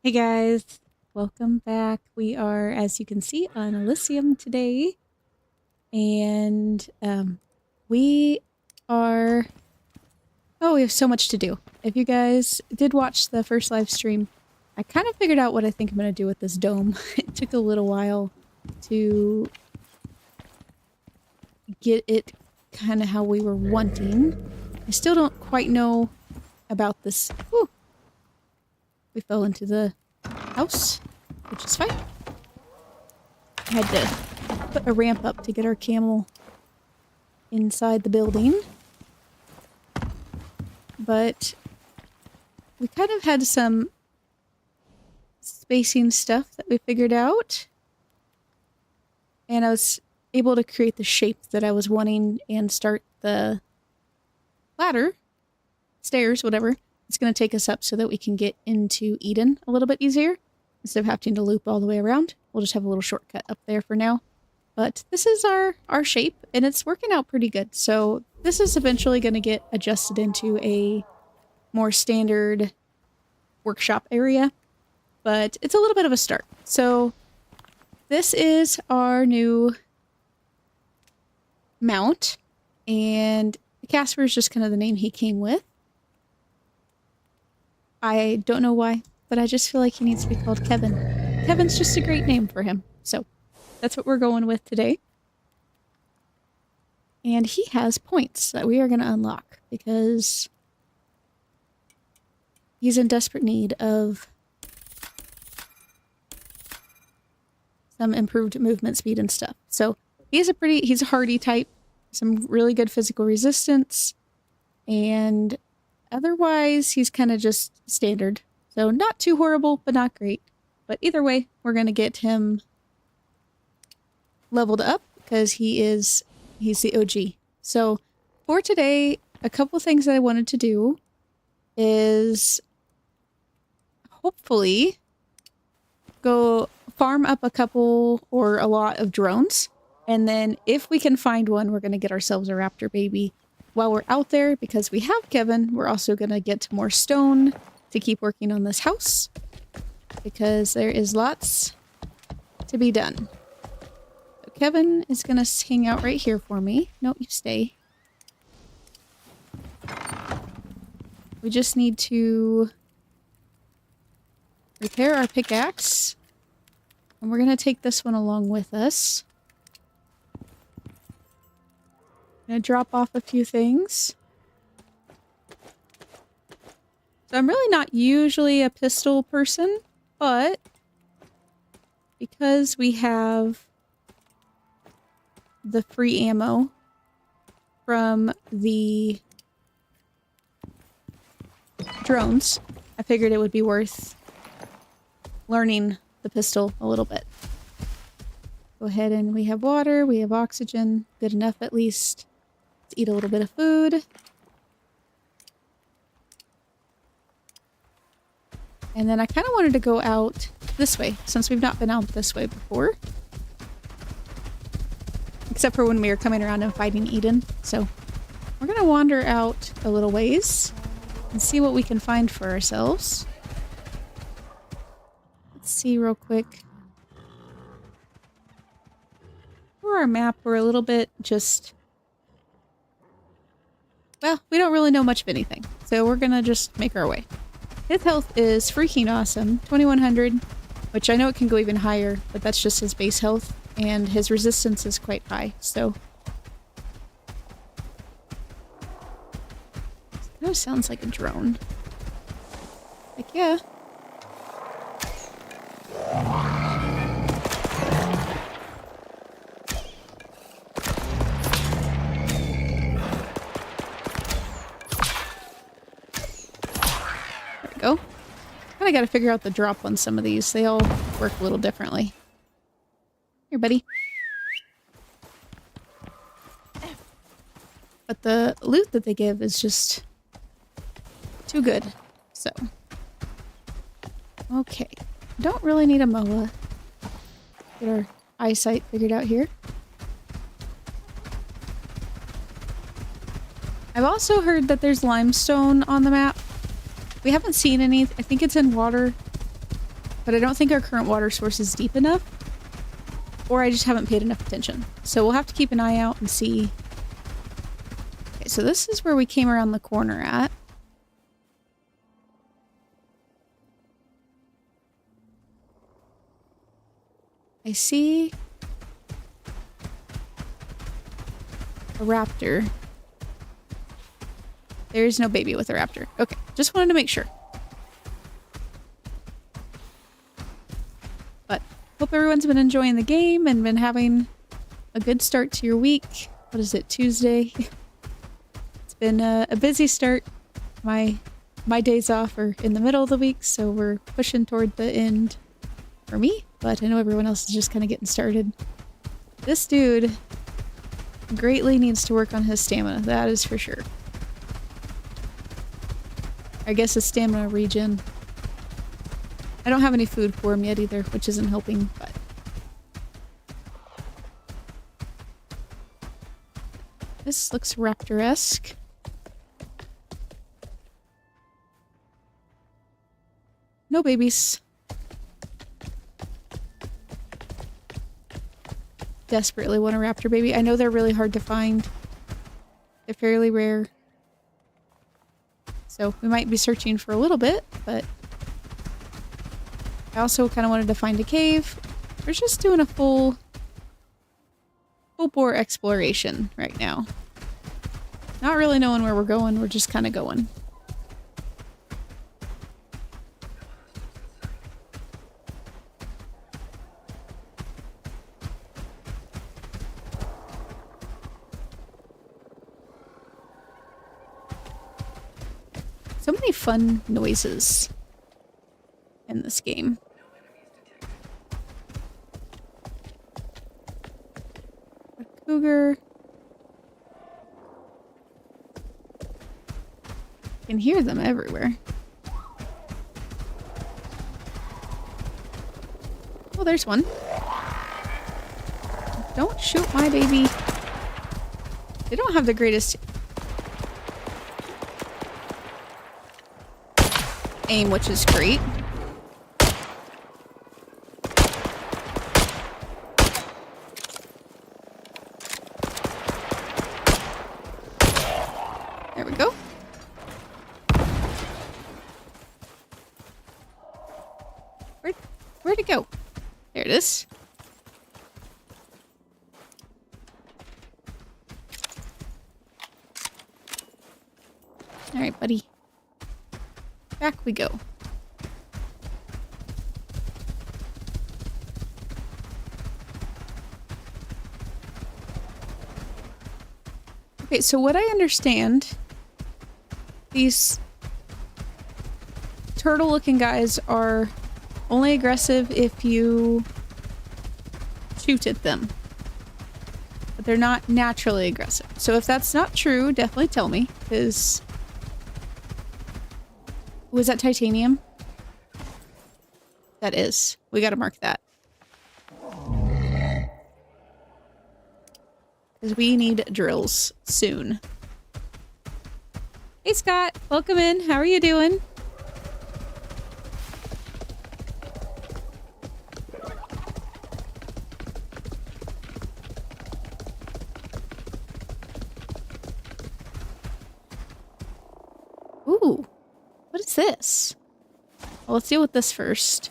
Hey guys, welcome back. We are, as you can see, on Elysium today, and we are. Oh, we have so much to do. If you guys did watch the first live stream, I kind of figured out what I think I'm going to do with this dome. It took a little while to get it kind of how we were wanting. I still don't quite know about this. Ooh, we fell into the house, which is fine. I had to put a ramp up to get our camel inside the building. But we kind of had some spacing stuff that we figured out. And I was able to create the shape that I was wanting and start the ladder, stairs, whatever. It's going to take us up so that we can get into Eden a little bit easier. Instead of having to loop all the way around, we'll just have a little shortcut up there for now. But this is our shape, and it's working out pretty good. So this is eventually going to get adjusted into a more standard workshop area. But it's a little bit of a start. So this is our new mount, and Casper is just kind of the name he came with. I don't know why, but I just feel like he needs to be called Kevin. Kevin's just a great name for him. So that's what we're going with today. And he has points that we are going to unlock because he's in desperate need of some improved movement speed and stuff. So he's a hardy type, some really good physical resistance, and otherwise he's kind of just standard. So not too horrible, but not great. But either way, we're going to get him leveled up because he's the OG. So for today, a couple things that I wanted to do is hopefully go farm up a couple or a lot of drones. And then if we can find one, we're going to get ourselves a raptor baby while we're out there, because we have Kevin. We're also going to get more stone to keep working on this house, because there is lots to be done. So Kevin is going to hang out right here for me. No, you stay. We just need to repair our pickaxe. And we're going to take this one along with us. Gonna drop off a few things. So I'm really not usually a pistol person, but because we have the free ammo from the drones, I figured it would be worth learning the pistol a little bit. Go ahead, and we have water, we have oxygen, good enough at least. Let's eat a little bit of food. And then I kind of wanted to go out this way, since we've not been out this way before. Except for when we were coming around and fighting Eden. So we're going to wander out a little ways and see what we can find for ourselves. Let's see real quick. For our map, we're a little bit just... well, we don't really know much of anything. So we're going to just make our way. His health is freaking awesome. 2100, which I know it can go even higher, but that's just his base health. And his resistance is quite high, so... it kind of sounds like a drone. Like, yeah. Go. Kinda gotta figure out the drop on some of these. They all work a little differently. Here, buddy. But the loot that they give is just too good. So. Okay. Don't really need a MOA. Get our eyesight figured out here. I've also heard that there's limestone on the map. We haven't seen any. I think it's in water. but I don't think our current water source is deep enough, or I just haven't paid enough attention. So we'll have to keep an eye out and see. Okay, so this is where we came around the corner at. I see a raptor. There's no baby with a raptor. Okay, just wanted to make sure. But hope everyone's been enjoying the game and been having a good start to your week. What is it, Tuesday? It's been a busy start. My days off are in the middle of the week, so we're pushing toward the end for me. But I know everyone else is just kind of getting started. This dude greatly needs to work on his stamina, that is for sure. I guess his stamina regen. I don't have any food for him yet either, which isn't helping, but... This looks raptor-esque. No babies. Desperately want a raptor baby. I know they're really hard to find. They're fairly rare. So we might be searching for a little bit, but I also kind of wanted to find a cave. We're just doing a full bore exploration right now. Not really knowing where we're going, we're just kind of going. So many fun noises in this game. A cougar. You can hear them everywhere. Oh, there's one. Don't shoot my baby. They don't have the greatest aim, which is great. There we go. Where'd it go? There it is. All right, buddy. Back we go. Okay, so what I understand, these turtle-looking guys are only aggressive if you shoot at them. But they're not naturally aggressive. So if that's not true, definitely tell me, because... Was that titanium? That is. We gotta mark that. Because we need drills soon. Hey Scott, welcome in. How are you doing? Ooh. What is this? Well, let's deal with this first.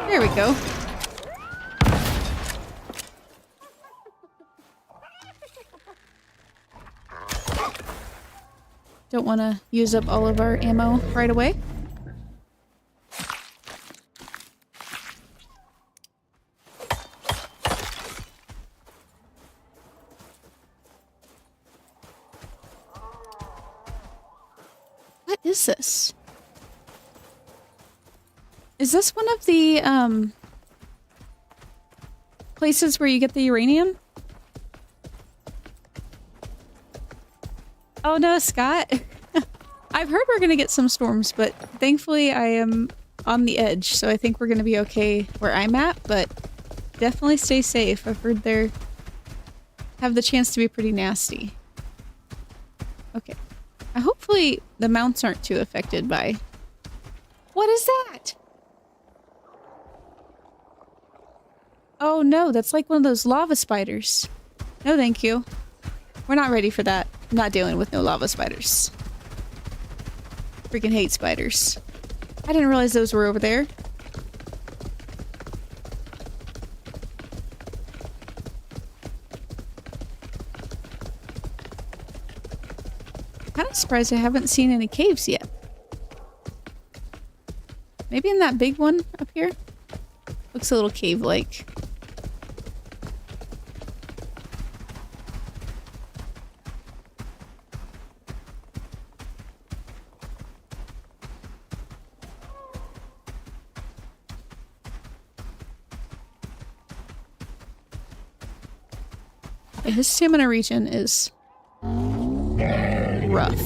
There we go. Don't want to use up all of our ammo right away. What is this? Is this one of the places where you get the uranium? Oh no, Scott. I've heard we're gonna get some storms, but thankfully I am on the edge, so I think we're gonna be okay where I'm at, but definitely stay safe. I've heard they're have the chance to be pretty nasty. Okay. Hopefully the mounts aren't too affected by... What is that? Oh no, that's like one of those lava spiders. No thank you. We're not ready for that. I'm not dealing with no lava spiders. Freaking hate spiders. I didn't realize those were over there. Kind of surprised I haven't seen any caves yet. Maybe in that big one up here? Looks a little cave-like. Yeah, his stamina region is rough.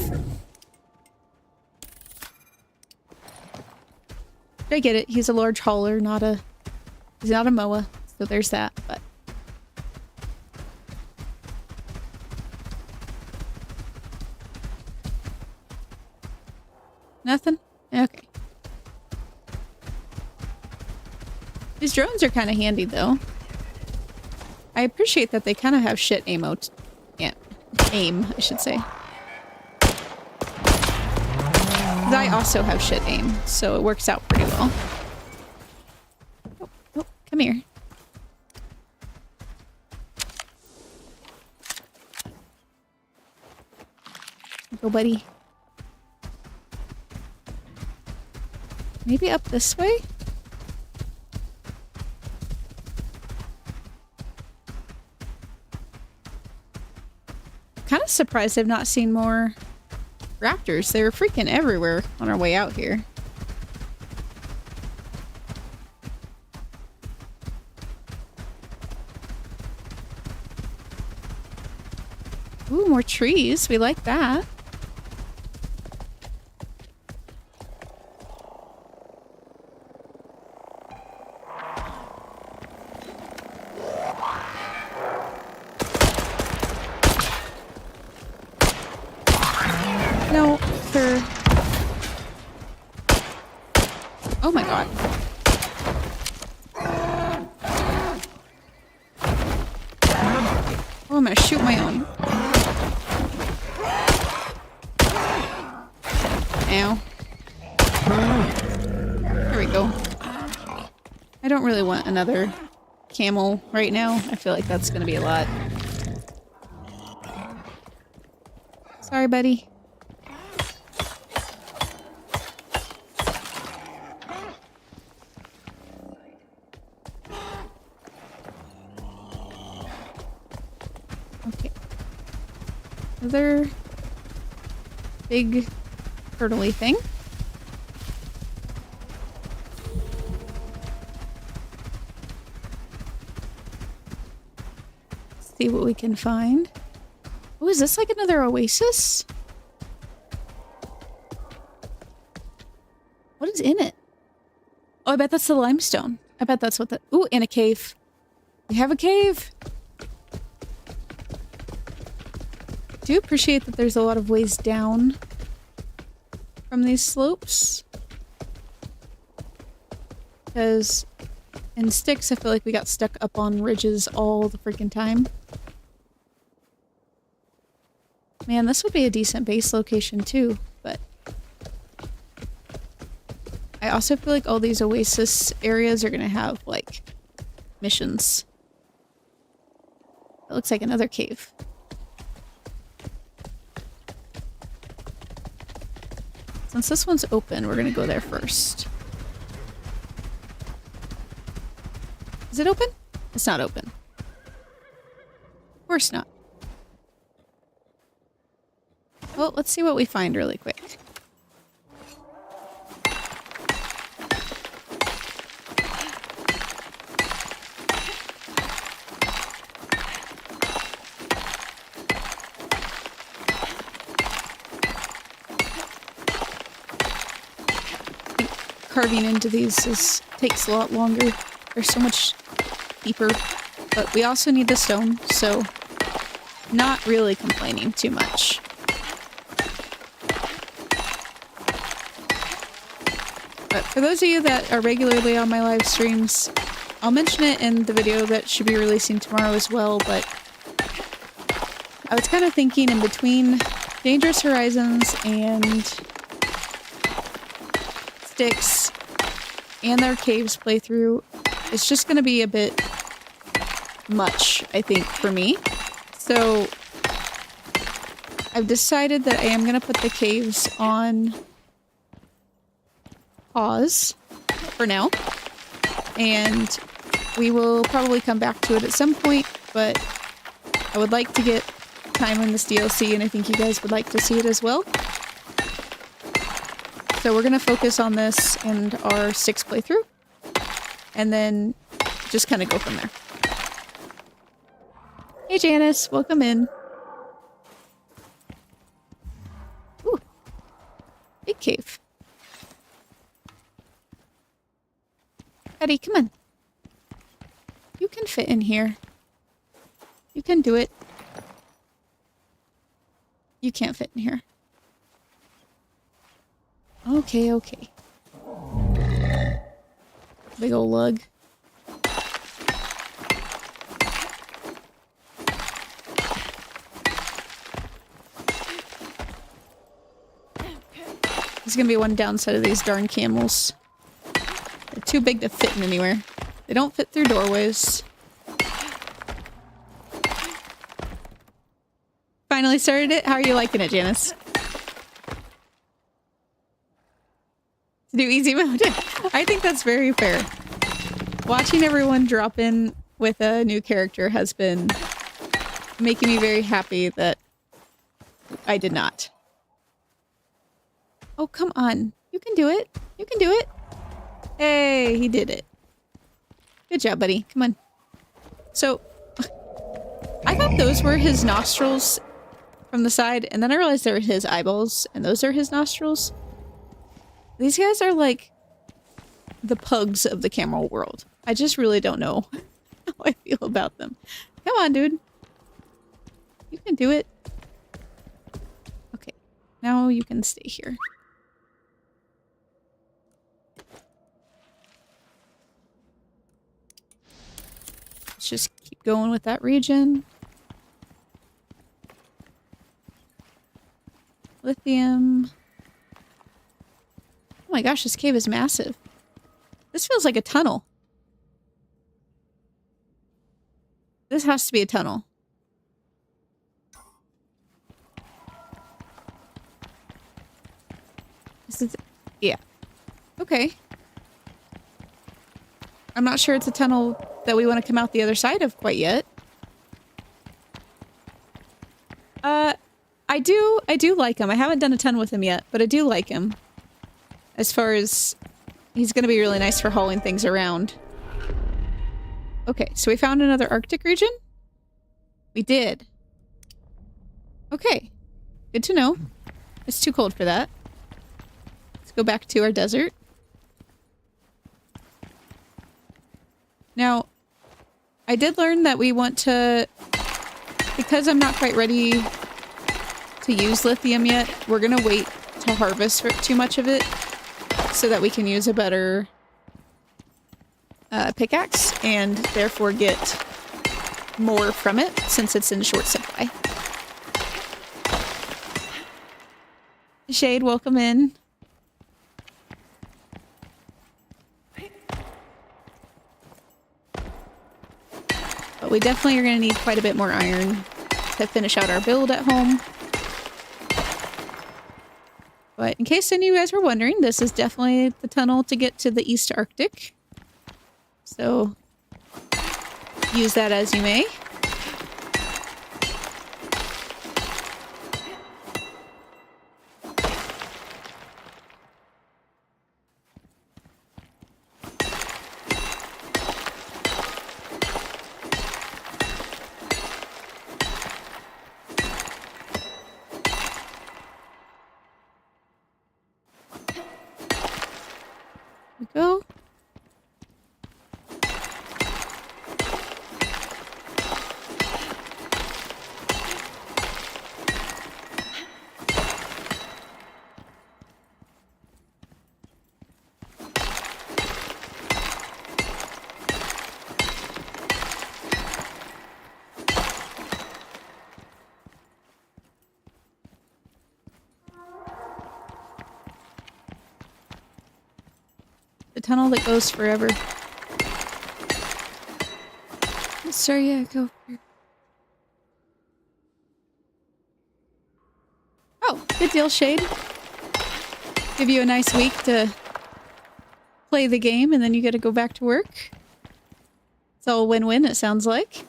I get it. He's a large hauler, not a... He's not a MOA, so there's that, but... Nothing? Okay. These drones are kind of handy, though. I appreciate that they kind of have shit aim, yeah, aim, I should say. I also have shit aim, so it works out pretty well. Oh, oh, come here. Go, buddy. Maybe up this way? Kind of surprised I've not seen more raptors. They were freaking everywhere on our way out here. Ooh, more trees. We like that. No, sir. Oh my god. Oh, I'm gonna shoot my own. Ow. There we go. I don't really want another camel right now. I feel like that's gonna be a lot. Sorry, buddy. Okay. Another big turtle-y thing. Let's see what we can find. Oh, is this like another oasis? What is in it? Oh, I bet that's the limestone. I bet that's what the... Ooh, and a cave. We have a cave! I do appreciate that there's a lot of ways down from these slopes. Because in Styx, I feel like we got stuck up on ridges all the freaking time. Man, this would be a decent base location too, but... I also feel like all these oasis areas are gonna have, like, missions. It looks like another cave. Since this one's open, we're gonna go there first. Is it open? It's not open. Of course not. Well, let's see what we find really quick. Carving into these takes a lot longer. They're so much deeper. But we also need the stone, so not really complaining too much. But for those of you that are regularly on my live streams, I'll mention it in the video that should be releasing tomorrow as well, but I was kind of thinking in between Dangerous Horizons and Styx and their caves playthrough, it's just going to be a bit much, I think, for me. So I've decided that I am going to put the caves on pause for now, and we will probably come back to it at some point, but I would like to get time in this DLC, and I think you guys would like to see it as well. So we're going to focus on this and our 6th playthrough, and then just kind of go from there. Hey Janice, welcome in. Ooh, big cave. Eddie, come on. You can fit in here. You can do it. You can't fit in here. Okay, okay. Big ol' lug. There's gonna be one downside of these darn camels. They're too big to fit in anywhere. They don't fit through doorways. Finally started it? How are you liking it, Janice? To do easy mode? I think that's very fair. Watching everyone drop in with a new character has been making me very happy that I did not. Oh, come on. You can do it. You can do it. Hey, he did it. Good job, buddy. Come on. So, I thought those were his nostrils from the side, and then I realized they were his eyeballs, and those are his nostrils. These guys are like the pugs of the camel world. I just really don't know how I feel about them. Come on, dude. You can do it. Okay. Now you can stay here. Let's just keep going with that region. Lithium. Oh my gosh, this cave is massive. This feels like a tunnel. This has to be a tunnel. This is... yeah. Okay. I'm not sure it's a tunnel that we want to come out the other side of quite yet. I do like him. I haven't done a ton with him yet, but I do like him. As far as he's going to be really nice for hauling things around. Okay, so we found another Arctic region? We did. Okay, good to know. It's too cold for that. Let's go back to our desert. Now, I did learn that we want to, because I'm not quite ready to use lithium yet, we're going to wait to harvest too much of it so that we can use a better pickaxe and therefore get more from it since it's in short supply. Shade, welcome in. But we definitely are going to need quite a bit more iron to finish out our build at home. But in case any of you guys were wondering, this is definitely the tunnel to get to the East Arctic. So, use that as you may. Go. A tunnel that goes forever. Sorry, yeah, go. Oh, good deal, Shade. Give you a nice week to play the game, and then you get to go back to work. It's all a win-win, it sounds like.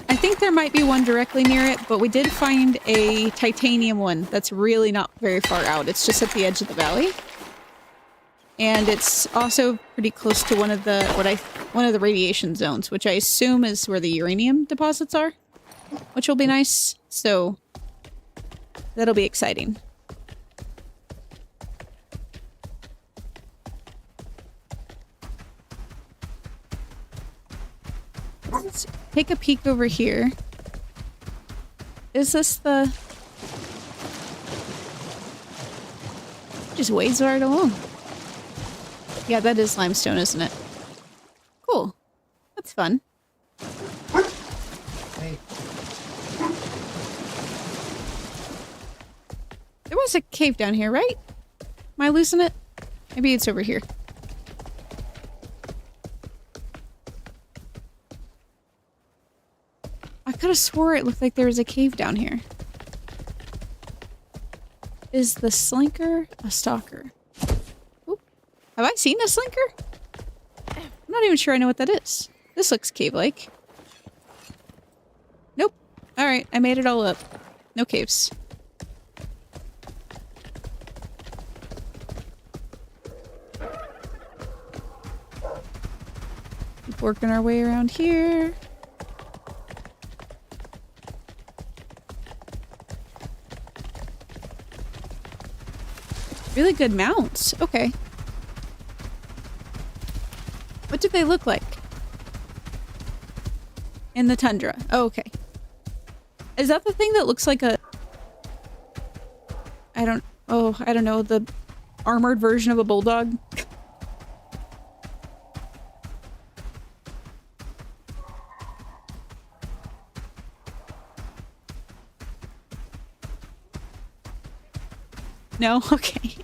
I think there might be one directly near it, but we did find a titanium one that's really not very far out. It's just at the edge of the valley. And it's also pretty close to one of the radiation zones, which I assume is where the uranium deposits are, which will be nice. So that'll be exciting. Let's take a peek over here. Is this the... Just waves right along. Yeah, that is limestone, isn't it? Cool. That's fun. Hey. There was a cave down here, right? Am I losing it? Maybe it's over here. I could have swore it looked like there was a cave down here. Is the slinker a stalker? Oop. Have I seen a slinker? I'm not even sure I know what that is. This looks cave-like. Nope. Alright, I made it all up. No caves. Keep working our way around here. Really good mounts. Okay. What do they look like? In the tundra. Oh, okay. Is that the thing that looks like a... I don't know. The armored version of a bulldog? No? Okay.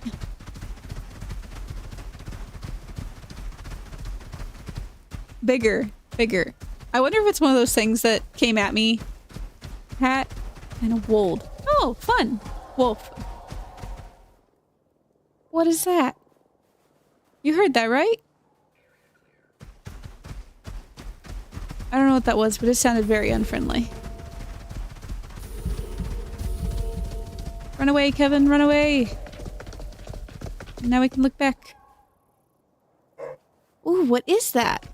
Bigger. Bigger. I wonder if it's one of those things that came at me. Cat and a wolf. Oh, fun. Wolf. What is that? You heard that, right? I don't know what that was, but it sounded very unfriendly. Run away, Kevin, run away! Now we can look back. Ooh, what is that?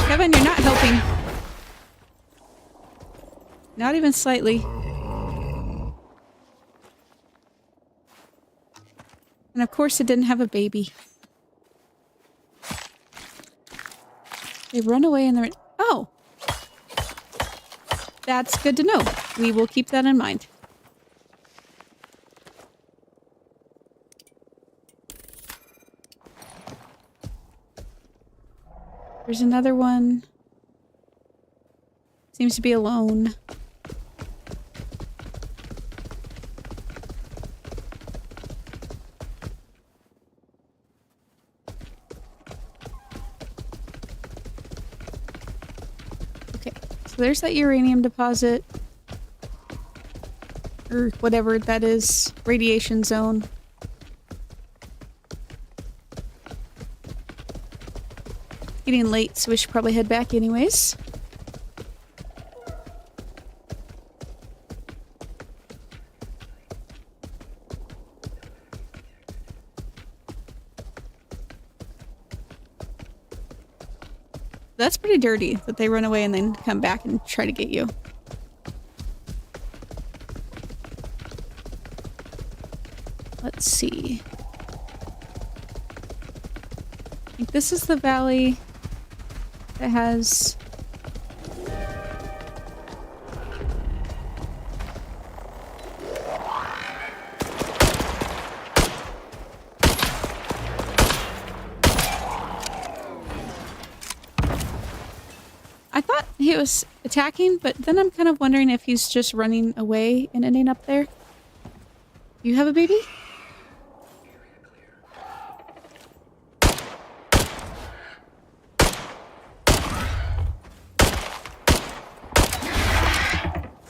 Kevin, you're not helping. Not even slightly. And of course it didn't have a baby. They run away and they're... Oh! That's good to know. We will keep that in mind. There's another one. Seems to be alone. Okay, so there's that uranium deposit. Or whatever that is. Radiation zone. Getting late, so we should probably head back anyways. That's pretty dirty that they run away and then come back and try to get you. Let's see. I think this is the valley that has he was attacking, but then I'm kind of wondering if he's just running away and ending up there. Do you have a baby?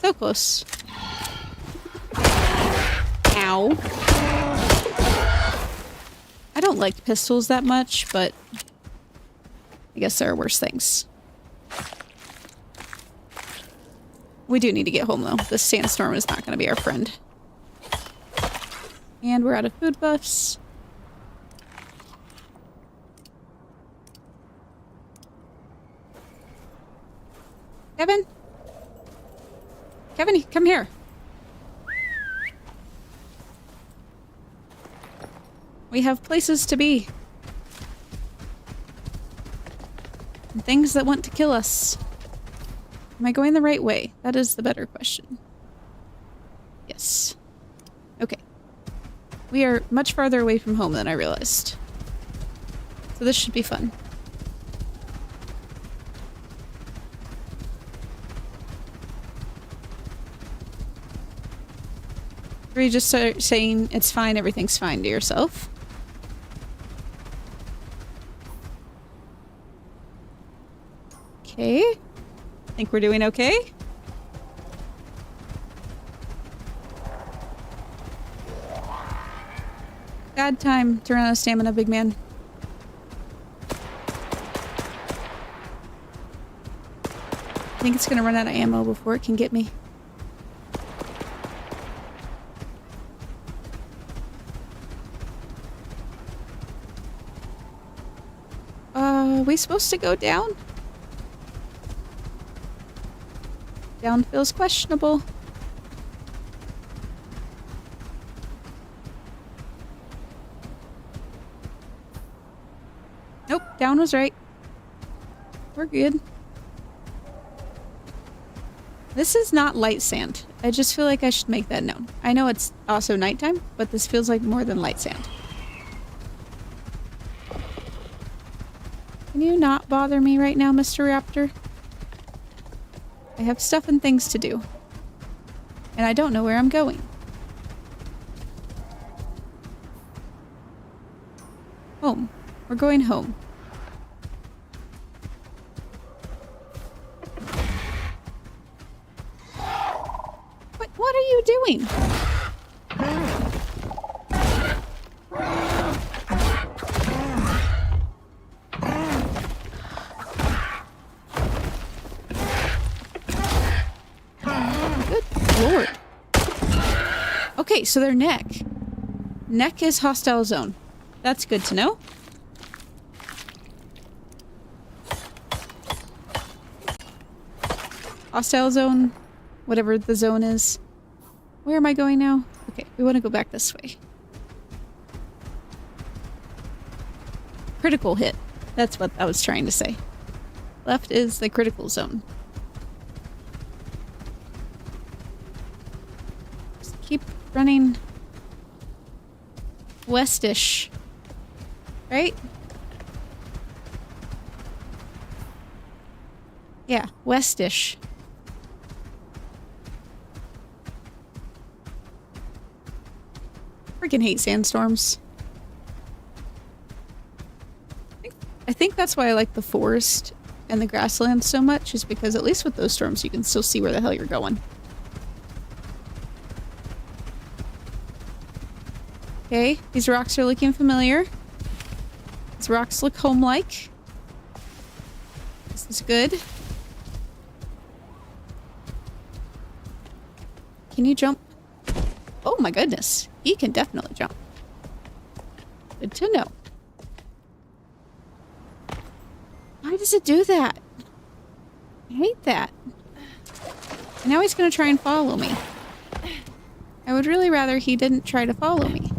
So close. Ow. I don't like pistols that much, but I guess there are worse things. We do need to get home, though. This sandstorm is not going to be our friend. And we're out of food buffs. Kevin? Kevin, come here. We have places to be. And things that want to kill us. Am I going the right way? That is the better question. Yes. Okay. We are much farther away from home than I realized. So this should be fun. Or you just start saying it's fine, everything's fine to yourself. Okay. Think we're doing okay? Bad time to run out of stamina, big man. I think it's gonna run out of ammo before it can get me. Are we supposed to go down? Down feels questionable. Nope, down was right. We're good. This is not light sand. I just feel like I should make that known. I know it's also nighttime, but this feels like more than light sand. Can you not bother me right now, Mr. Raptor? I have stuff and things to do. And I don't know where I'm going. Home. We're going home. What are you doing? Lord. Okay, so their neck. Neck is hostile zone. That's good to know. Hostile zone, whatever the zone is. Where am I going now? Okay, we want to go back this way. Critical hit. That's what I was trying to say. Left is the critical zone. Keep running westish, right? Yeah, westish. Freaking hate sandstorms. I think that's why I like the forest and the grasslands so much, is because at least with those storms you can still see where the hell you're going. Okay, these rocks are looking familiar. These rocks look home-like. This is good. Can you jump? Oh my goodness. He can definitely jump. Good to know. Why does it do that? I hate that. And now he's gonna try and follow me. I would really rather he didn't try to follow me.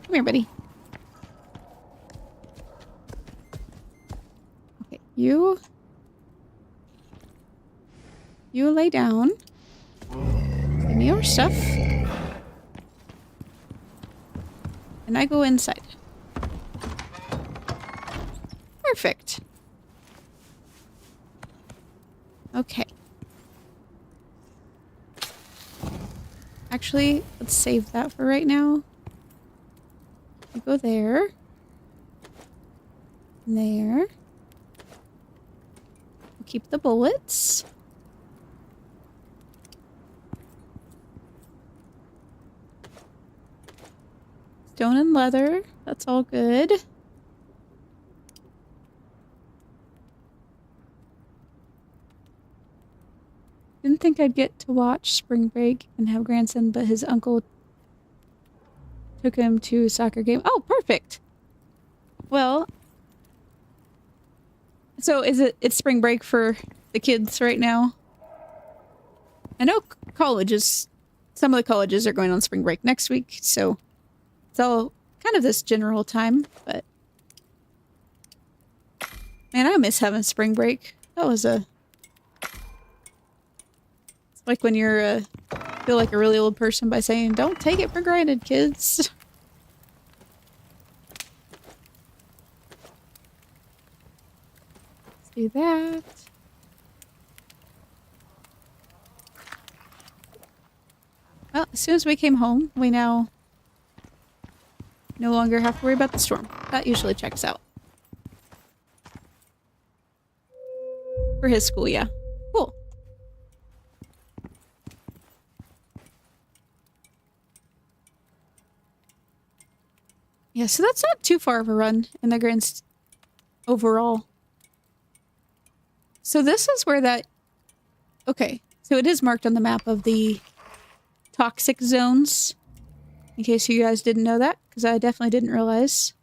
Come here, buddy. Okay, you lay down. Give me your stuff. And I go inside. Perfect. Okay. Actually, let's save that for right now. I'll go there. There. We'll keep the bullets. Stone and leather. That's all good. Didn't think I'd get to watch spring break and have grandson, but his uncle took him to a soccer game. Oh, perfect. Well, so it's spring break for the kids right now? I know some of the colleges are going on spring break next week, so it's all kind of this general time, but man, I miss having spring break. It's like when you're feel like a really old person by saying, don't take it for granted, kids. Let's do that. Well, as soon as we came home, we now no longer have to worry about the storm. That usually checks out. For his school, yeah. Cool. Yeah, so that's not too far of a run in the grand overall. So this is where that... Okay, so it is marked on the map of the toxic zones. In case you guys didn't know that, because I definitely didn't realize.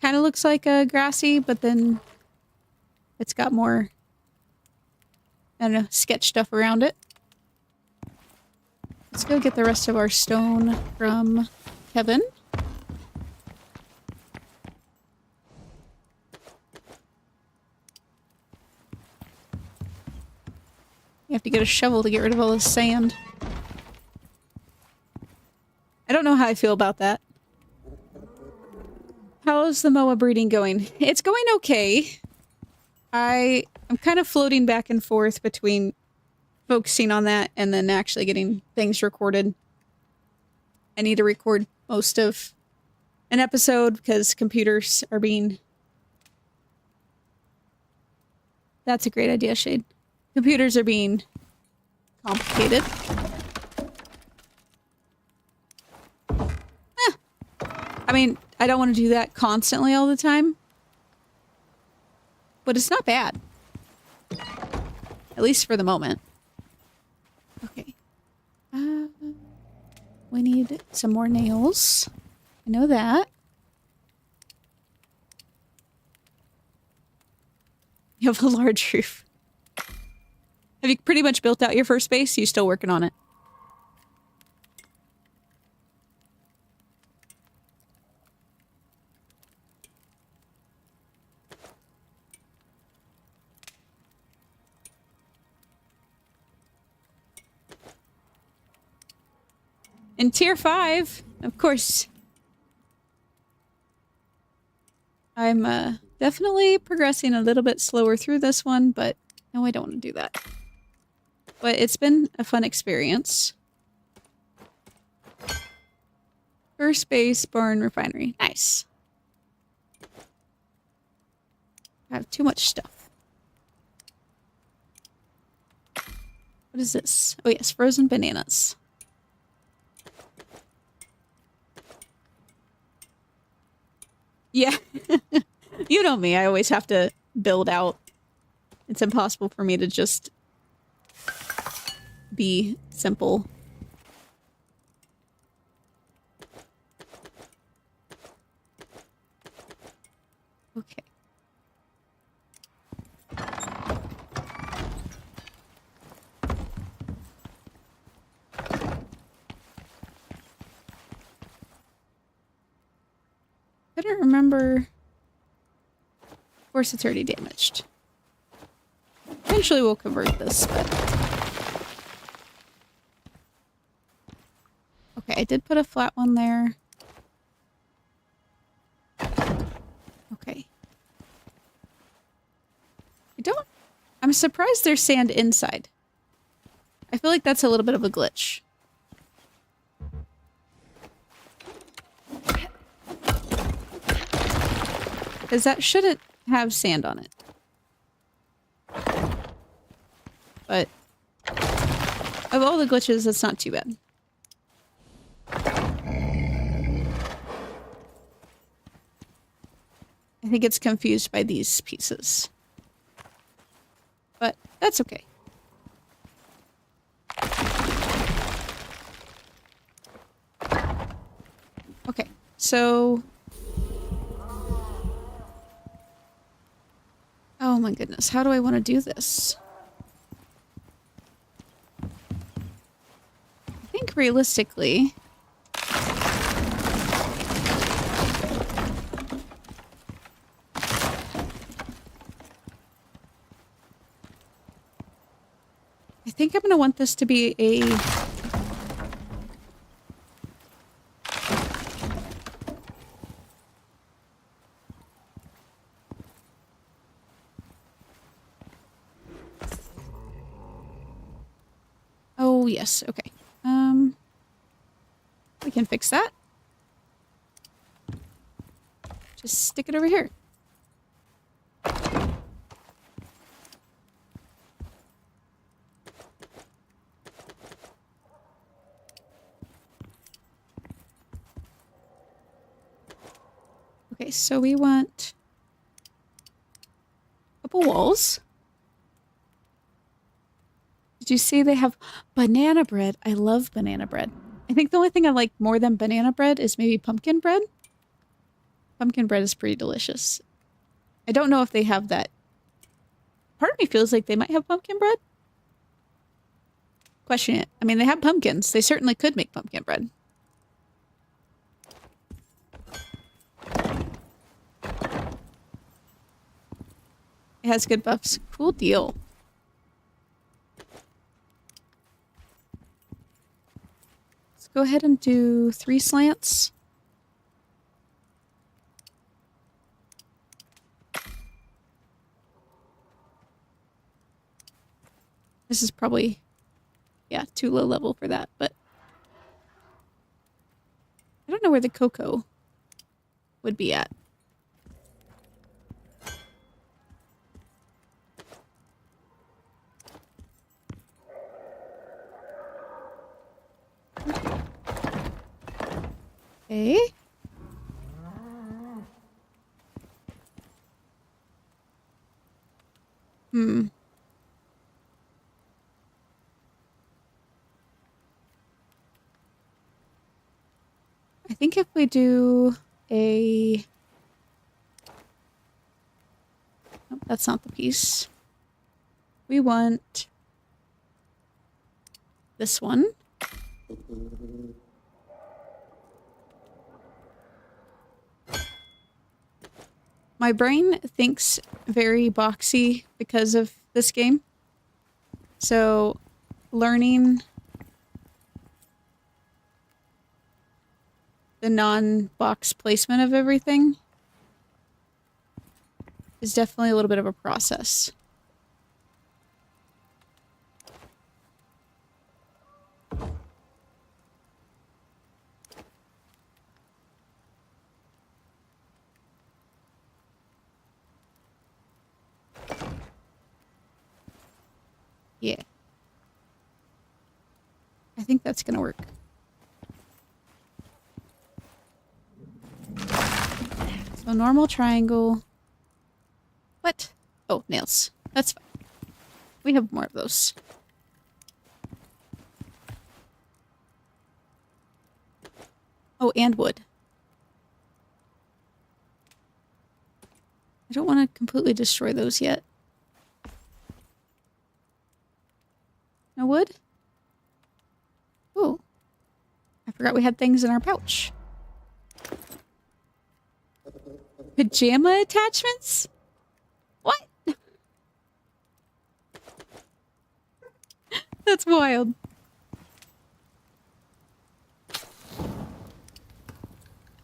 Kind of looks like a grassy, but then it's got more, I don't know, sketch stuff around it. Let's go get the rest of our stone from Kevin. You have to get a shovel to get rid of all this sand. I don't know how I feel about that. How's the Moa breeding going? It's going okay. I'm kind of floating back and forth between focusing on that and then actually getting things recorded. I need to record most of an episode because computers are being... That's a great idea, Shade. Computers are being complicated. I mean, I don't want to do that constantly all the time. But it's not bad. At least for the moment. Okay. We need some more nails. I know that. You have a large roof. Have you pretty much built out your first base? Are you still working on it? In tier 5, of course. I'm definitely progressing a little bit slower through this one, but no, I don't want to do that. But it's been a fun experience. First base, barn, refinery. Nice. I have too much stuff. What is this? Oh yes, frozen bananas. Yeah. You know me, I always have to build out. It's impossible for me to just be simple. Okay. I don't remember. Of course, it's already damaged. Eventually, we'll convert this, but... Okay, I did put a flat one there. Okay. I'm surprised there's sand inside. I feel like that's a little bit of a glitch. Because that shouldn't have sand on it. But of all the glitches, that's not too bad. I think it's confused by these pieces. But that's okay. Okay, so... Oh my goodness, how do I want to do this? I think realistically... I think I'm going to want this to be a... Oh, yes, okay. We can fix that. Just stick it over here. Okay, so we want a couple walls. Did you see they have banana bread? I love banana bread. I think the only thing I like more than banana bread is maybe pumpkin bread. Pumpkin bread is pretty delicious. I don't know if they have that. Part of me feels like they might have pumpkin bread. Question it. I mean, they have pumpkins. They certainly could make pumpkin bread. It has good buffs. Cool deal. Let's go ahead and do 3 slants. This is probably, yeah, too low level for that, but I don't know where the cocoa would be at. Okay. I think if we do a... Oh, that's not the piece. We want this one. My brain thinks very boxy because of this game. So, learning the non-box placement of everything is definitely a little bit of a process. Yeah. I think that's gonna work. So normal triangle. What? Oh, nails. That's fine. We have more of those. Oh, and wood. I don't want to completely destroy those yet. No wood? Oh. I forgot we had things in our pouch. Pajama attachments? What? That's wild.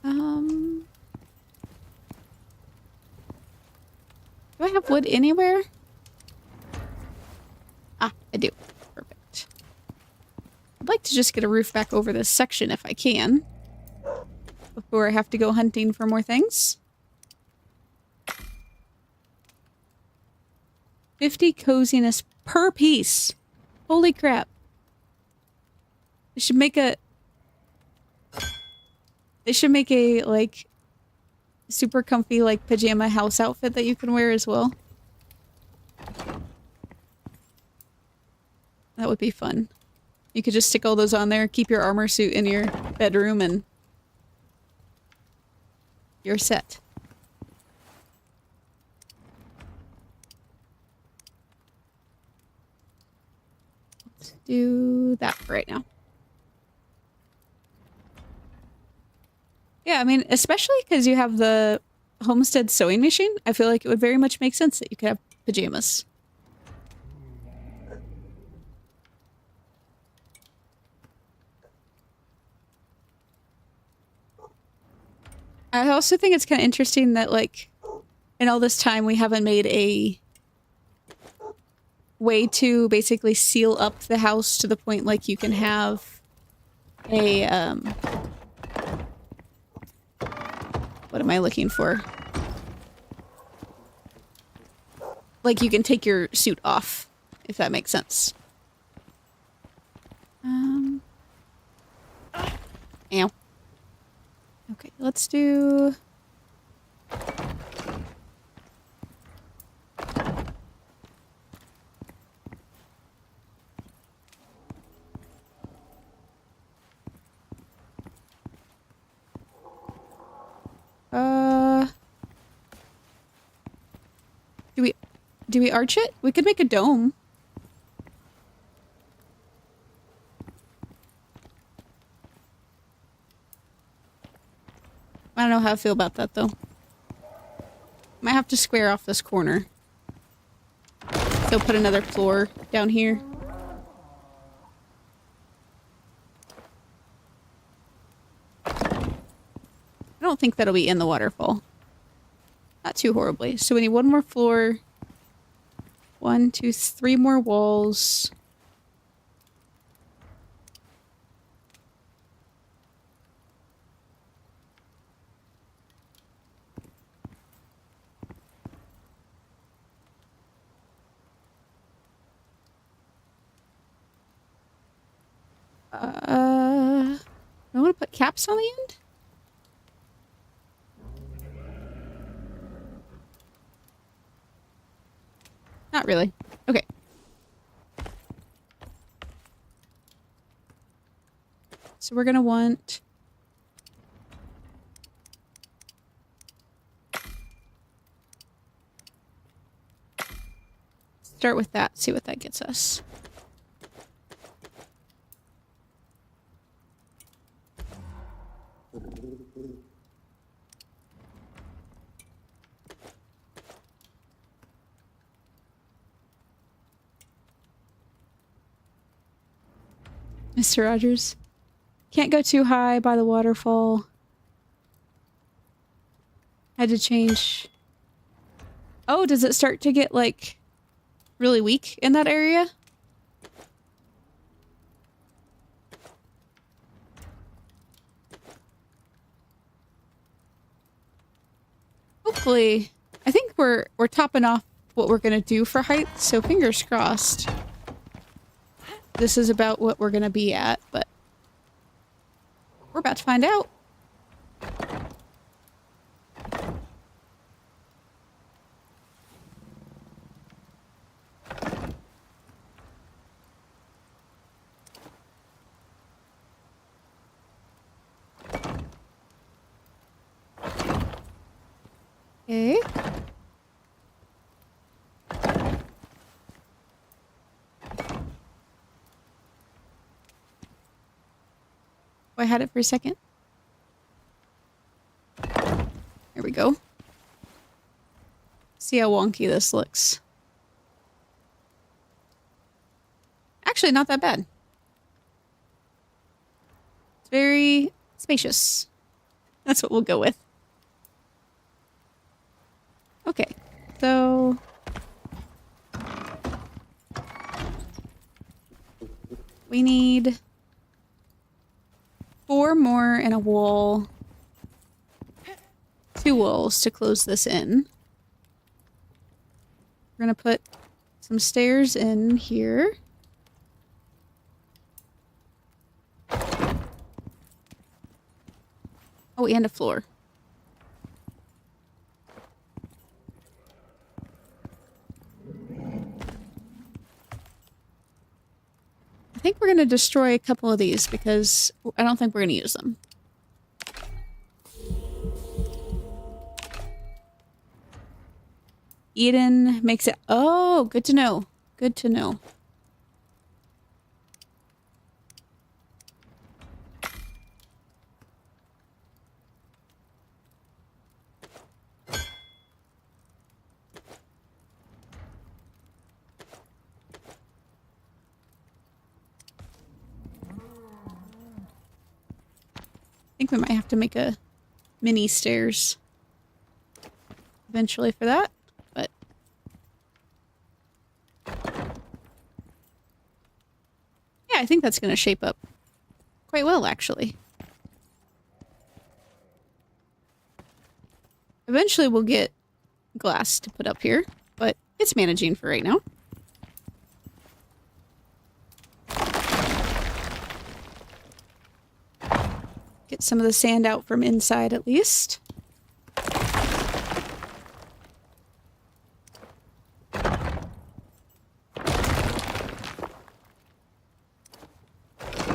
Do I have wood anywhere? to just get a roof back over this section if I can. Before I have to go hunting for more things. 50 coziness per piece. Holy crap. They should make a... They should make a, like, super comfy, like, pajama house outfit that you can wear as well. That would be fun. You could just stick all those on there, keep your armor suit in your bedroom, and you're set. Let's do that for right now. Yeah, I mean, especially because you have the Homestead sewing machine, I feel like it would very much make sense that you could have pajamas. I also think it's kind of interesting that, like, in all this time we haven't made a way to basically seal up the house to the point, like, you can have a, what am I looking for? Like, you can take your suit off, if that makes sense. Ow. Okay, let's do... Do we arch it? We could make a dome. I don't know how I feel about that, though. Might have to square off this corner. So put another floor down here. I don't think that'll be in the waterfall. Not too horribly. So we need one more floor. 1, 2, 3 more walls. I want to put caps on the end? Not really. Okay. So we're gonna want... Start with that, see what that gets us. Mr. Rogers. Can't go too high by the waterfall. Had to change. Oh, does it start to get, like, really weak in that area? Hopefully. I think we're topping off what we're gonna do for height, so fingers crossed. This is about what we're gonna be at, but we're about to find out. Okay. Oh, I had it for a second. There we go. See how wonky this looks. Actually, not that bad. It's very spacious. That's what we'll go with. Okay, so... we need 4 more and a wool. 2 wools to close this in. We're gonna put some stairs in here. Oh, and a floor. I think we're gonna destroy a couple of these because I don't think we're gonna use them. Eden makes it... Oh, good to know. Good to know. I think we might have to make a mini stairs eventually for that, but yeah, I think that's going to shape up quite well, actually. Eventually we'll get glass to put up here, but it's managing for right now. Get some of the sand out from inside at least.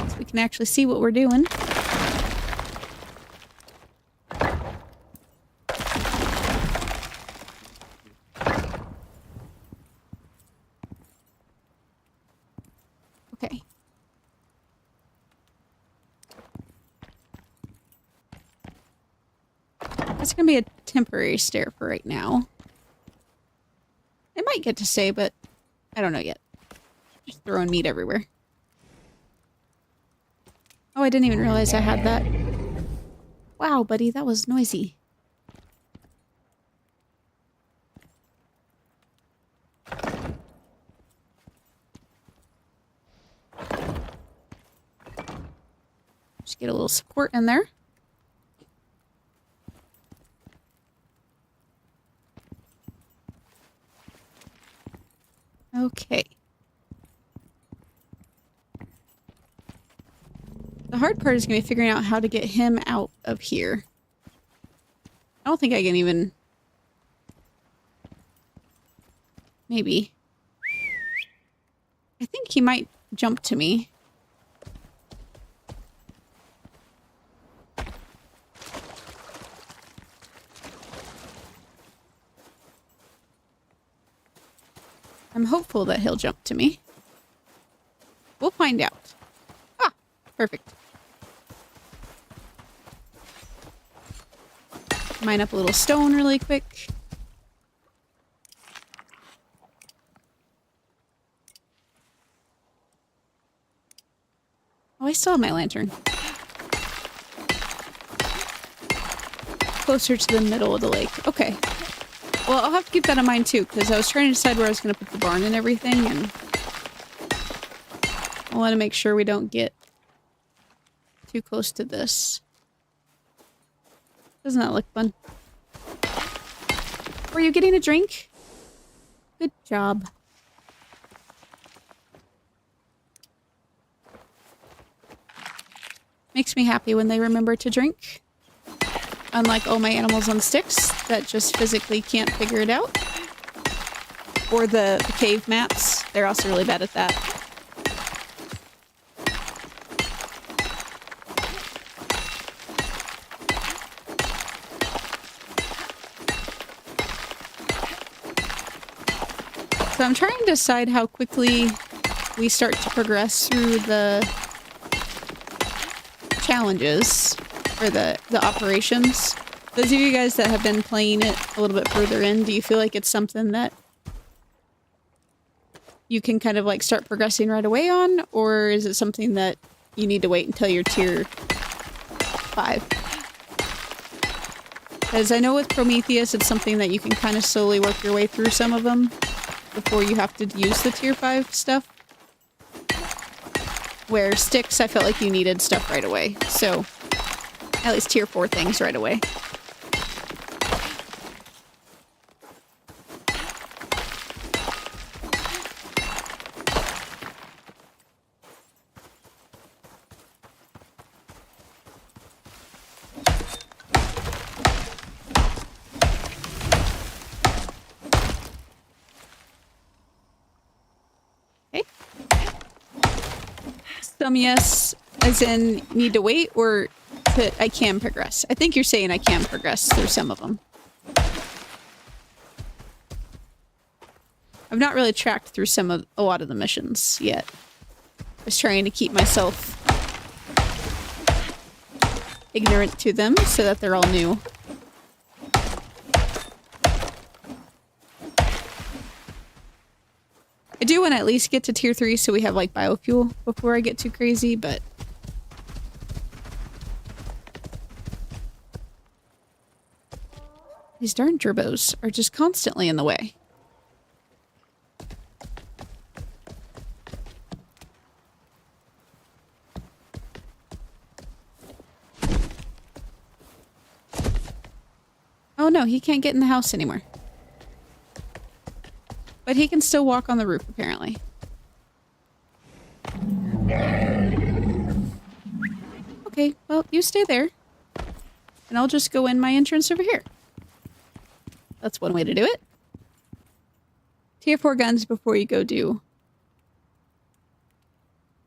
So we can actually see what we're doing. Okay. That's gonna be a temporary stair for right now. It might get to stay, but I don't know yet. Just throwing meat everywhere. Oh, I didn't even realize I had that. Wow, buddy, that was noisy. Just get a little support in there. Okay. The hard part is going to be figuring out how to get him out of here. I don't think I can even... Maybe. I think he might jump to me. I'm hopeful that he'll jump to me. We'll find out. Ah, perfect. Mine up a little stone really quick. Oh, I still have my lantern. Closer to the middle of the lake. Okay. Well, I'll have to keep that in mind too, because I was trying to decide where I was going to put the barn and everything, and I want to make sure we don't get too close to this. Doesn't that look fun? Were you getting a drink? Good job. Makes me happy when they remember to drink. Unlike all my animals on sticks that just physically can't figure it out. Or the cave maps. They're also really bad at that. So I'm trying to decide how quickly we start to progress through the challenges. Or the operations. Those of you guys that have been playing it a little bit further in, do you feel like it's something that you can kind of like start progressing right away on? Or is it something that you need to wait until you're tier 5? Because I know with Prometheus, it's something that you can kind of slowly work your way through some of them before you have to use the tier 5 stuff. Where sticks, I felt like you needed stuff right away. So, at least tier 4 things right away. Okay. Some yes, as in need to wait, or that I can progress. I think you're saying I can progress through some of them. I've not really tracked through a lot of the missions yet. I was trying to keep myself ignorant to them so that they're all new. I do want to at least get to tier 3 so we have like biofuel before I get too crazy, but these darn gerbos are just constantly in the way. Oh no, he can't get in the house anymore. But he can still walk on the roof, apparently. Okay, well, you stay there. And I'll just go in my entrance over here. That's one way to do it. Tier 4 guns before you go do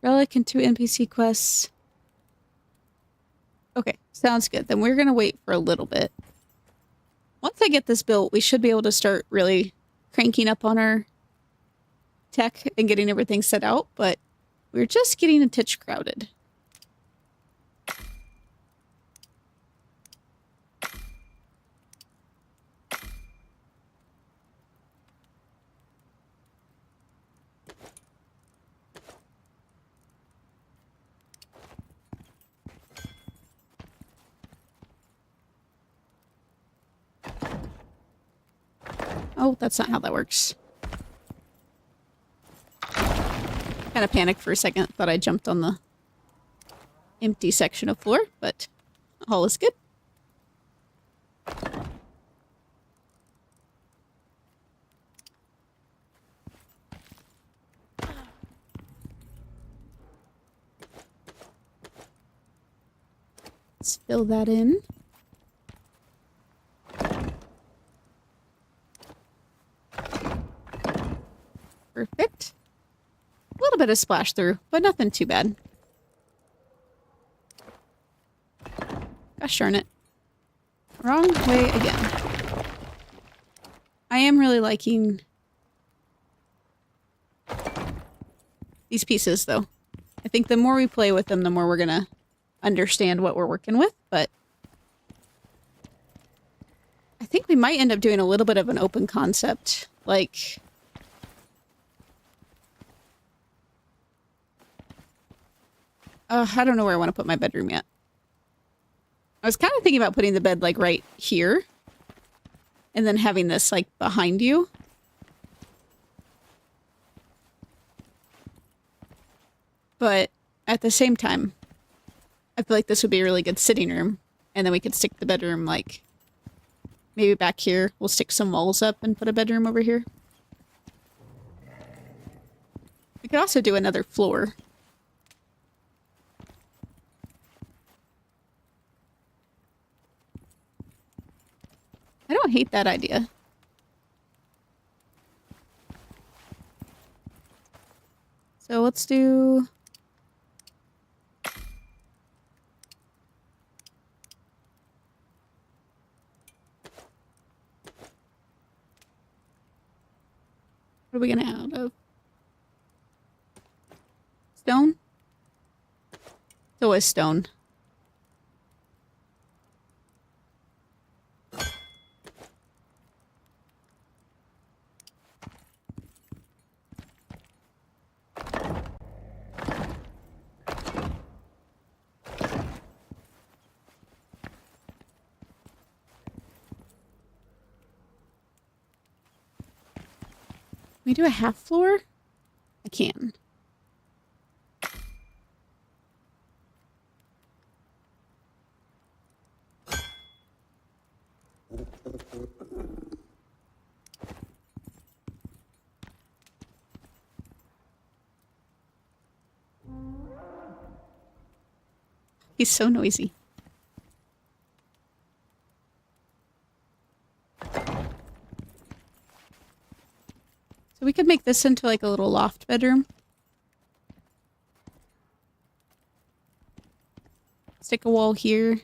relic and 2 NPC quests. Okay, sounds good. Then we're gonna wait for a little bit. Once I get this built, we should be able to start really cranking up on our tech and getting everything set out, but we're just getting a titch crowded. Oh, that's not how that works. Kind of panicked for a second. Thought I jumped on the empty section of floor, but all is good. Let's fill that in. Perfect. A little bit of splash through, but nothing too bad. Gosh darn it. Wrong way again. I am really liking these pieces, though. I think the more we play with them, the more we're gonna understand what we're working with, but I think we might end up doing a little bit of an open concept, like I don't know where I want to put my bedroom yet. I was kind of thinking about putting the bed, like, right here. And then having this, like, behind you. But at the same time, I feel like this would be a really good sitting room. And then we could stick the bedroom, like, maybe back here. We'll stick some walls up and put a bedroom over here. We could also do another floor. I don't hate that idea. So let's do... What are we gonna out of? Stone? It's always stone. Can we do a half floor? I can. He's so noisy. So we could make this into like a little loft bedroom. Stick a wall here.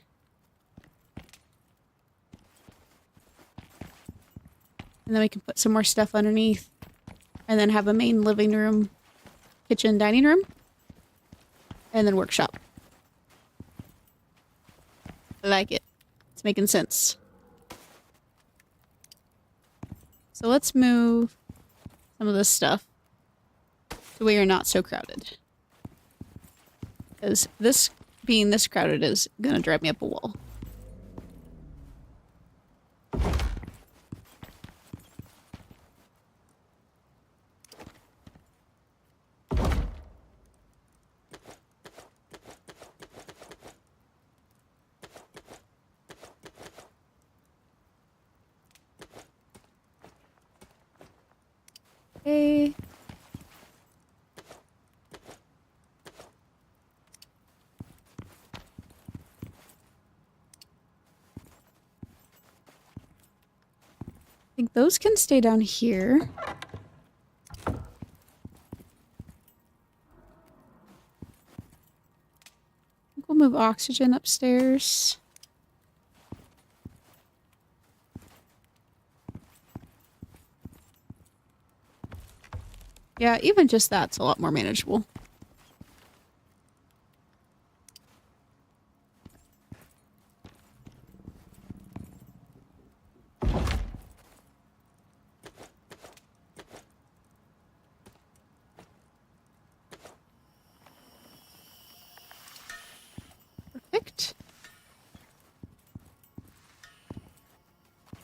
And then we can put some more stuff underneath. And then have a main living room, kitchen, dining room. And then workshop. I like it. It's making sense. So let's move some of this stuff so we are not so crowded. Because this, being this crowded, is going to drive me up a wall. Okay. I think those can stay down here. I think we'll move oxygen upstairs. Yeah, even just that's a lot more manageable. Perfect.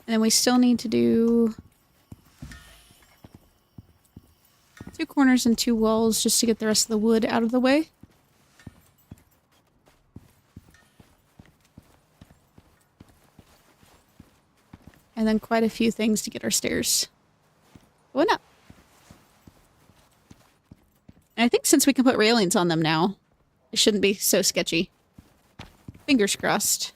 And then we still need to do 2 corners and 2 walls just to get the rest of the wood out of the way. And then quite a few things to get our stairs going up. And I think since we can put railings on them now, it shouldn't be so sketchy. Fingers crossed.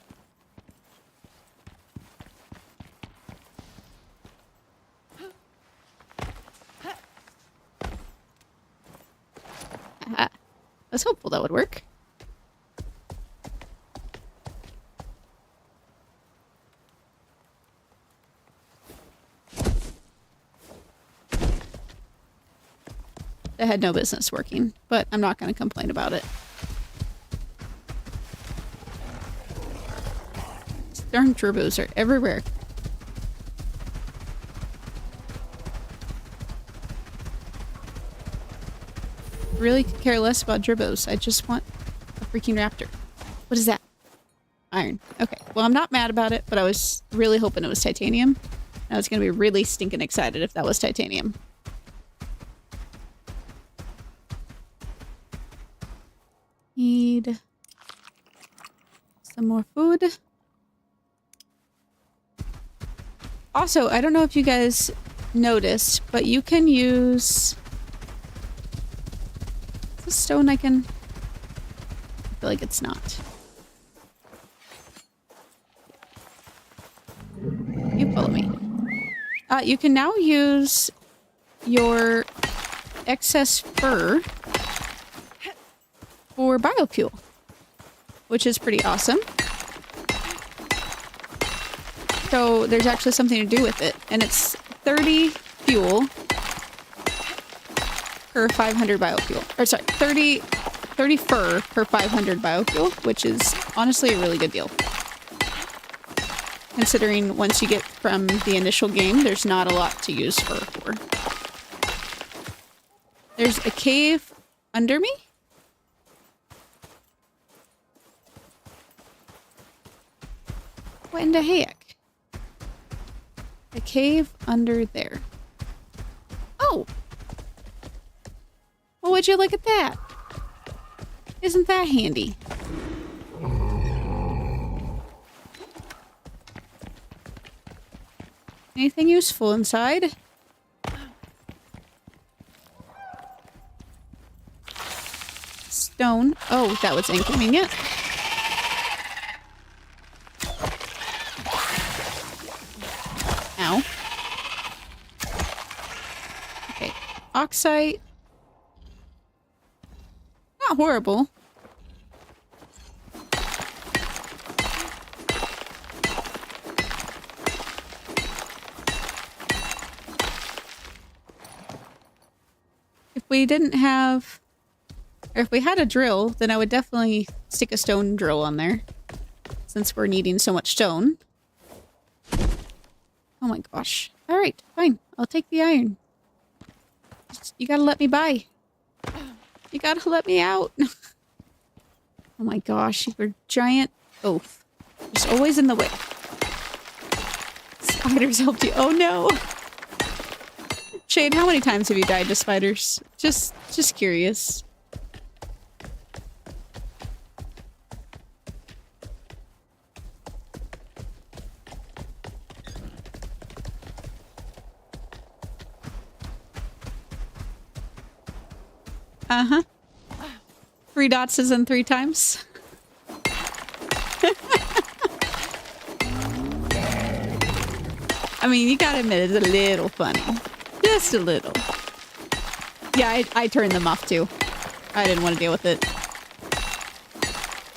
I was hopeful that would work. It had no business working, but I'm not going to complain about it. These darn turbos are everywhere. Really could care less about gerbos. I just want a freaking raptor. What is that? Iron. Okay. Well, I'm not mad about it, but I was really hoping it was titanium. I was going to be really stinking excited if that was titanium. Need some more food. Also, I don't know if you guys noticed, but you can use... Is this stone I can... I feel like it's not. You follow me. You can now use your excess fur for biofuel, which is pretty awesome. So there's actually something to do with it, and it's 30 fuel per 500 biofuel. Or sorry, 30 fur per 500 biofuel, which is honestly a really good deal. Considering once you get from the initial game, there's not a lot to use fur for. There's a cave under me. What in the heck? A cave under there. Oh! Well, would you look at that? Isn't that handy? Anything useful inside? Stone. Oh, that was inconvenient. Ow. Okay. Oxite. Not horrible. If we didn't have... Or if we had a drill, then I would definitely stick a stone drill on there. Since we're needing so much stone. Oh my gosh. Alright, fine. I'll take the iron. You gotta let me by. You gotta let me out. Oh my gosh, you're giant oaf. Just always in the way. Spiders helped you. Oh no! Shade, how many times have you died to spiders? Just curious. Uh-huh. 3 dots is in 3 times. I mean, you gotta admit, it's a little funny. Just a little. Yeah, I turned them off too. I didn't want to deal with it.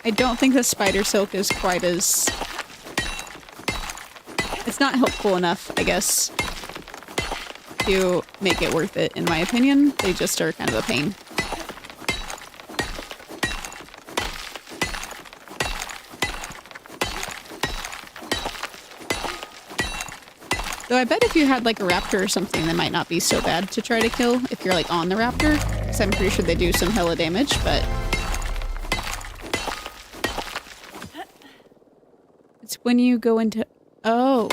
I don't think the spider silk is quite as... It's not helpful enough, I guess, to make it worth it, in my opinion. They just are kind of a pain. Though I bet if you had like a raptor or something, that might not be so bad to try to kill if you're like on the raptor. Because I'm pretty sure they do some hella damage, but... It's when you go into... Oh.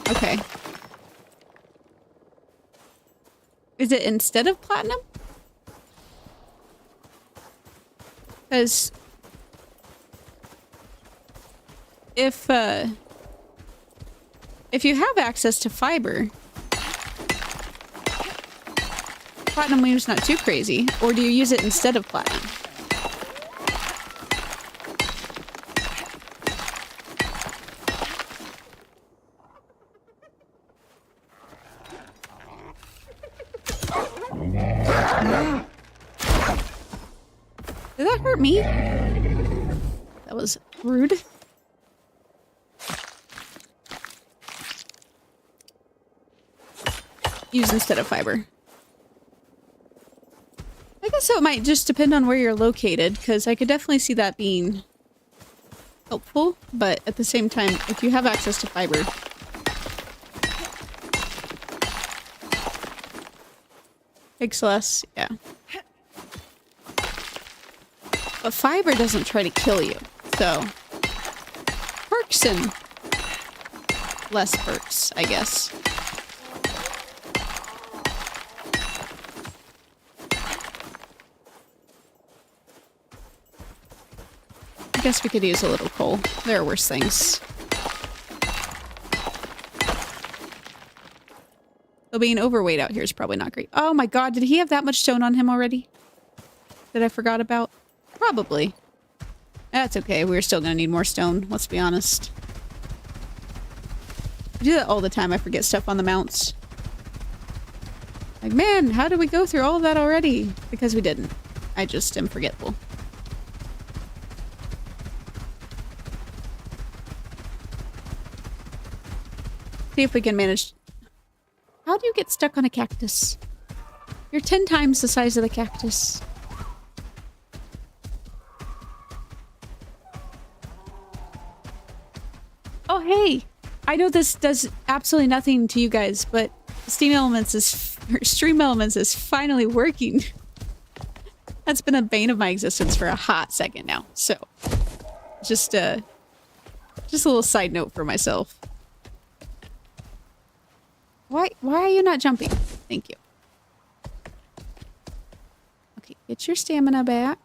Okay. Is it instead of platinum? Because... If you have access to fiber, platinum weave's not too crazy. Or do you use it instead of platinum? Did that hurt me? That was rude. Use instead of fiber. I guess so, it might just depend on where you're located, because I could definitely see that being helpful, but at the same time, if you have access to fiber... Takes less, yeah. But fiber doesn't try to kill you, so... Perks and... less perks, I guess. I guess we could use a little coal. There are worse things. Though being overweight out here is probably not great. Oh my god, did he have that much stone on him already? That I forgot about? Probably. That's okay, we're still gonna need more stone, let's be honest. I do that all the time, I forget stuff on the mounts. Like, man, how did we go through all of that already? Because we didn't. I just am forgetful. See if we can manage... How do you get stuck on a cactus? You're 10 times the size of the cactus. Oh, hey! I know this does absolutely nothing to you guys, but Stream Elements is finally working. That's been a bane of my existence for a hot second now, so... Just a little side note for myself. Why are you not jumping? Thank you. Okay, get your stamina back.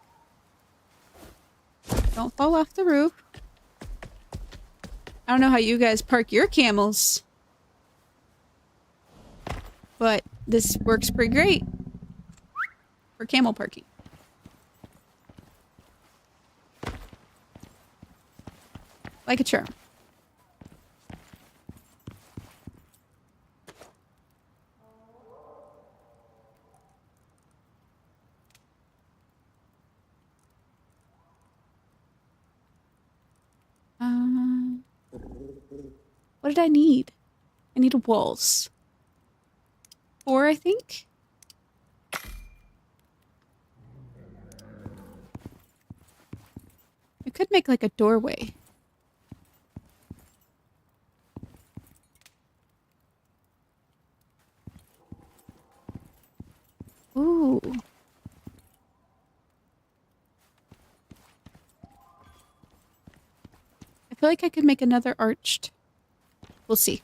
Don't fall off the roof. I don't know how you guys park your camels. but this works pretty great for camel parking. Like a charm. What did I need? I needed walls. 4, I think? I could make like a doorway. Ooh. I feel like I could make another arched. We'll see.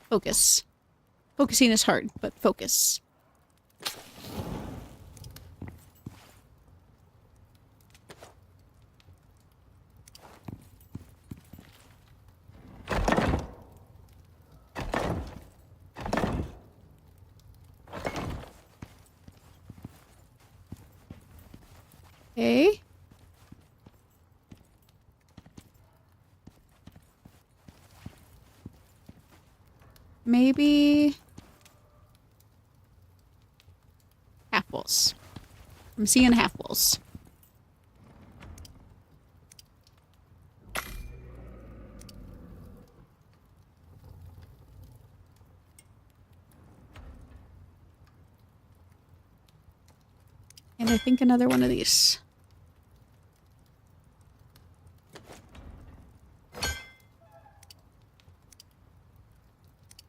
Focus. Focusing is hard, but focus. Okay. Maybe half walls. I'm seeing half walls. And I think another one of these.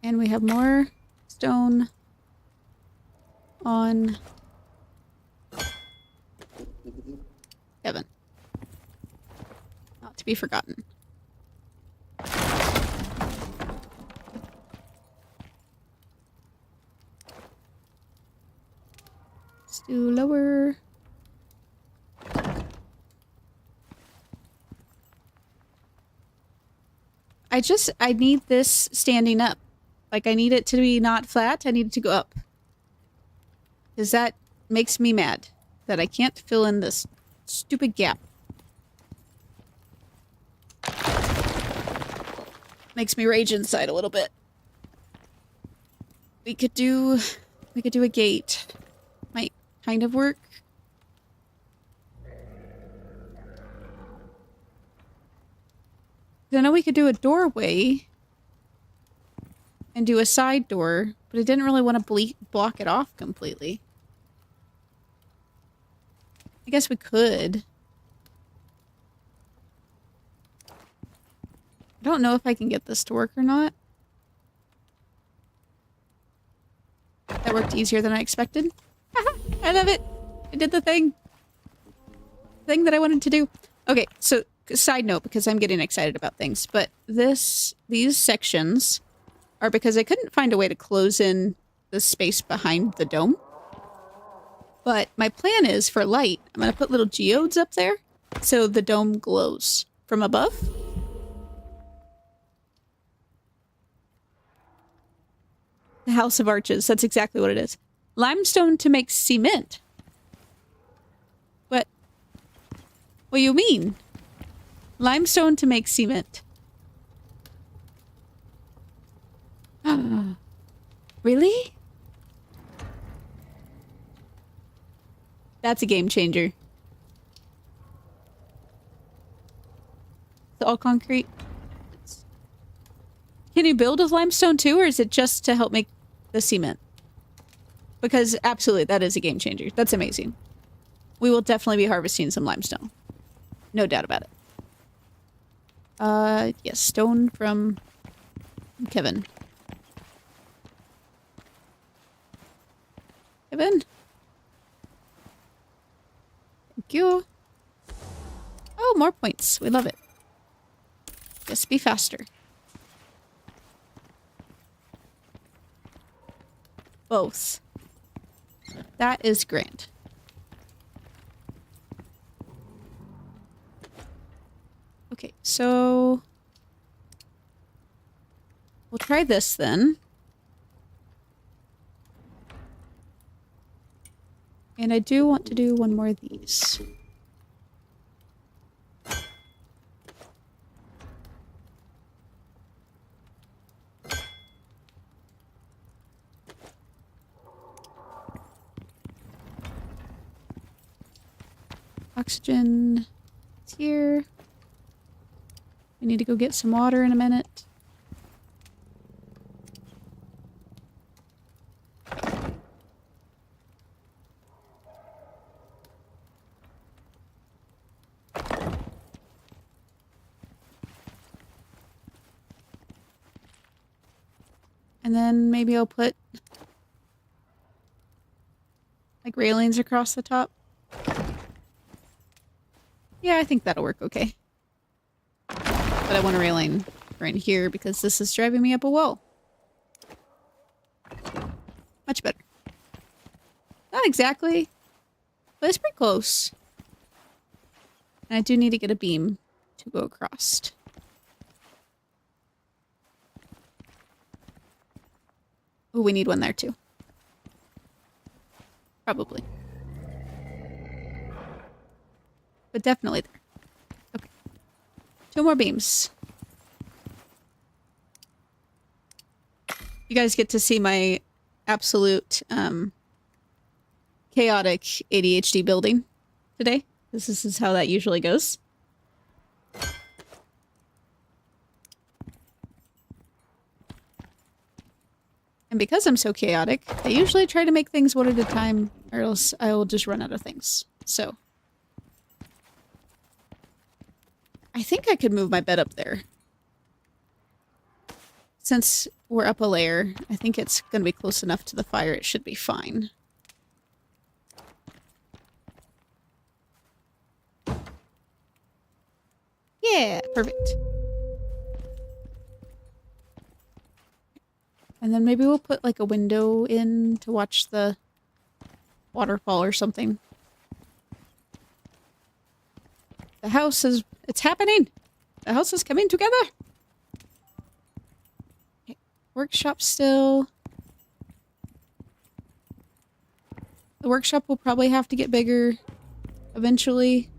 And we have more stone on Kevin. Not to be forgotten. Let's do lower. I need this standing up. Like, I need it to be not flat. I need it to go up. Because that makes me mad. That I can't fill in this stupid gap. Makes me rage inside a little bit. We could do a gate. Might kind of work. I know we could do a doorway and do a side door, but I didn't really want to block it off completely. I guess we could. I don't know if I can get this to work or not. That worked easier than I expected. I love it. I did the thing. Thing that I wanted to do. Okay, so side note, because I'm getting excited about things, but these sections are because I couldn't find a way to close in the space behind the dome. But my plan is for light, I'm going to put little geodes up there so the dome glows from above. The House of Arches, that's exactly what it is. Limestone to make cement. What do you mean? Limestone to make cement. Really? That's a game changer. It's all concrete. Can you build with limestone too, or is it just to help make the cement? Because absolutely, that is a game changer. That's amazing. We will definitely be harvesting some limestone. No doubt about it. Yes, stone from Kevin. Kevin? Thank you. Oh, more points. We love it. Just be faster. Both. That is grand. Okay, so we'll try this then. And I do want to do one more of these. Oxygen is here. We need to go get some water in a minute. And then maybe I'll put like railings across the top. Yeah, I think that'll work okay. But I want a railing right here because this is driving me up a wall. Much better. Not exactly, but it's pretty close. And I do need to get a beam to go across. Oh, we need one there too. Probably. But definitely there. Okay. 2 more beams. You guys get to see my absolute chaotic ADHD building today. This is how that usually goes. And because I'm so chaotic, I usually try to make things one at a time, or else I will just run out of things. So I think I could move my bed up there. Since we're up a layer, I think it's going to be close enough to the fire. It should be fine. Yeah, perfect. And then maybe we'll put like a window in to watch the waterfall or something. The house is... It's happening! The house is coming together! Okay. Workshop still. The workshop will probably have to get bigger eventually.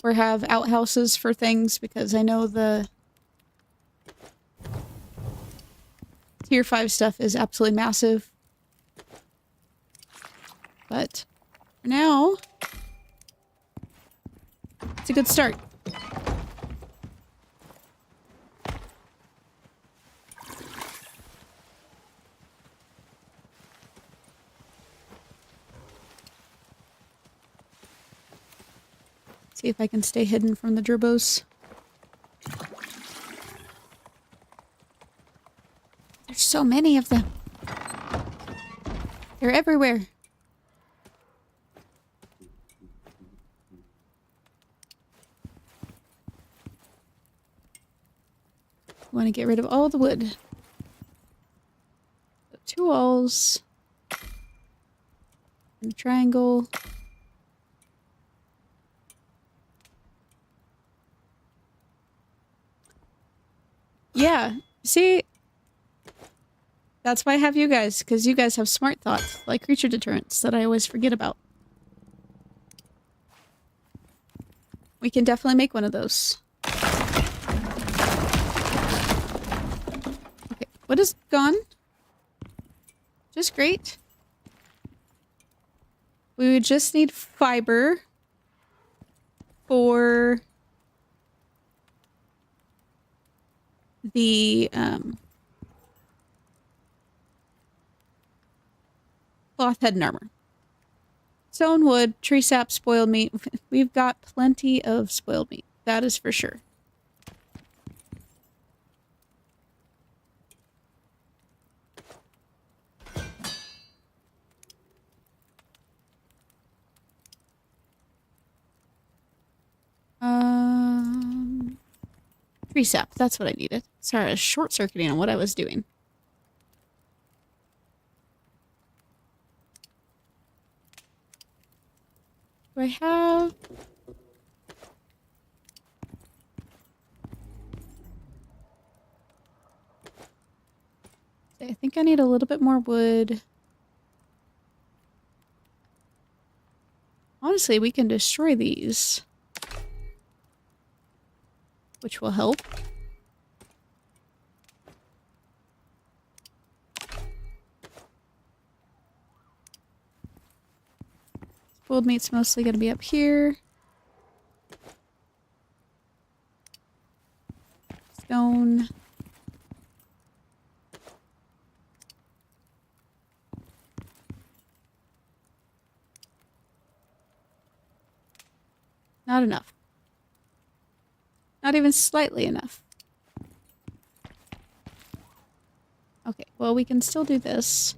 Or have outhouses for things, because I know the Tier 5 stuff is absolutely massive. But for now, it's a good start. See if I can stay hidden from the gerbos. There's so many of them. They're everywhere. Want to get rid of all the wood. 2 walls. And a triangle. Yeah, see? That's why I have you guys, because you guys have smart thoughts, like creature deterrents, that I always forget about. We can definitely make one of those. Okay, what is gone? Just great. We would just need fiber for the cloth head and armor. Stone, wood, tree sap, spoiled meat. We've got plenty of spoiled meat. That is for sure. Tree sap. That's what I needed. Sorry, I was short-circuiting on what I was doing. Do I have... I think I need a little bit more wood. honestly, we can destroy these, which will help. Spoiled meat's mostly going to be up here. Stone. Not enough. Not even slightly enough. Okay, well, we can still do this.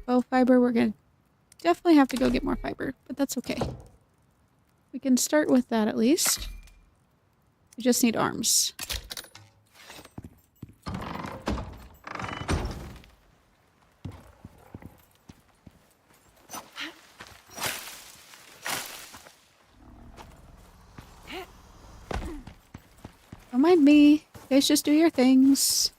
Oh, fiber, we're gonna definitely have to go get more fiber, but that's okay. We can start with that at least. We just need arms. Don't mind me. You guys just do your things.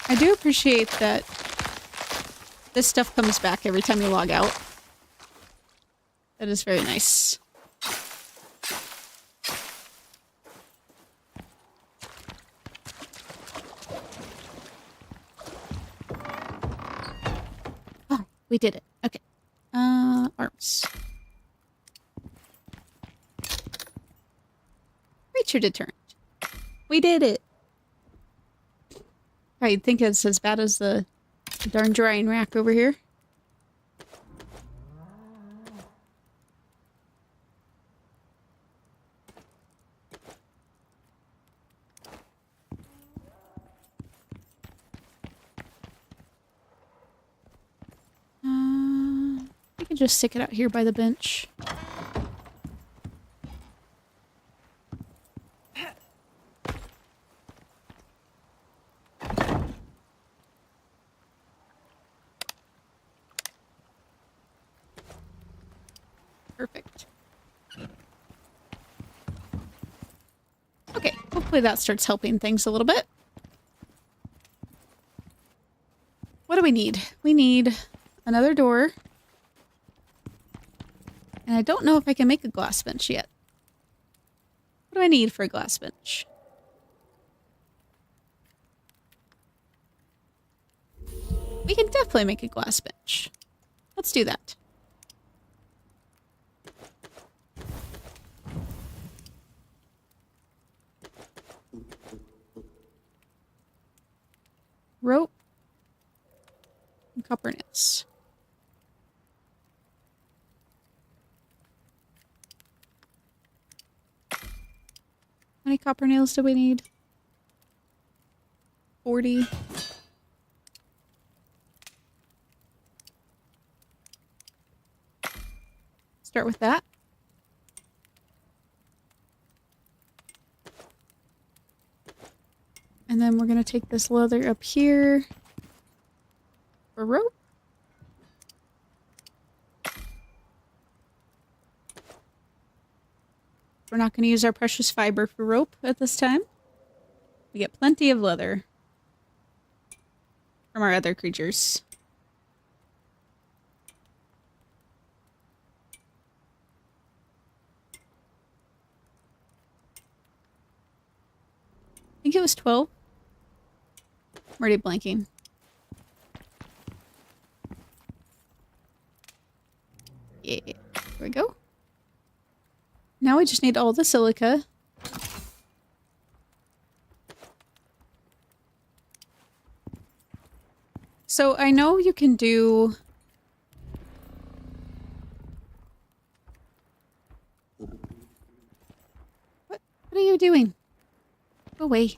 I do appreciate that this stuff comes back every time you log out. That is very nice. Oh, we did it. Okay. Arms. Creature deterrent. We did it. I think it's as bad as the darn drying rack over here. We can just stick it out here by the bench. Perfect. Okay, hopefully that starts helping things a little bit. What do we need? We need another door. And I don't know if I can make a glass bench yet. What do I need for a glass bench? We can definitely make a glass bench. Let's do that. Rope and copper nails. How many copper nails do we need? 40. Start with that. And then we're going to take this leather up here for rope. We're not going to use our precious fiber for rope at this time. We get plenty of leather from our other creatures. I think it was 12. I'm already blanking. Yeah, there we go. Now we just need all the silica. So I know you can do... What are you doing? Go away.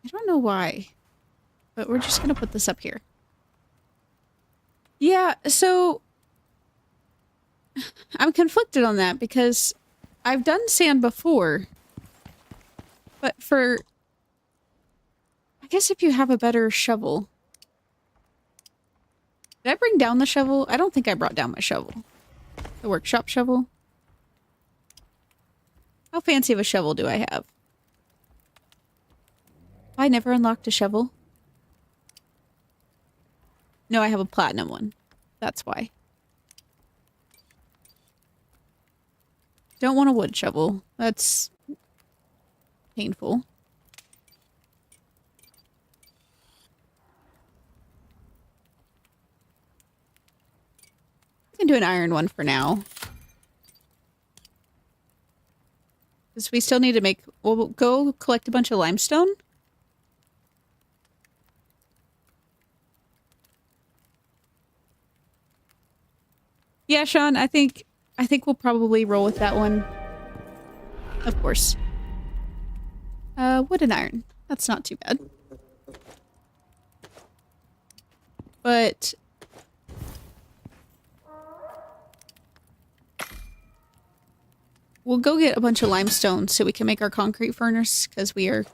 I don't know why, but we're just gonna put this up here. Yeah, so I'm conflicted on that because I've done sand before, but for... I guess if you have a better shovel. Did I bring down the shovel? I don't think I brought down my shovel. The workshop shovel. How fancy of a shovel do I have? I never unlocked a shovel. No, I have a platinum one. That's why. Don't want a wood shovel. That's painful. I can do an iron one for now. Because we still need to make... We'll go collect a bunch of limestone. Yeah, Sean, I think we'll probably roll with that one. Of course. Wood and iron. That's not too bad. But... we'll go get a bunch of limestone so we can make our concrete furnace, because we are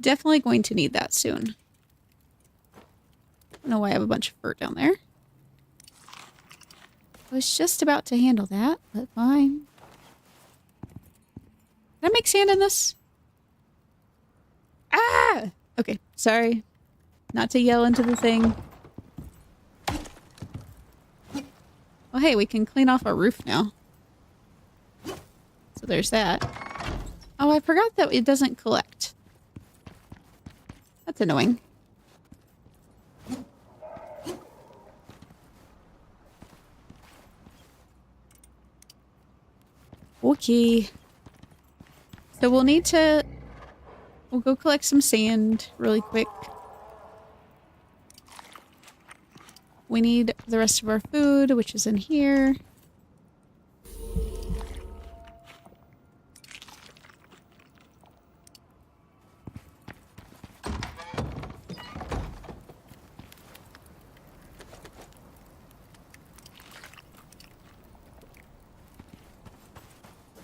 definitely going to need that soon. I don't know why I have a bunch of dirt down there. I was just about to handle that, but fine. Did I make sand in this? Ah! Okay, sorry. Not to yell into the thing. Well, hey, we can clean off our roof now. So there's that. Oh, I forgot that it doesn't collect. That's annoying. Okay. So we'll need to... we'll go collect some sand really quick. We need the rest of our food, which is in here.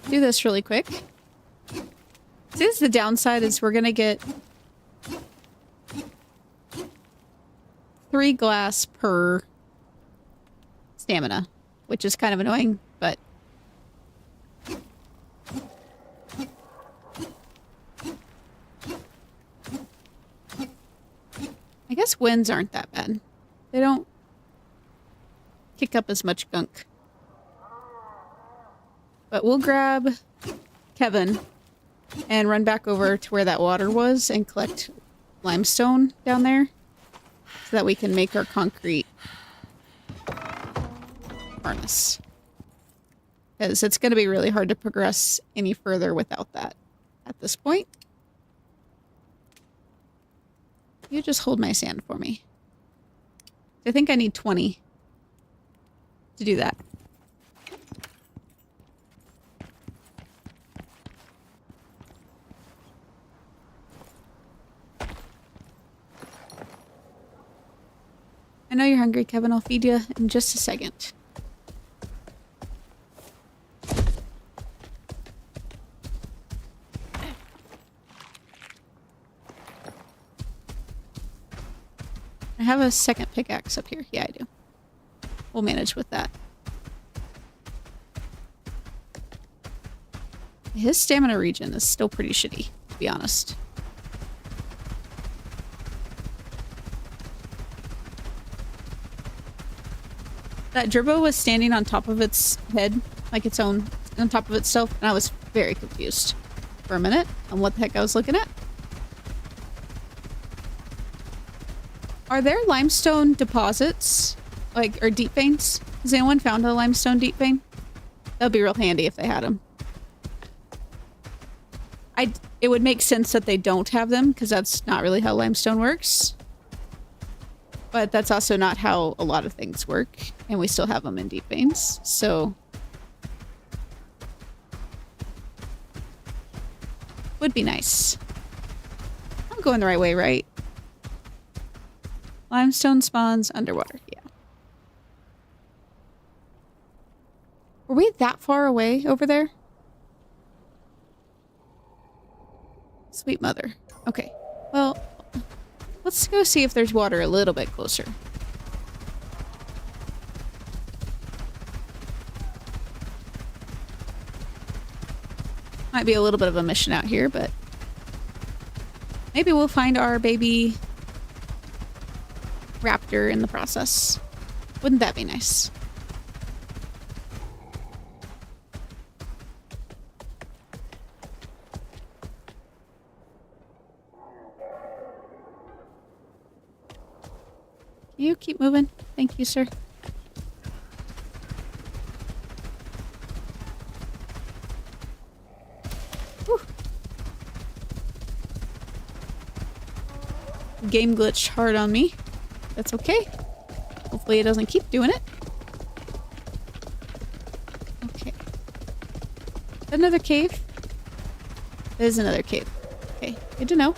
Do this really quick. See, this is the downside, is we're gonna get 3 glass per stamina, which is kind of annoying, but I guess winds aren't that bad. They don't kick up as much gunk. But we'll grab Kevin and run back over to where that water was and collect limestone down there so that we can make our concrete furnace. Because it's going to be really hard to progress any further without that at this point. You just hold my sand for me. I think I need 20 to do that. I know you're hungry, Kevin. I'll feed you in just a second. I have a second pickaxe up here. Yeah, I do. We'll manage with that. His stamina regen is still pretty shitty, to be honest. That gerbil was standing on top of its head, like its own, on top of itself, and I was very confused for a minute on what the heck I was looking at. Are there limestone deposits, like, or deep veins? Has anyone found a limestone deep vein? That would be real handy if they had them. it would make sense that they don't have them, because that's not really how limestone works. But that's also not how a lot of things work, and we still have them in deep veins, so... Would be nice. I'm going the right way, right? Limestone spawns underwater, yeah. Were we that far away over there? Sweet mother. Okay, well... Let's go see if there's water a little bit closer. Might be a little bit of a mission out here, but maybe we'll find our baby raptor in the process. Wouldn't that be nice? You keep moving. Thank you, sir. Whew. Game glitched hard on me. That's okay. Hopefully it doesn't keep doing it. Okay. Another cave? There's another cave. Okay, good to know.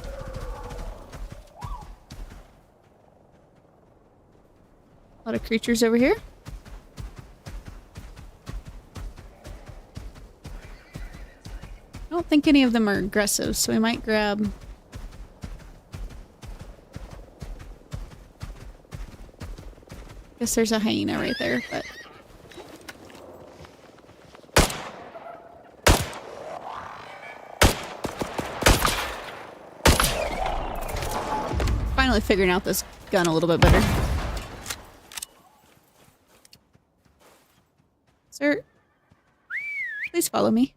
A lot of creatures over here. I don't think any of them are aggressive, so we might grab... Guess there's a hyena right there, but... Finally figuring out this gun a little bit better. Sir, please follow me.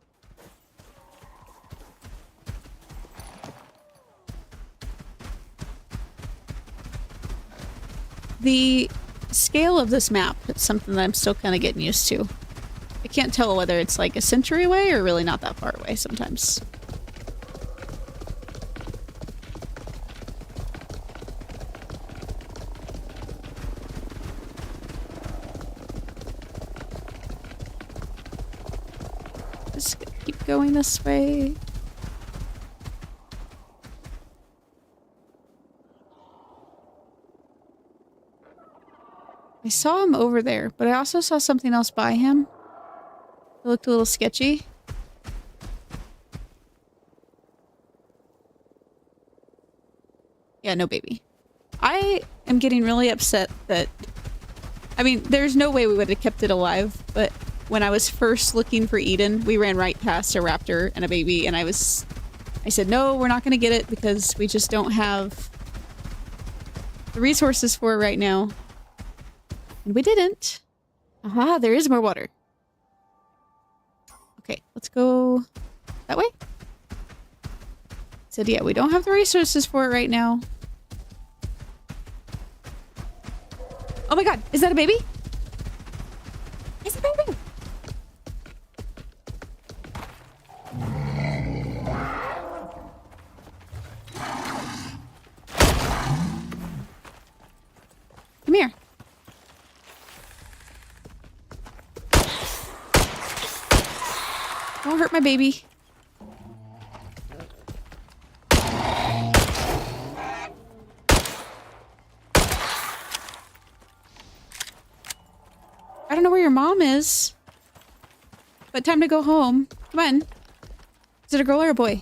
The scale of this map is something that I'm still kind of getting used to. I can't tell whether it's like a century away or really not that far away sometimes. Just keep going this way. I saw him over there, but I also saw something else by him. It looked a little sketchy. Yeah, no baby. I am getting really upset that... I mean, there's no way we would have kept it alive, but when I was first looking for Eden, we ran right past a raptor and a baby, and I said, no, we're not going to get it because we just don't have the resources for it right now. And we didn't. Aha, there is more water. Okay, let's go that way. Said, yeah, we don't have the resources for it right now. Oh my god, is that a baby? Is it a baby? Come here. Don't hurt my baby. I don't know where your mom is. But time to go home. Come on. Is it a girl or a boy?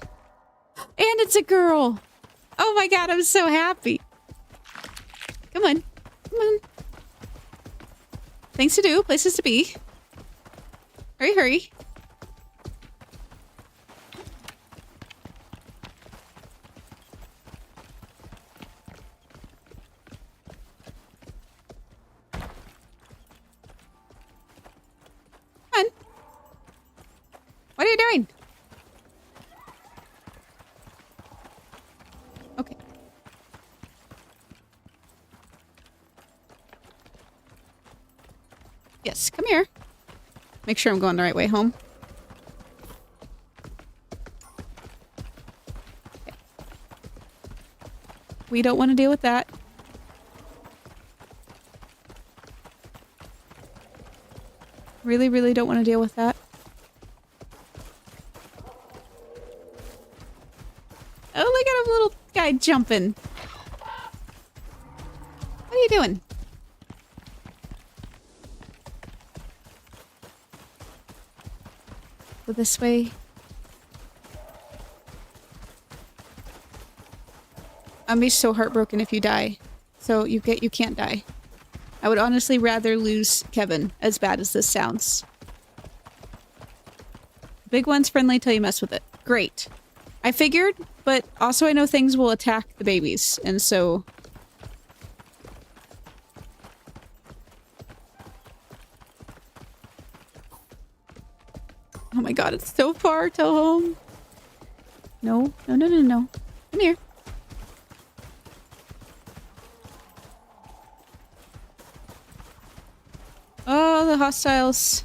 And it's a girl! Oh my god, I'm so happy. Come on. Come on. Things to do, places to be. Hurry, hurry. Come on. What are you doing? Okay. Yes, come here. Make sure I'm going the right way home. We don't want to deal with that. Really, really don't want to deal with that. Oh, look at him, little guy jumping. What are you doing? Go this way. I'd be so heartbroken if you die. So you can't die. I would honestly rather lose Kevin, as bad as this sounds. Big one's friendly till you mess with it. Great. I figured, but also I know things will attack the babies, and so... Oh my god, it's so far till home. No, no, no, no, no. Come here. Oh, the hostiles.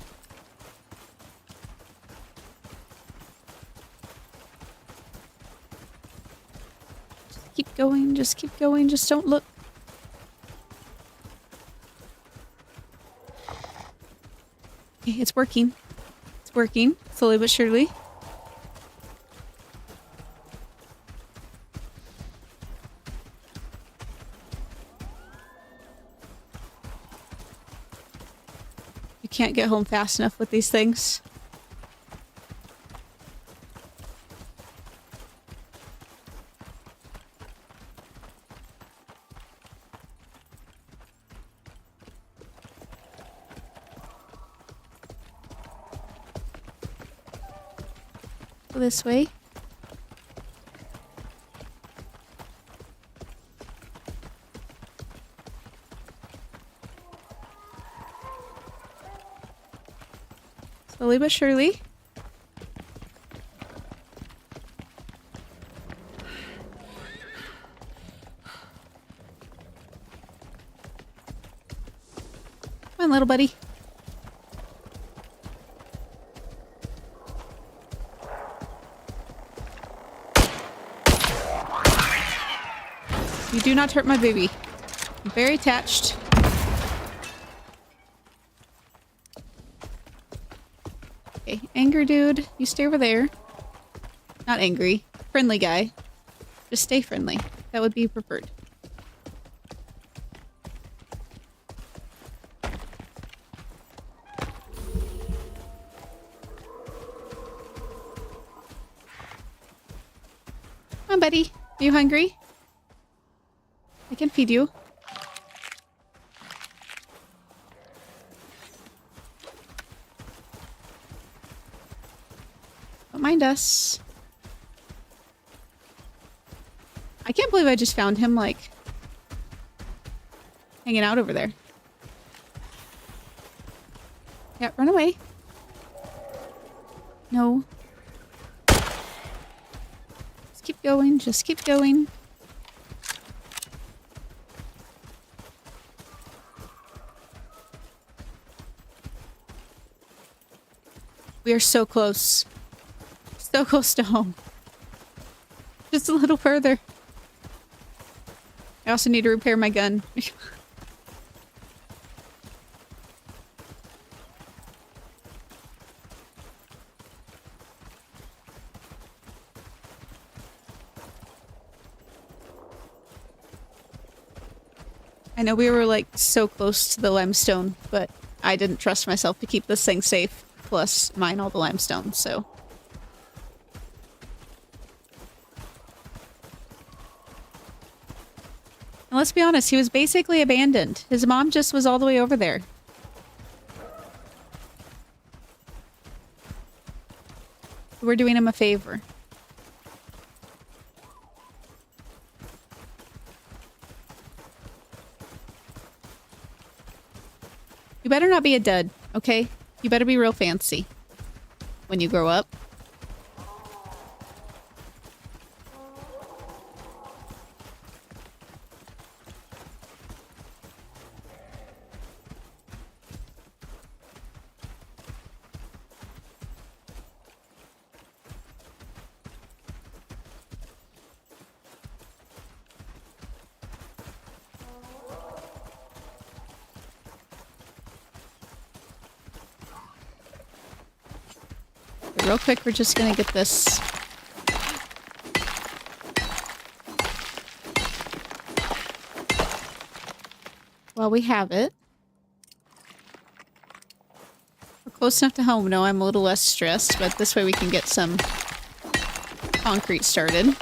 Just keep going, just keep going, just don't look. Okay, it's working. It's working, slowly but surely. You can't get home fast enough with these things. Go this way. Slowly but surely. Come on, little buddy. You do not hurt my baby. I'm very attached. Okay, anger dude, you stay over there. Not angry. Friendly guy. Just stay friendly. That would be preferred. Come on, buddy. Are you hungry? I can feed you. Don't mind us. I can't believe I just found him, like, hanging out over there. Yeah, run away. No. Just keep going, just keep going. We are so close. So close to home. Just a little further. I also need to repair my gun. I know we were like so close to the limestone, but I didn't trust myself to keep this thing safe. Plus mine all the limestone, so... And let's be honest, he was basically abandoned. His mom just was all the way over there. We're doing him a favor. You better not be a dud, okay? You better be real fancy when you grow up. But real quick, we're just gonna get this. While we have it. We're close enough to home now. I'm a little less stressed, but this way we can get some concrete started.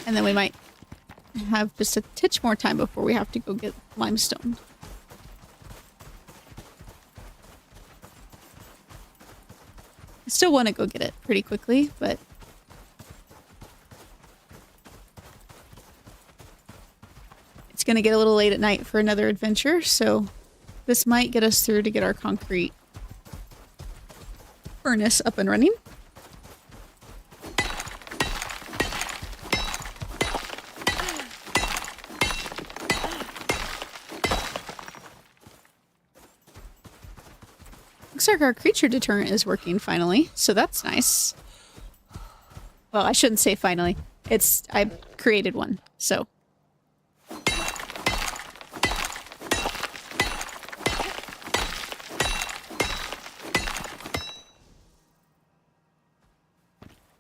And then we might have just a titch more time before we have to go get limestone. I still want to go get it pretty quickly, but it's going to get a little late at night for another adventure, so this might get us through to get our concrete furnace up and running. Looks like our creature deterrent is working finally, so that's nice. Well, I shouldn't say finally. I created one, so.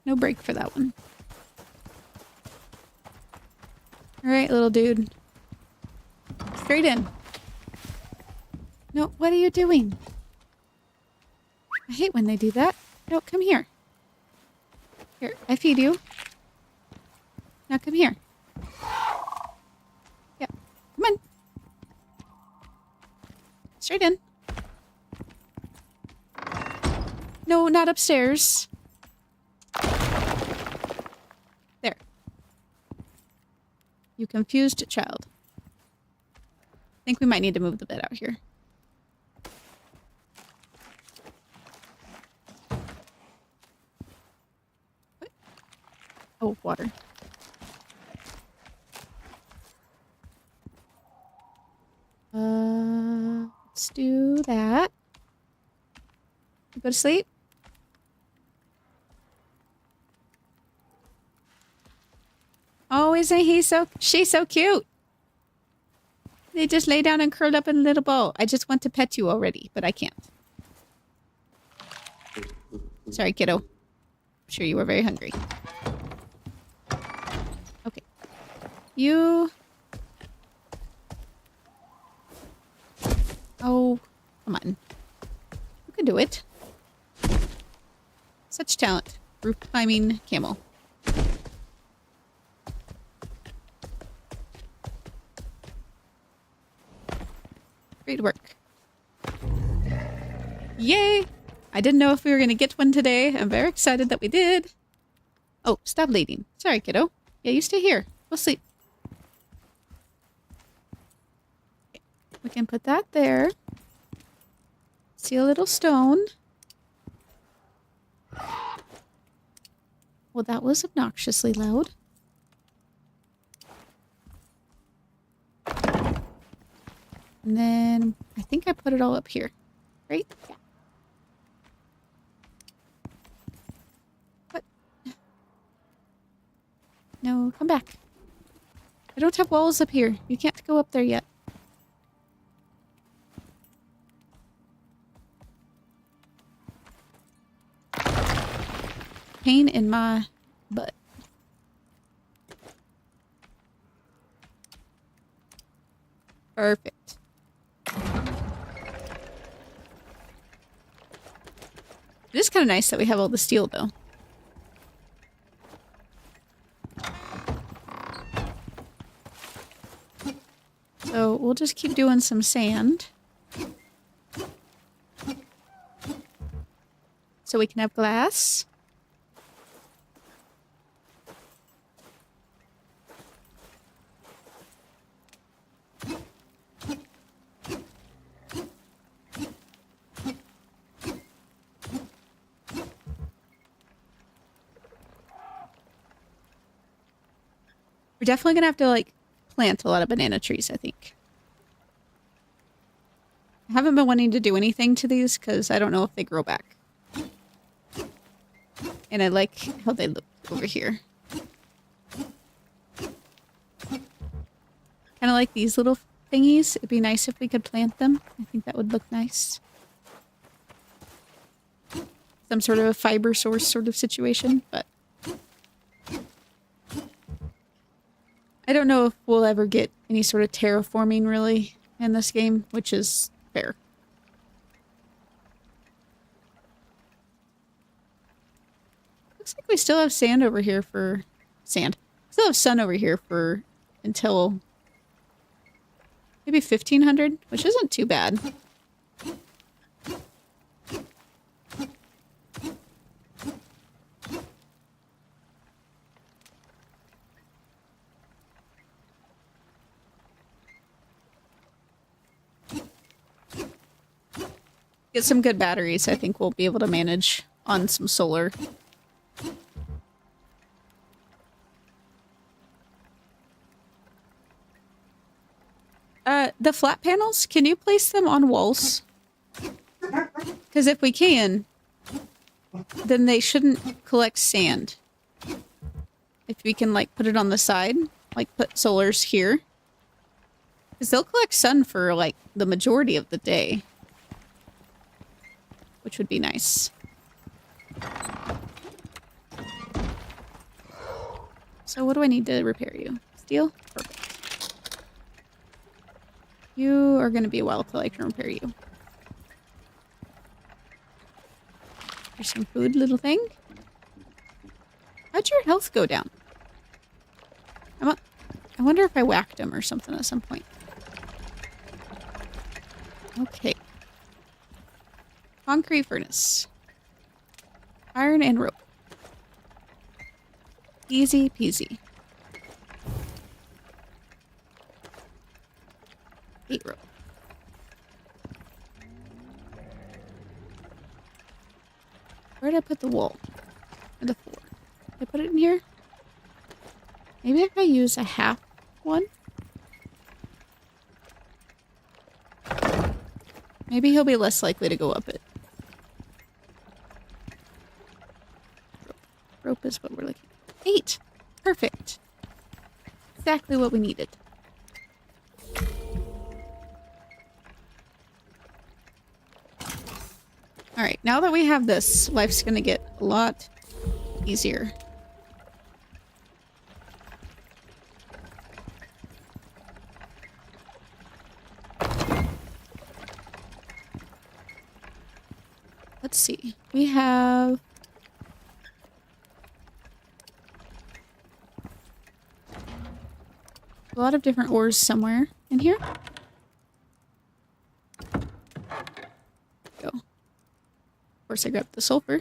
No break for that one. Alright, little dude. Straight in. No, what are you doing? I hate when they do that. No, come here. Here, I feed you. Now come here. Yeah, come on. Straight in. No, not upstairs. There. You confused child. I think we might need to move the bed out here. What? Oh, water. Let's do that. Go to sleep. Oh, isn't she's so cute. They just lay down and curled up in a little ball. I just want to pet you already, but I can't. Sorry, kiddo. I'm sure you were very hungry. Okay. You... Oh, come on. You can do it. Such talent. Roof climbing camel. Great work. Yay! I didn't know if we were going to get one today. I'm very excited that we did. Oh, stop leading. Sorry, kiddo. Yeah, you stay here. We'll sleep. Okay. We can put that there. See a little stone. Well, that was obnoxiously loud. And then I think I put it all up here, right? Yeah. What? No, come back. I don't have walls up here. You can't go up there yet. Pain in my butt. Perfect. It is kind of nice that we have all the steel, though. So we'll just keep doing some sand. So we can have glass. We're definitely gonna have to, like, plant a lot of banana trees, I think. I haven't been wanting to do anything to these because I don't know if they grow back. And I like how they look over here. Kind of like these little thingies. It'd be nice if we could plant them. I think that would look nice. some sort of a fiber source sort of situation, but I don't know if we'll ever get any sort of terraforming really in this game, which is fair. Looks like we still have sand over here for sand. Still have sun over here for until maybe 1500, which isn't too bad. Get some good batteries. I think we'll be able to manage on some solar. The flat panels, can you place them on walls? Because if we can, then they shouldn't collect sand. If we can, like, put it on the side, like, put solars here. Because they'll collect sun for, like, the majority of the day. Which would be nice. So what do I need to repair you? Steel? Perfect. You are going to be a while till I can repair you. Here's some food, little thing. How'd your health go down? I wonder if I whacked him or something at some point. Okay. Concrete furnace. Iron and rope. Easy peasy. 8 rope. Where did I put the wool? Or the floor? Did I put it in here? Maybe if I use a half one? Maybe he'll be less likely to go up it. Rope is what we're looking for. 8! Perfect. Exactly what we needed. Alright, now that we have this, life's gonna get a lot easier. Let's see. We have a lot of different ores somewhere in here. Go. Of course, I grabbed the sulfur.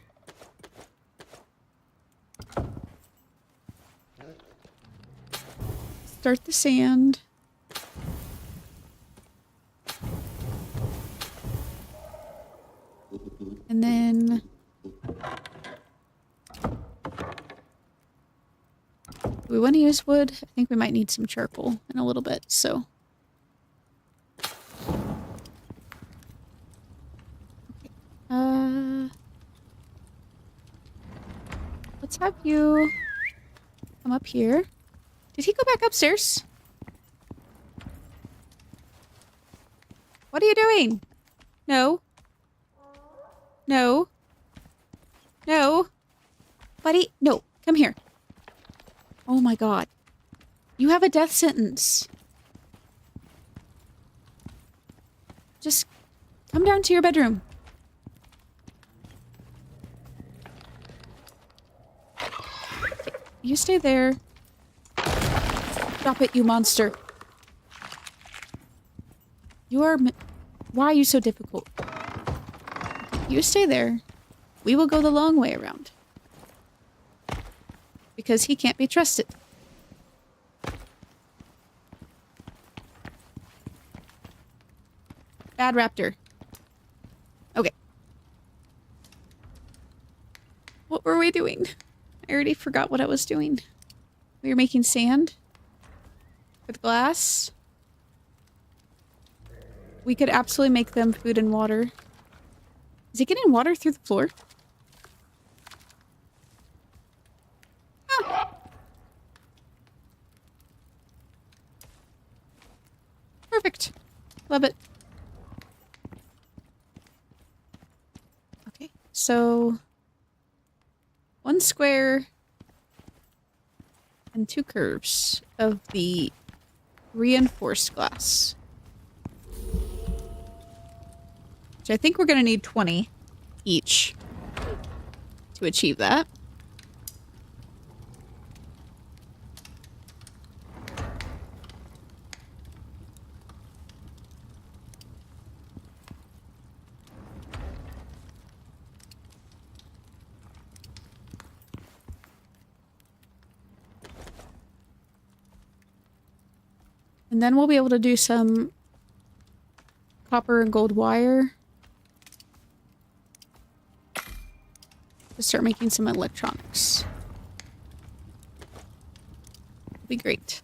Start the sand. And then we want to use wood. I think we might need some charcoal in a little bit, so. Let's have you come up here. Did he go back upstairs? What are you doing? No. No. No. Buddy, no. Come here. Oh my god. You have a death sentence. Just come down to your bedroom. You stay there. Stop it, you monster. You are... Why are you so difficult? You stay there. We will go the long way around. Because he can't be trusted. Bad raptor. Okay. What were we doing? I already forgot what I was doing. We were making sand. With glass. We could absolutely make them food and water. Is he getting water through the floor? Oh. Perfect. Love it. Okay, so square and 2 curves of the reinforced glass. Which I think we're going to need 20 each to achieve that. And then we'll be able to do some copper and gold wire to start making some electronics. It'll be great.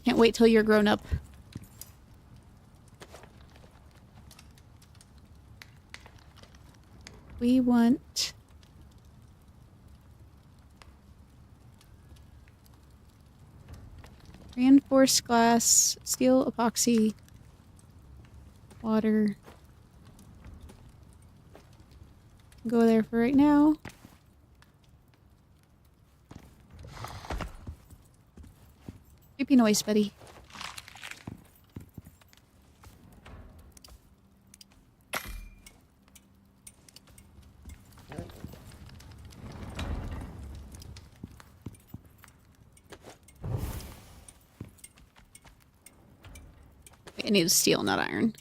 Can't wait till you're grown up. We want reinforced glass, steel, epoxy, water. Go there for right now. Creepy noise, buddy. I need steel, not iron.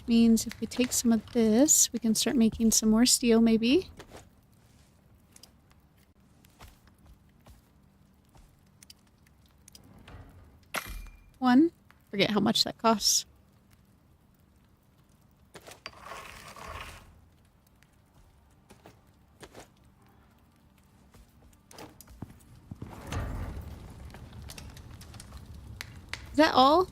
Means if we take some of this, we can start making some more steel, maybe. One. Forget how much that costs. Is that all?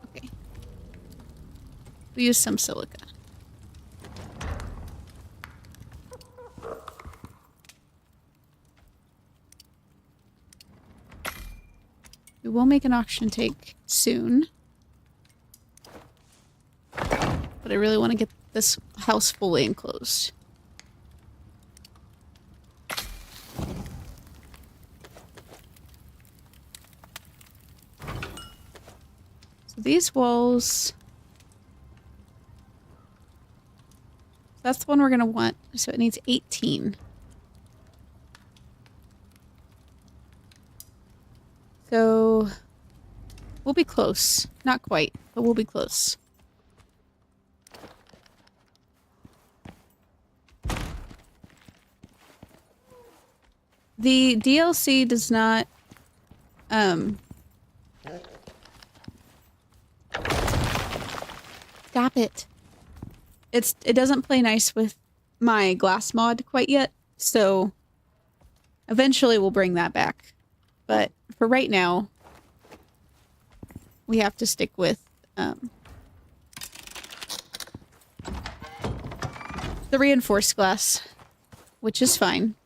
Okay. We use some silica. We will make an auction take soon. But I really want to get this house fully enclosed. These walls, that's the one we're going to want. So it needs 18. So we'll be close. Not quite, but we'll be close. The DLC does not, stop it. It doesn't play nice with my glass mod quite yet, so eventually we'll bring that back. But for right now, we have to stick with the reinforced glass, which is fine.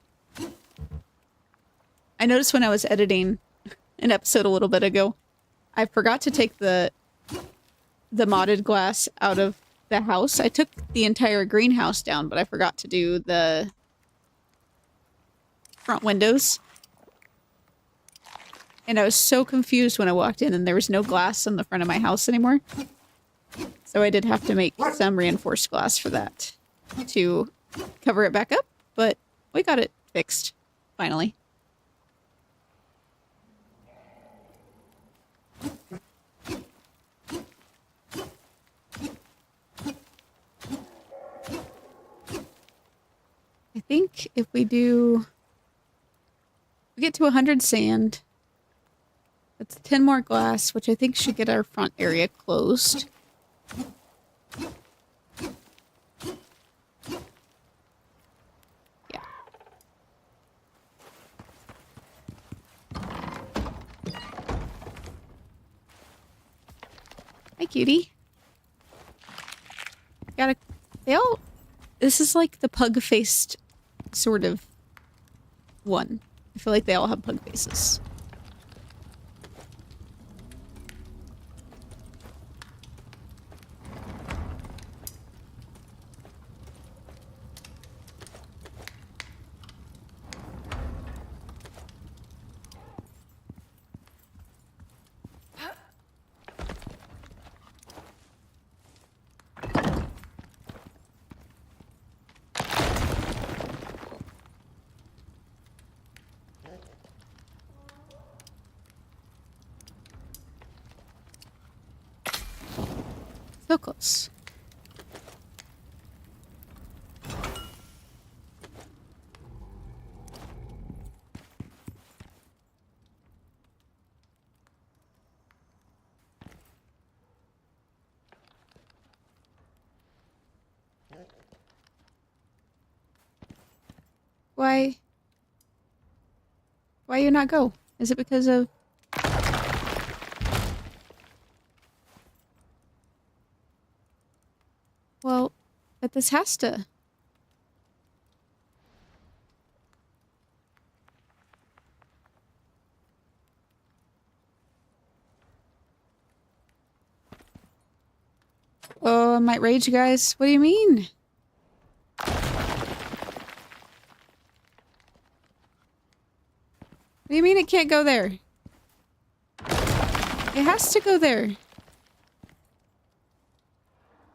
I noticed when I was editing an episode a little bit ago, I forgot to take the modded glass out of the house. I took the entire greenhouse down, but I forgot to do the front windows. And I was so confused when I walked in and there was no glass on the front of my house anymore. So I did have to make some reinforced glass for that to cover it back up, but we got it fixed, finally. I think if we get to 100 sand, that's 10 more glass, which I think should get our front area closed. Yeah. cutie. Gotta... They all... This is like the pug-faced sort of one. I feel like they all have pug faces. So close. Why? Why you not go? Is it because of... Well, but this has to... Oh, I might rage, you guys. What do you mean? What do you mean it can't go there? It has to go there.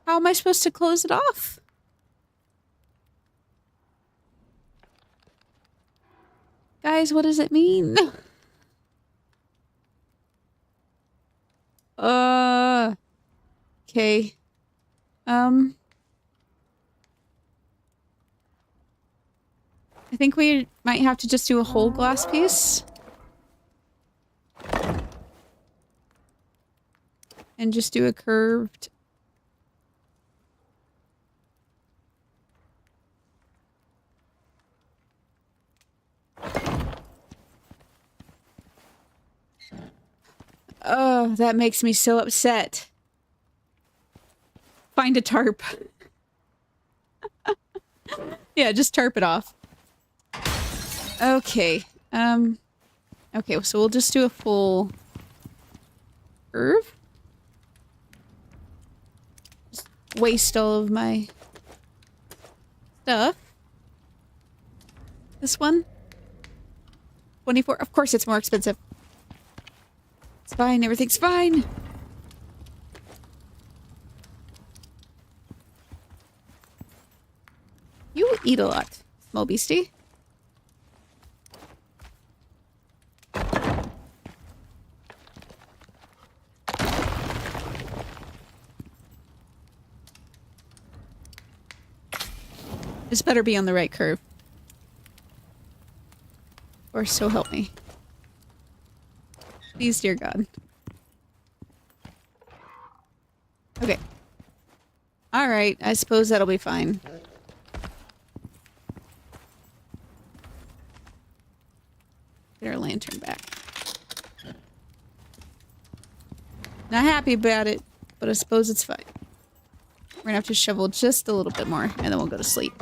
How am I supposed to close it off? Guys, what does it mean? Okay. I think we might have to just do a whole glass piece. And just do a curved... Oh, that makes me so upset. Find a tarp. Yeah, just tarp it off. Okay. Okay, so we'll just do a full curve. Just waste all of my stuff. This one? 24? Of course it's more expensive. It's fine, everything's fine. You eat a lot, small beastie. This better be on the right curve. Or so help me. Please, dear God. Okay. Alright, I suppose that'll be fine. Get our lantern back. Not happy about it, but I suppose it's fine. We're gonna have to shovel just a little bit more, and then we'll go to sleep.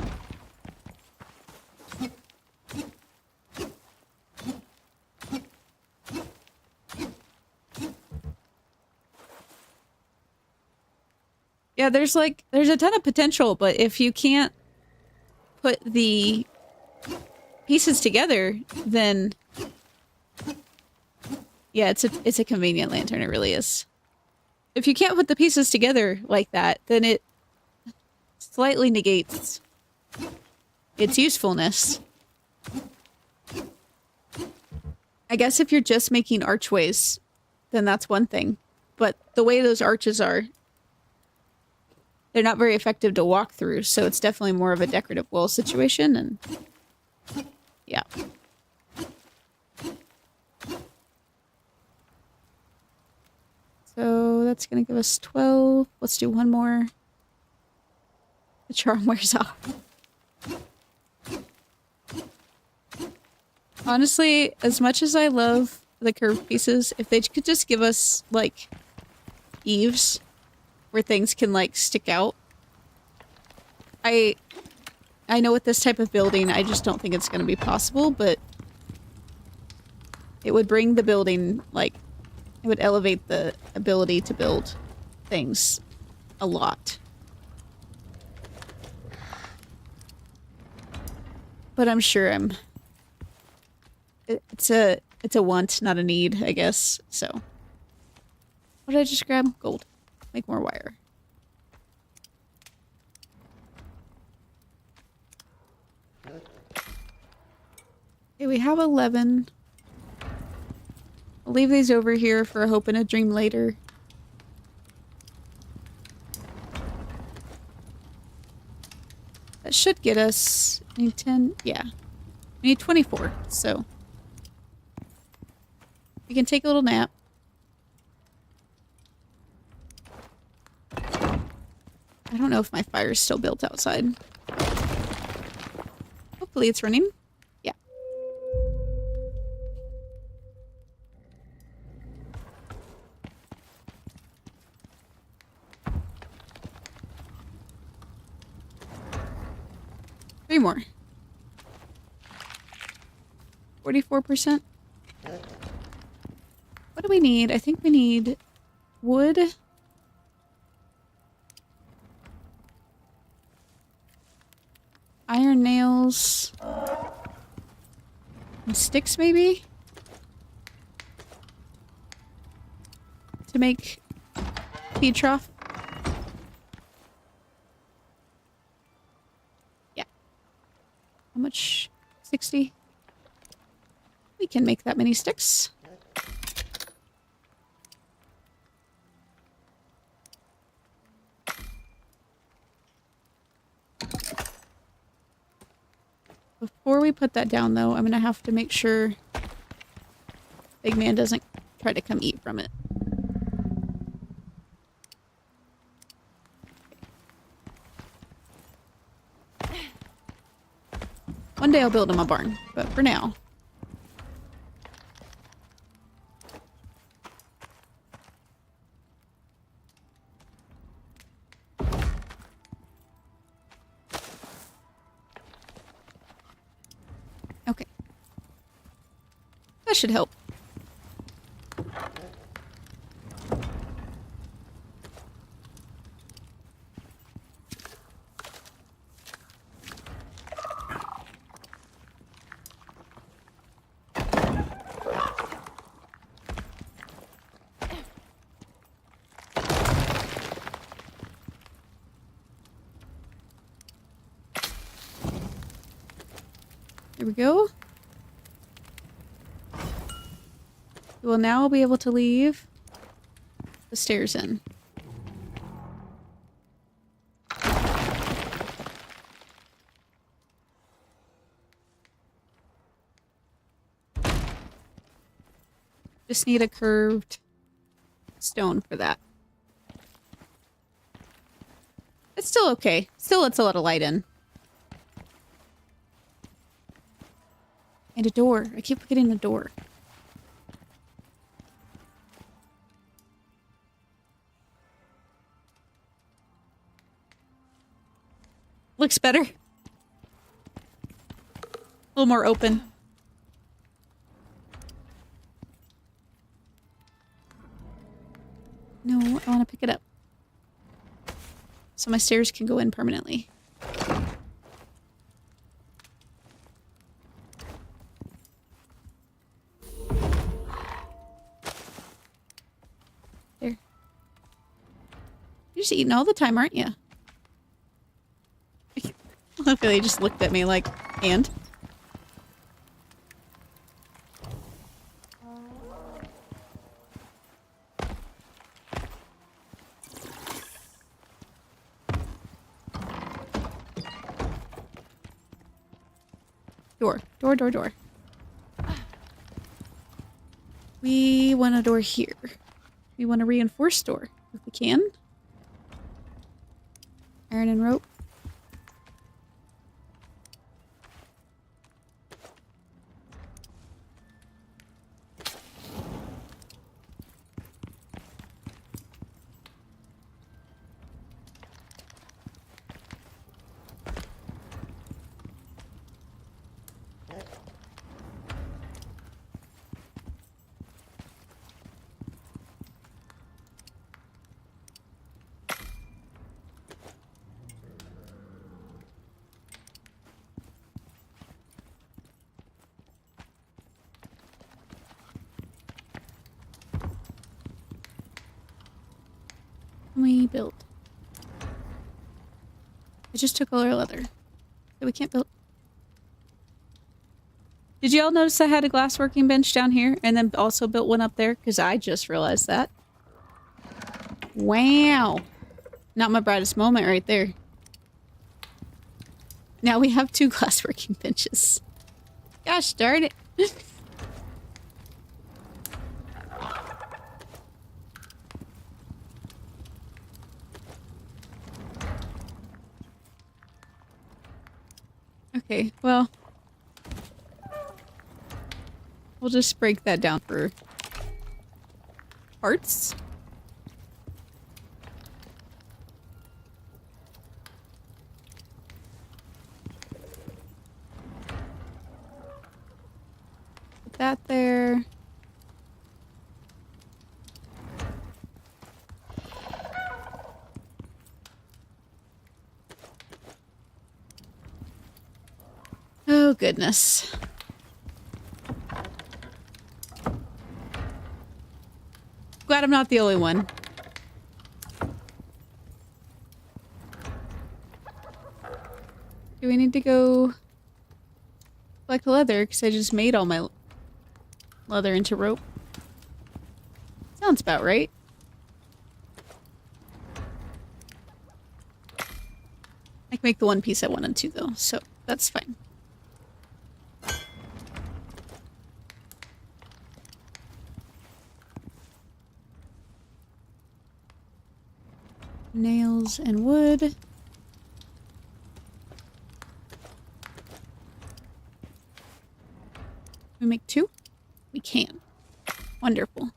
Yeah, there's a ton of potential, but if you can't put the pieces together, then yeah, it's a convenient lantern, it really is. If you can't put the pieces together like that, then it slightly negates its usefulness. I guess if you're just making archways, then that's one thing. But the way those arches are, they're not very effective to walk through, so it's definitely more of a decorative wall situation, and yeah. So that's gonna give us 12. Let's do one more. The charm wears off. Honestly, as much as I love the curved pieces, if they could just give us, like, eaves where things can like stick out. I know with this type of building, I just don't think it's going to be possible, but it would bring the building, like, it would elevate the ability to build things a lot. But I'm sure it's a want, not a need, I guess, so. What did I just grab? Gold. Make more wire. Okay, we have 11. I'll leave these over here for a hope and a dream later. That should get us... I need 10? Yeah. We need 24, so... we can take a little nap. I don't know if my fire's still built outside. Hopefully it's running. Yeah. Three more. 44%. What do we need? I think we need wood. Iron nails. And sticks, maybe? To make feed trough. Yeah. How much? 60? We can make that many sticks. Before we put that down, though, I'm gonna have to make sure Big Man doesn't try to come eat from it. One day I'll build him a barn, but for now... okay. That should help. There we go. We will now be able to leave the stairs in. Just need a curved stone for that. It's still okay. Still lets a lot of light in. And a door. I keep forgetting the door. Looks better. A little more open. No, I want to pick it up. So my stairs can go in permanently. There. You're just eating all the time, aren't you? Hopefully they just looked at me like, and? Door. Door, door, door. We want a door here. We want a reinforced door, if we can. Iron and rope. build. I just took all our leather. So we can't build. Did y'all notice I had a glass working bench down here and then also built one up there? Because I just realized that. Wow. Not my brightest moment right there. Now we have 2 glass working benches. Gosh darn it. Okay, well. We'll just break that down for parts. Put that there. Oh, goodness. Glad I'm not the only one. Do we need to go collect leather? Because I just made all my leather into rope. Sounds about right. I can make the one piece I wanted to, though, so that's fine. Nails and wood. Can we make 2? We can. Wonderful.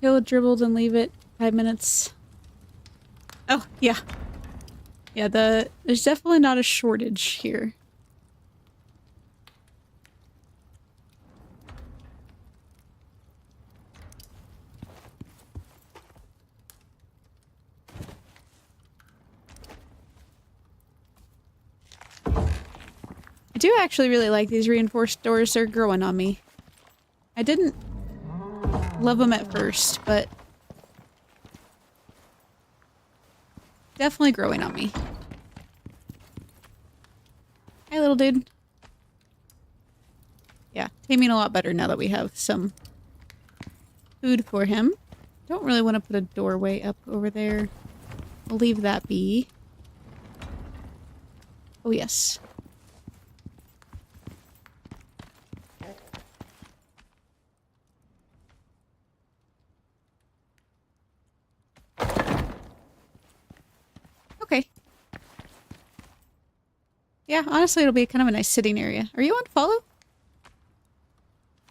Kill, dribbled, and leave it 5 minutes. Oh, yeah. Yeah, there's definitely not a shortage here. I do actually really like these reinforced doors. They're growing on me. I didn't love them at first, but definitely growing on me. Hi, little dude. Yeah, taming a lot better now that we have some food for him. Don't really want to put a doorway up over there. We'll leave that be. Oh, yes. Okay. Yeah, honestly, it'll be kind of a nice sitting area. Are you on follow?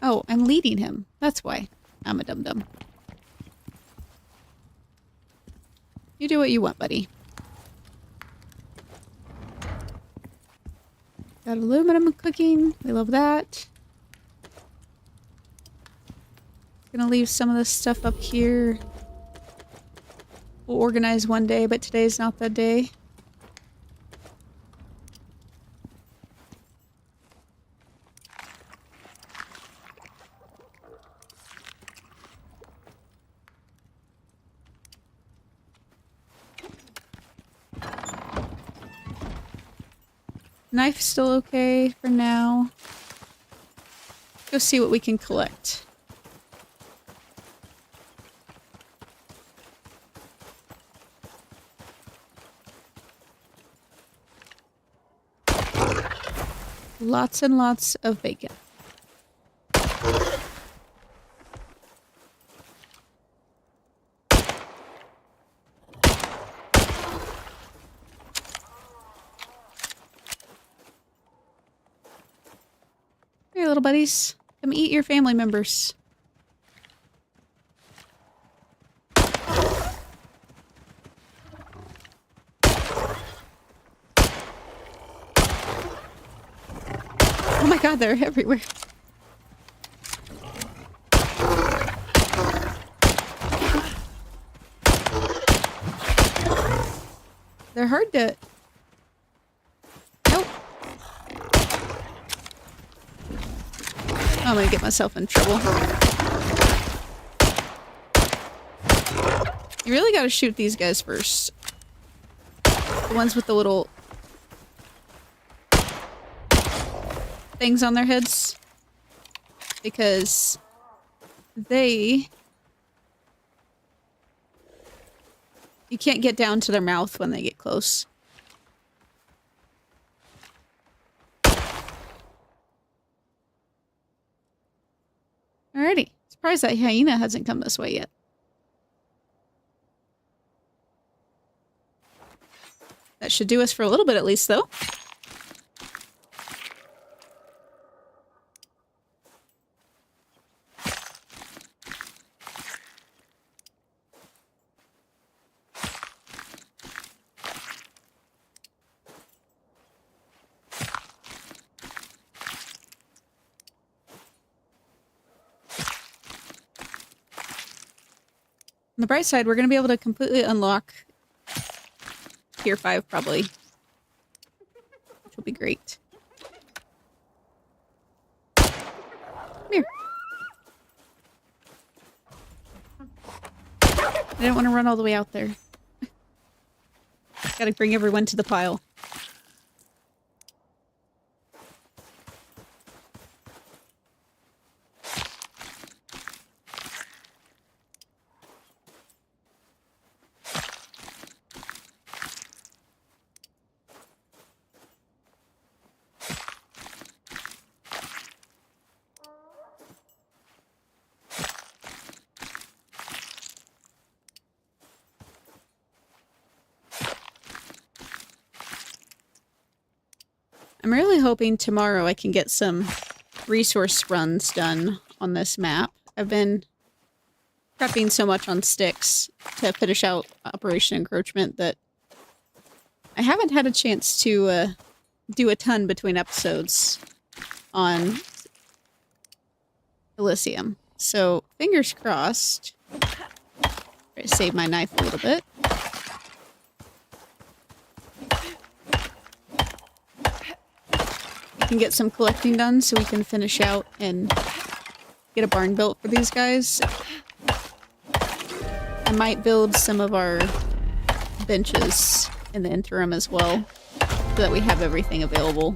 Oh, I'm leading him. That's why. I'm a dum-dum. You do what you want, buddy. Got aluminum cooking. We love that. Gonna leave some of this stuff up here. We'll organize one day, but today's not that day. Knife's still okay for now. Go see what we can collect. Lots and lots of bacon. Hey, little buddies. Come eat your family members. Oh my god, they're everywhere. hard to... Nope. I'm gonna get myself in trouble. You really gotta shoot these guys first. The ones with the little things on their heads. Because they... You can't get down to their mouth when they get close. Alrighty. Surprised that hyena hasn't come this way yet. That should do us for a little bit at least, though. On the bright side, we're going to be able to completely unlock Tier 5, probably. Which will be great. Come here. I didn't want to run all the way out there. Gotta bring everyone to the pile. I'm really hoping tomorrow I can get some resource runs done on this map. I've been prepping so much on sticks to finish out Operation Encroachment that I haven't had a chance to do a ton between episodes on Elysium. So, fingers crossed. Try to save my knife a little bit. Can get some collecting done so we can finish out and get a barn built for these guys. I might build some of our benches in the interim as well so that we have everything available.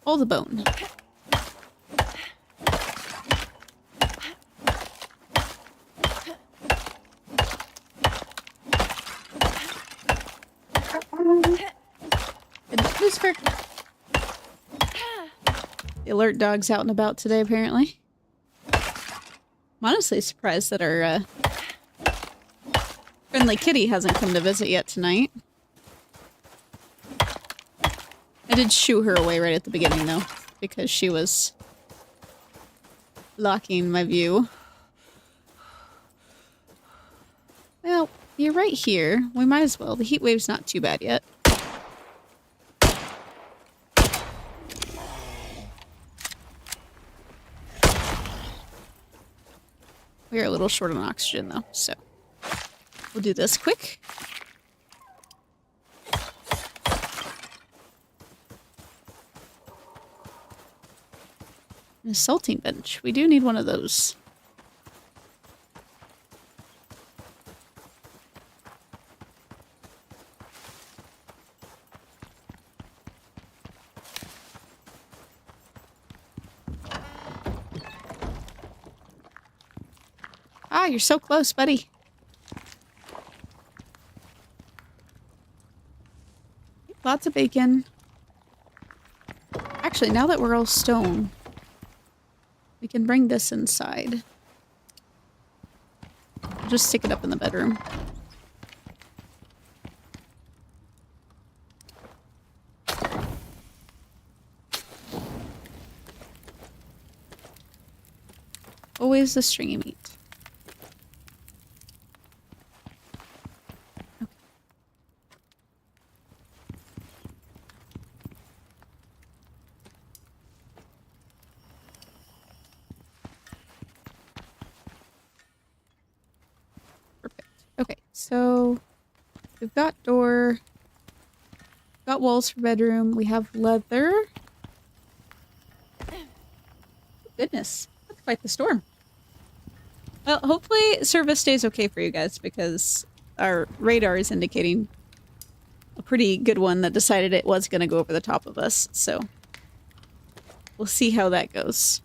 All the bone. The alert dog's out and about today, apparently. I'm honestly surprised that our friendly kitty hasn't come to visit yet tonight. I did shoo her away right at the beginning, though, because she was blocking my view. Well, you're right here. We might as well. The heat wave's not too bad yet. We are a little short on oxygen, though, so we'll do this quick. An assaulting bench. We do need one of those. Ah, you're so close, buddy. Lots of bacon. Actually, now that we're all stone, we can bring this inside. I'll just stick it up in the bedroom. Always the stringy meat. So we've got door, got walls for bedroom. We have leather. Goodness, that's quite the storm. Well, hopefully service stays okay for you guys because our radar is indicating a pretty good one that decided it was going to go over the top of us. So we'll see how that goes.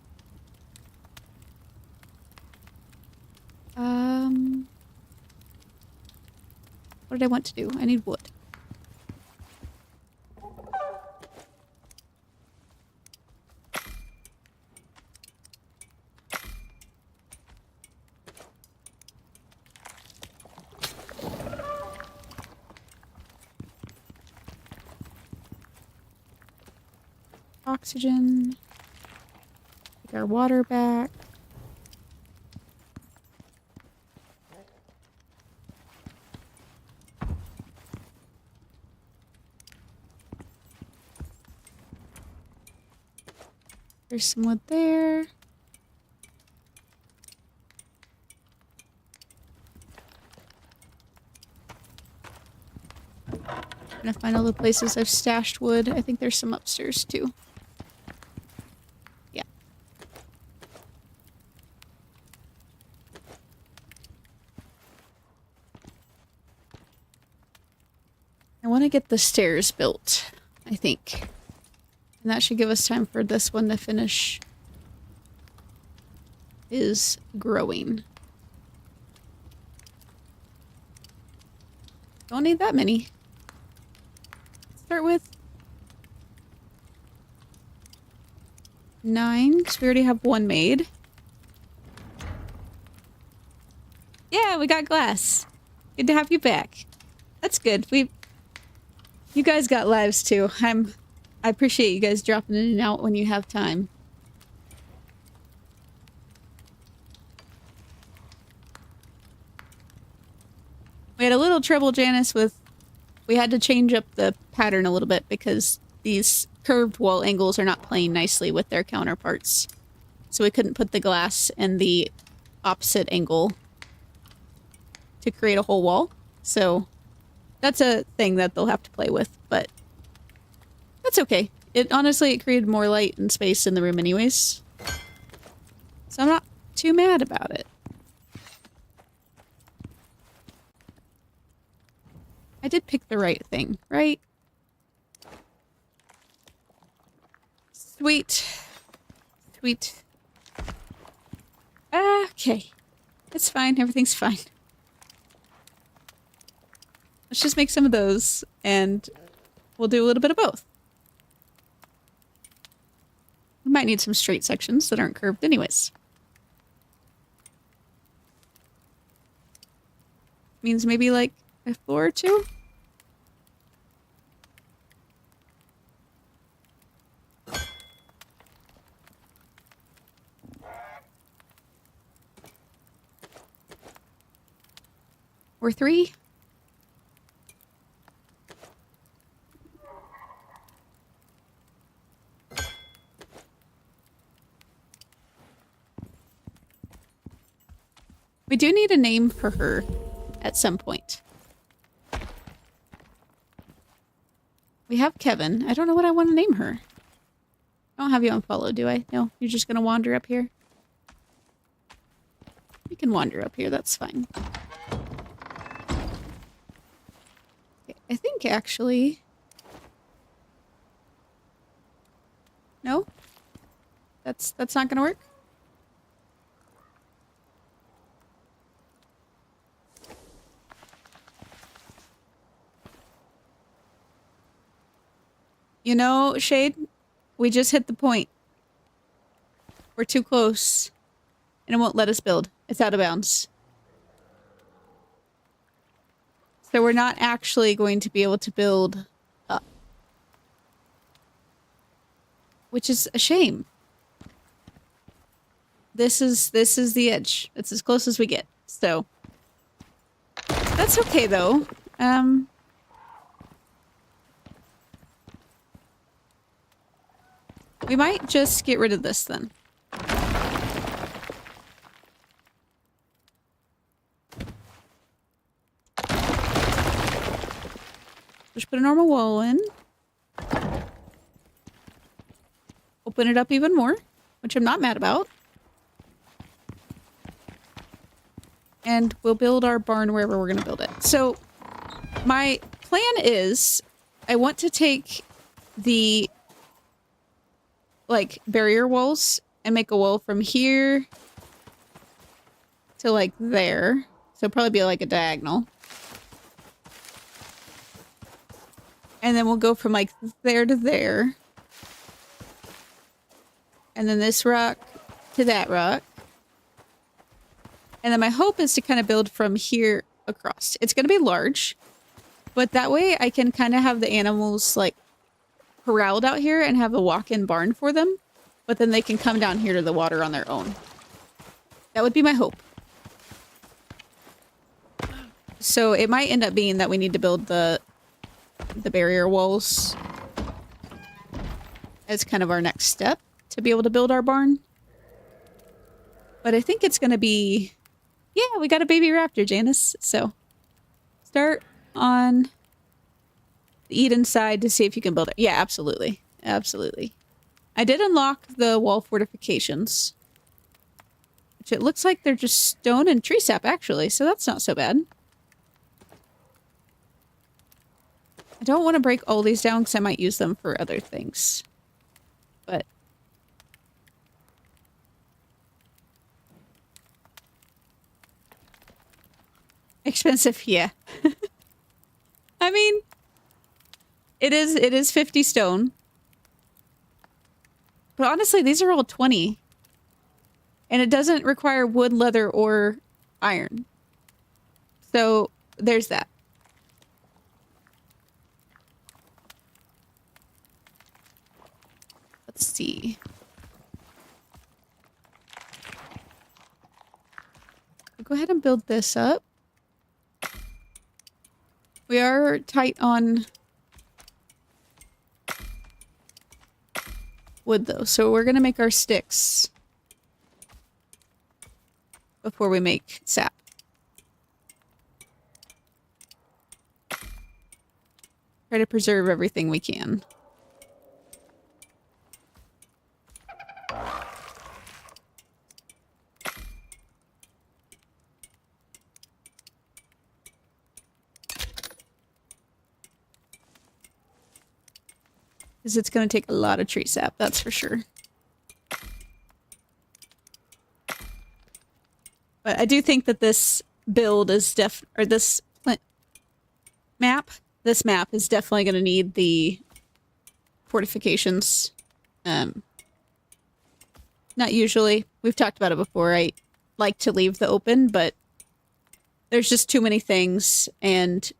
What did I want to do? I need wood. Oxygen. Take our water back. There's some wood there. I'm gonna find all the places I've stashed wood. I think there's some upstairs too. Yeah. I want to get the stairs built, I think. And that should give us time for this one to finish. Is growing. Don't need that many. Start with 9, because we already have one made. Yeah, we got glass. Good to have you back. That's good. You guys got lives too. I appreciate you guys dropping in and out when you have time. We had a little trouble, Janice, with... We had to change up the pattern a little bit because these curved wall angles are not playing nicely with their counterparts. So we couldn't put the glass in the opposite angle to create a whole wall. So that's a thing that they'll have to play with, but that's okay. It created more light and space in the room anyways. So I'm not too mad about it. I did pick the right thing, right? Sweet. Sweet. Okay. It's fine. Everything's fine. Let's just make some of those, and we'll do a little bit of both. We might need some straight sections that aren't curved anyways. Means maybe like a floor or two? Or 3? We do need a name for her at some point. We have Kevin. I don't know what I want to name her. I don't have you on follow, do I? No, you're just gonna wander up here? You can wander up here, that's fine. Okay, I think actually... No? That's not gonna work? You know, Shade, we just hit the point. We're too close. And it won't let us build. It's out of bounds. So we're not actually going to be able to build up. Which is a shame. This is the edge. It's as close as we get. So that's okay though. We might just get rid of this then. Just put a normal wall in. Open it up even more, which I'm not mad about. And we'll build our barn wherever we're going to build it. So my plan is I want to take the like barrier walls and make a wall from here to like there. So probably be like a diagonal. And then we'll go from like there to there. And then this rock to that rock. And then my hope is to kind of build from here across. It's going to be large, but that way I can kind of have the animals like corralled out here and have a walk-in barn for them. But then they can come down here to the water on their own. That would be my hope. So it might end up being that we need to build the barrier walls as kind of our next step to be able to build our barn. But I think it's going to be... Yeah, we got a baby raptor, Janice. So start on the Eden side to see if you can build it. Yeah, absolutely. Absolutely. I did unlock the wall fortifications. Which it looks like they're just stone and tree sap, actually. So that's not so bad. I don't want to break all these down because I might use them for other things. But... expensive, yeah. I mean, it is 50 stone. But honestly, these are all 20. And it doesn't require wood, leather, or iron. So, there's that. Let's see. I'll go ahead and build this up. We are tight on wood, though, so we're going to make our sticks before we make sap. Try to preserve everything we can. Because it's going to take a lot of tree sap, that's for sure. But I do think that this build is this map is definitely going to need the fortifications. Not usually. We've talked about it before. I like to leave the open, but there's just too many things, and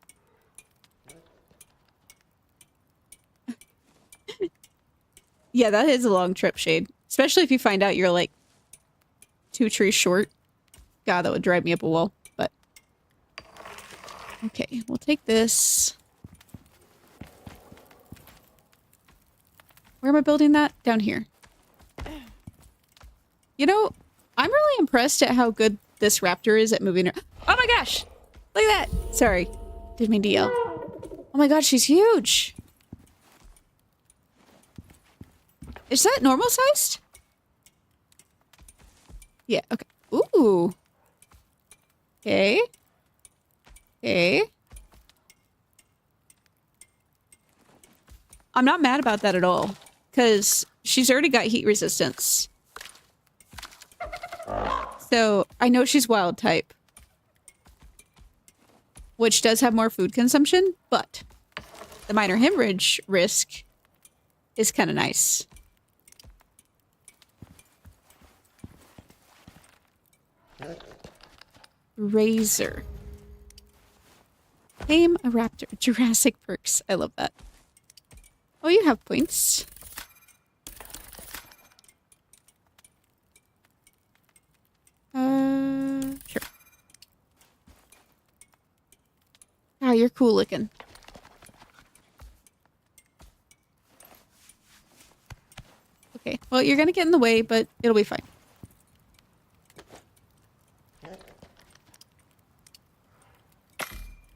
yeah, that is a long trip, Shade. Especially if you find out you're like 2 trees short. God, that would drive me up a wall. But okay, we'll take this. Where am I building that? Down here. You know, I'm really impressed at how good this raptor is at moving her. Oh my gosh! Look at that! Sorry. Didn't mean to yell. Oh my god, she's huge! Is that normal sized? Yeah, okay. Ooh. Okay. Okay. I'm not mad about that at all. Because she's already got heat resistance. So, I know she's wild type. Which does have more food consumption, but the minor hemorrhage risk is kind of nice. Razor. Tame a raptor. Jurassic perks. I love that. Oh, you have points. Sure. Ah, you're cool looking. Okay, well, you're gonna get in the way, but it'll be fine.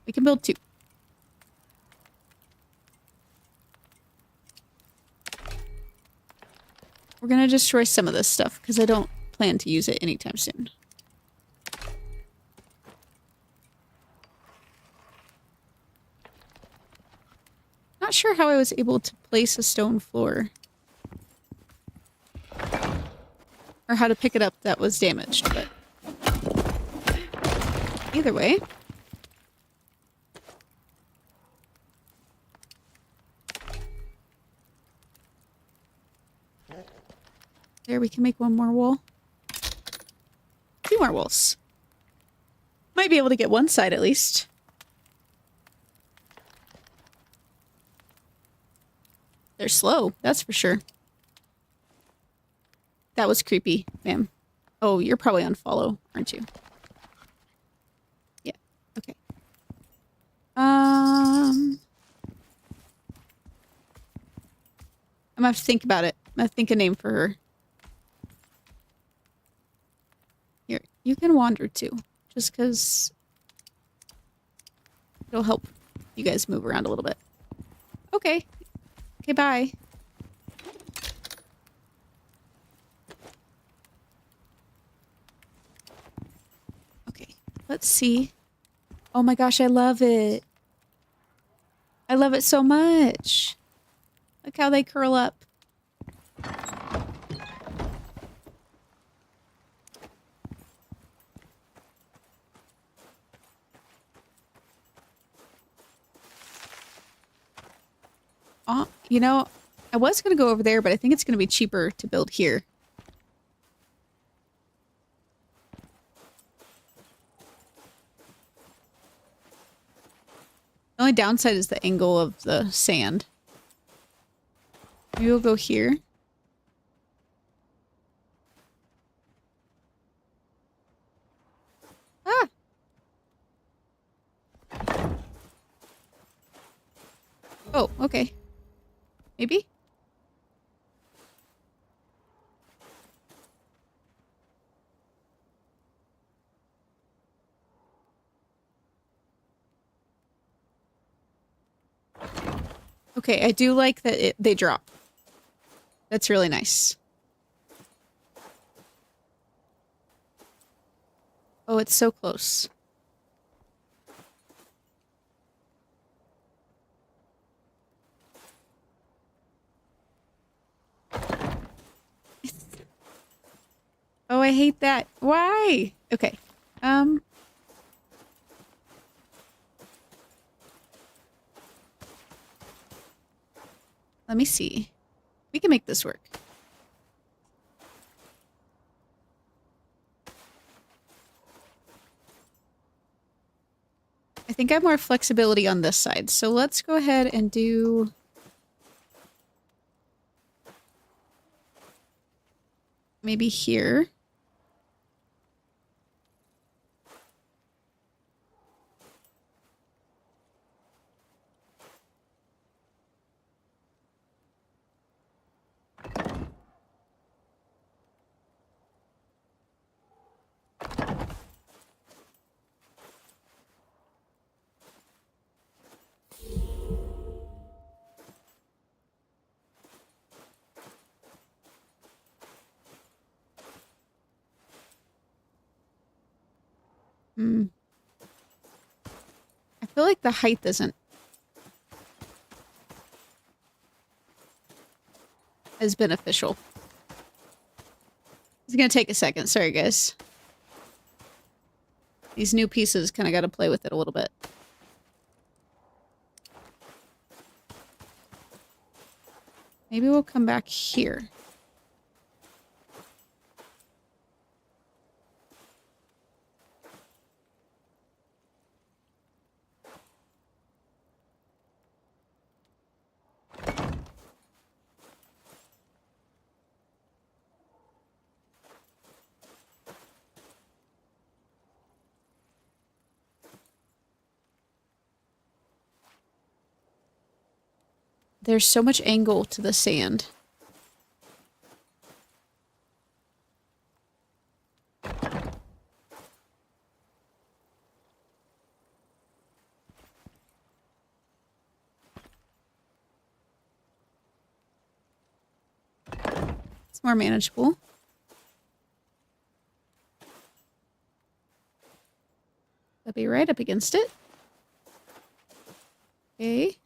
We can build 2. We're gonna destroy some of this stuff because I don't plan to use it anytime soon. Not sure how I was able to place a stone floor. Or how to pick it up that was damaged, but either way. There, we can make one more wall. 2 more walls. Might be able to get one side at least. They're slow, that's for sure. That was creepy, ma'am. Oh, you're probably on follow, aren't you? Yeah, okay. I'm gonna have to think about it. I'm gonna think a name for her. Here, you can wander too. Just because it'll help you guys move around a little bit. Okay. Okay, bye. Okay, let's see. Oh my gosh, I love it. I love it so much. Look how they curl up. Oh, you know, I was going to go over there, but I think it's going to be cheaper to build here. The only downside is the angle of the sand. Maybe we'll go here. Ah! Oh, okay. Maybe? Okay, I do like that they drop. That's really nice. Oh, it's so close. Oh, I hate that. Why? Okay. Let me see. We can make this work. I think I have more flexibility on this side, so let's go ahead and do... maybe here. I feel like the height isn't as beneficial. It's gonna take a second. Sorry, guys. These new pieces kind of got to play with it a little bit. Maybe we'll come back here. There's so much angle to the sand. It's more manageable. I'll be right up against it. Okay.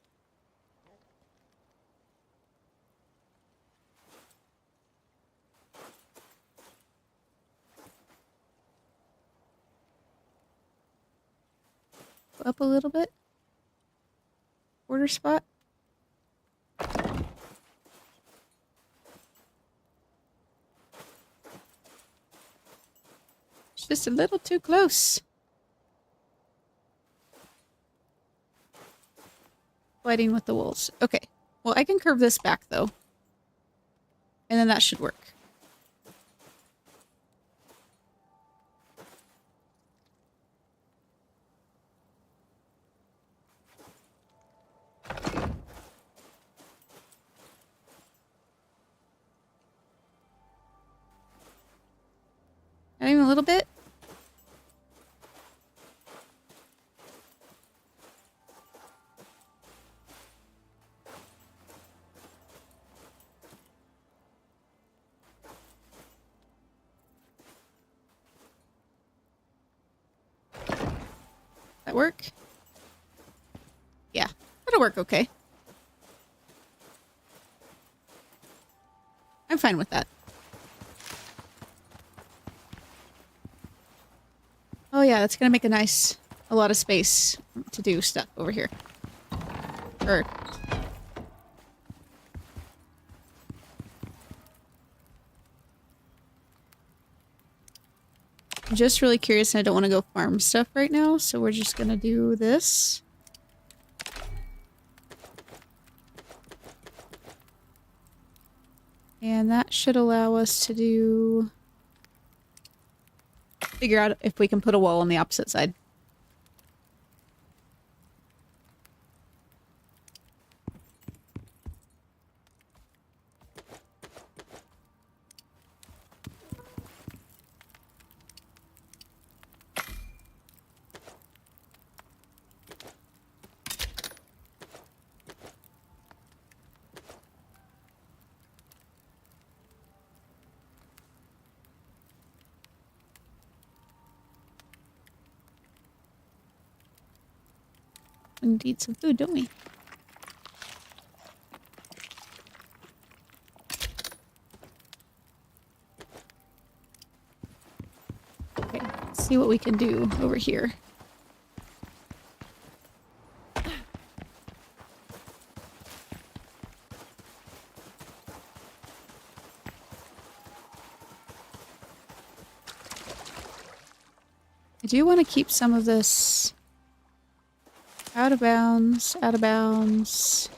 Go up a little bit. Border spot. It's just a little too close. Fighting with the wolves. Okay. Well, I can curve this back, though. And then that should work. Not even a little bit? That work? Yeah, that'll work okay. I'm fine with that. Oh yeah, that's gonna make a lot of space to do stuff over here. Or... I'm just really curious and I don't want to go farm stuff right now, so we're just gonna do this. And that should allow us to do... figure out if we can put a wall on the opposite side. We need some food, don't we? Okay, let's see what we can do over here. I do want to keep some of this out of bounds, out of bounds.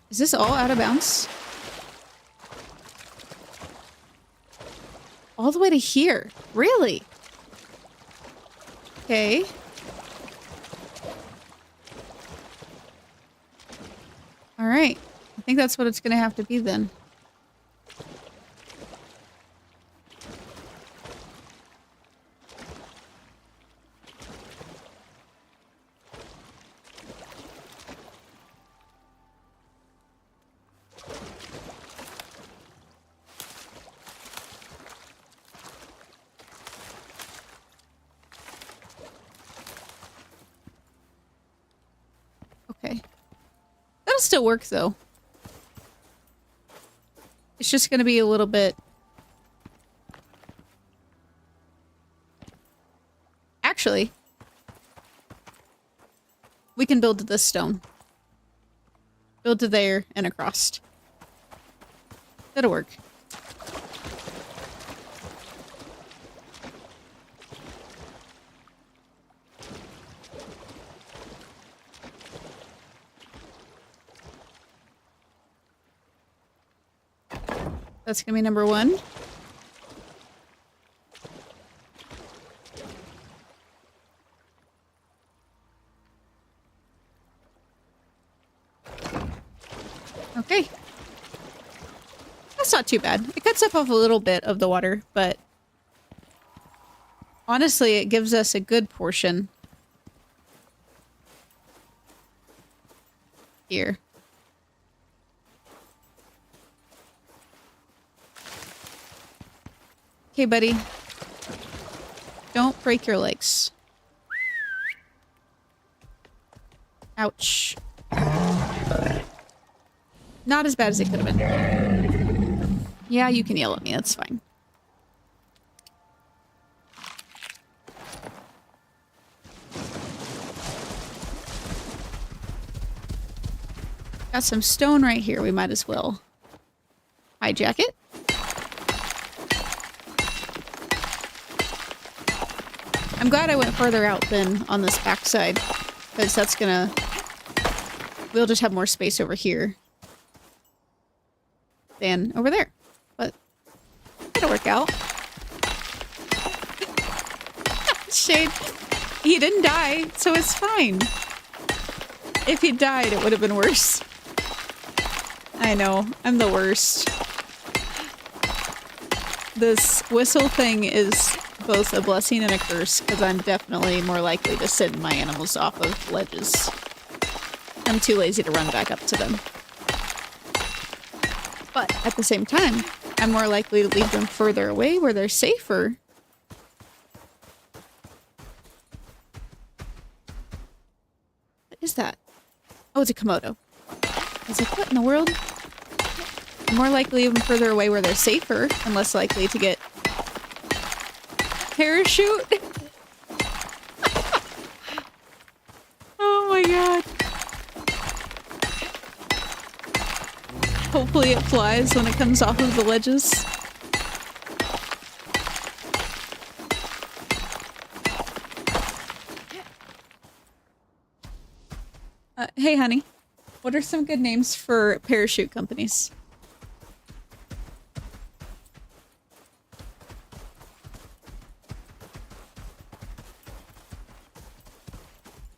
Is this all out of bounds? All the way to here? Really? Okay. Alright. I think that's what it's gonna have to be then. Okay. That'll still work, though. It's just gonna be a little bit... Actually, we can build to this stone. Build to there and across. That'll work. That's gonna be number one. Okay. That's not too bad. It cuts up off a little bit of the water, but honestly, it gives us a good portion here. Okay, buddy. Don't break your legs. Ouch. Not as bad as it could have been. Yeah, you can yell at me. That's fine. Got some stone right here. We might as well hijack it. I'm glad I went further out than on this backside, because that's gonna... We'll just have more space over here than over there. But it'll work out. Shade, he didn't die, so it's fine. If he died, it would have been worse. I know, I'm the worst. This whistle thing is both a blessing and a curse, because I'm definitely more likely to send my animals off of ledges. I'm too lazy to run back up to them. But at the same time, I'm more likely to leave them further away where they're safer. What is that? Oh, it's a Komodo. I was like, what in the world? I'm more likely even further away where they're safer and less likely to get parachute. Oh my god. Hopefully it flies when it comes off of the ledges. Hey honey, what are some good names for parachute companies?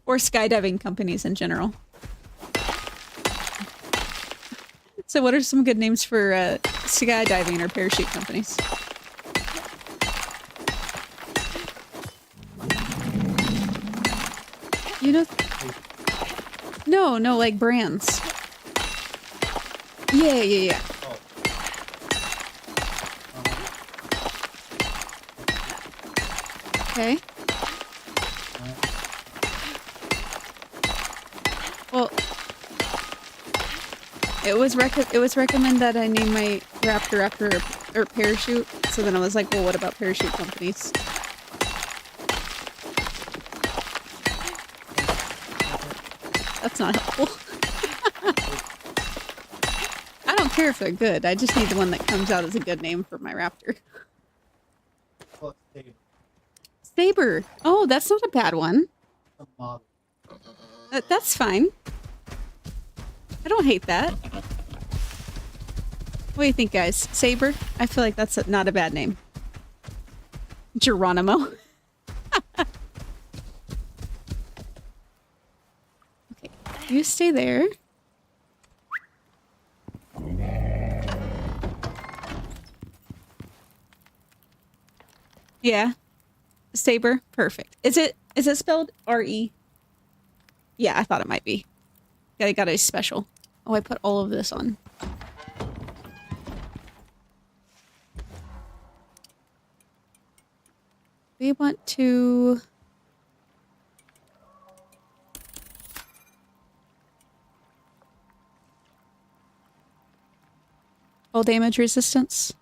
Or skydiving companies in general. So what are some good names for skydiving or parachute companies? You know... No, like brands. Yeah. Okay. Well, it was recommended that I name my raptor after or parachute. So then I was like, well, what about parachute companies? That's not helpful. I don't care if they're good. I just need the one that comes out as a good name for my raptor. Saber. Oh, that's not a bad one. That's fine. I don't hate that. What do you think, guys? Saber? I feel like that's not a bad name. Geronimo. Okay, you stay there. Yeah. Saber. Perfect. Is it spelled R-E? Yeah, I thought it might be. I got a special. Oh, I put all of this on. We want to... Full damage resistance.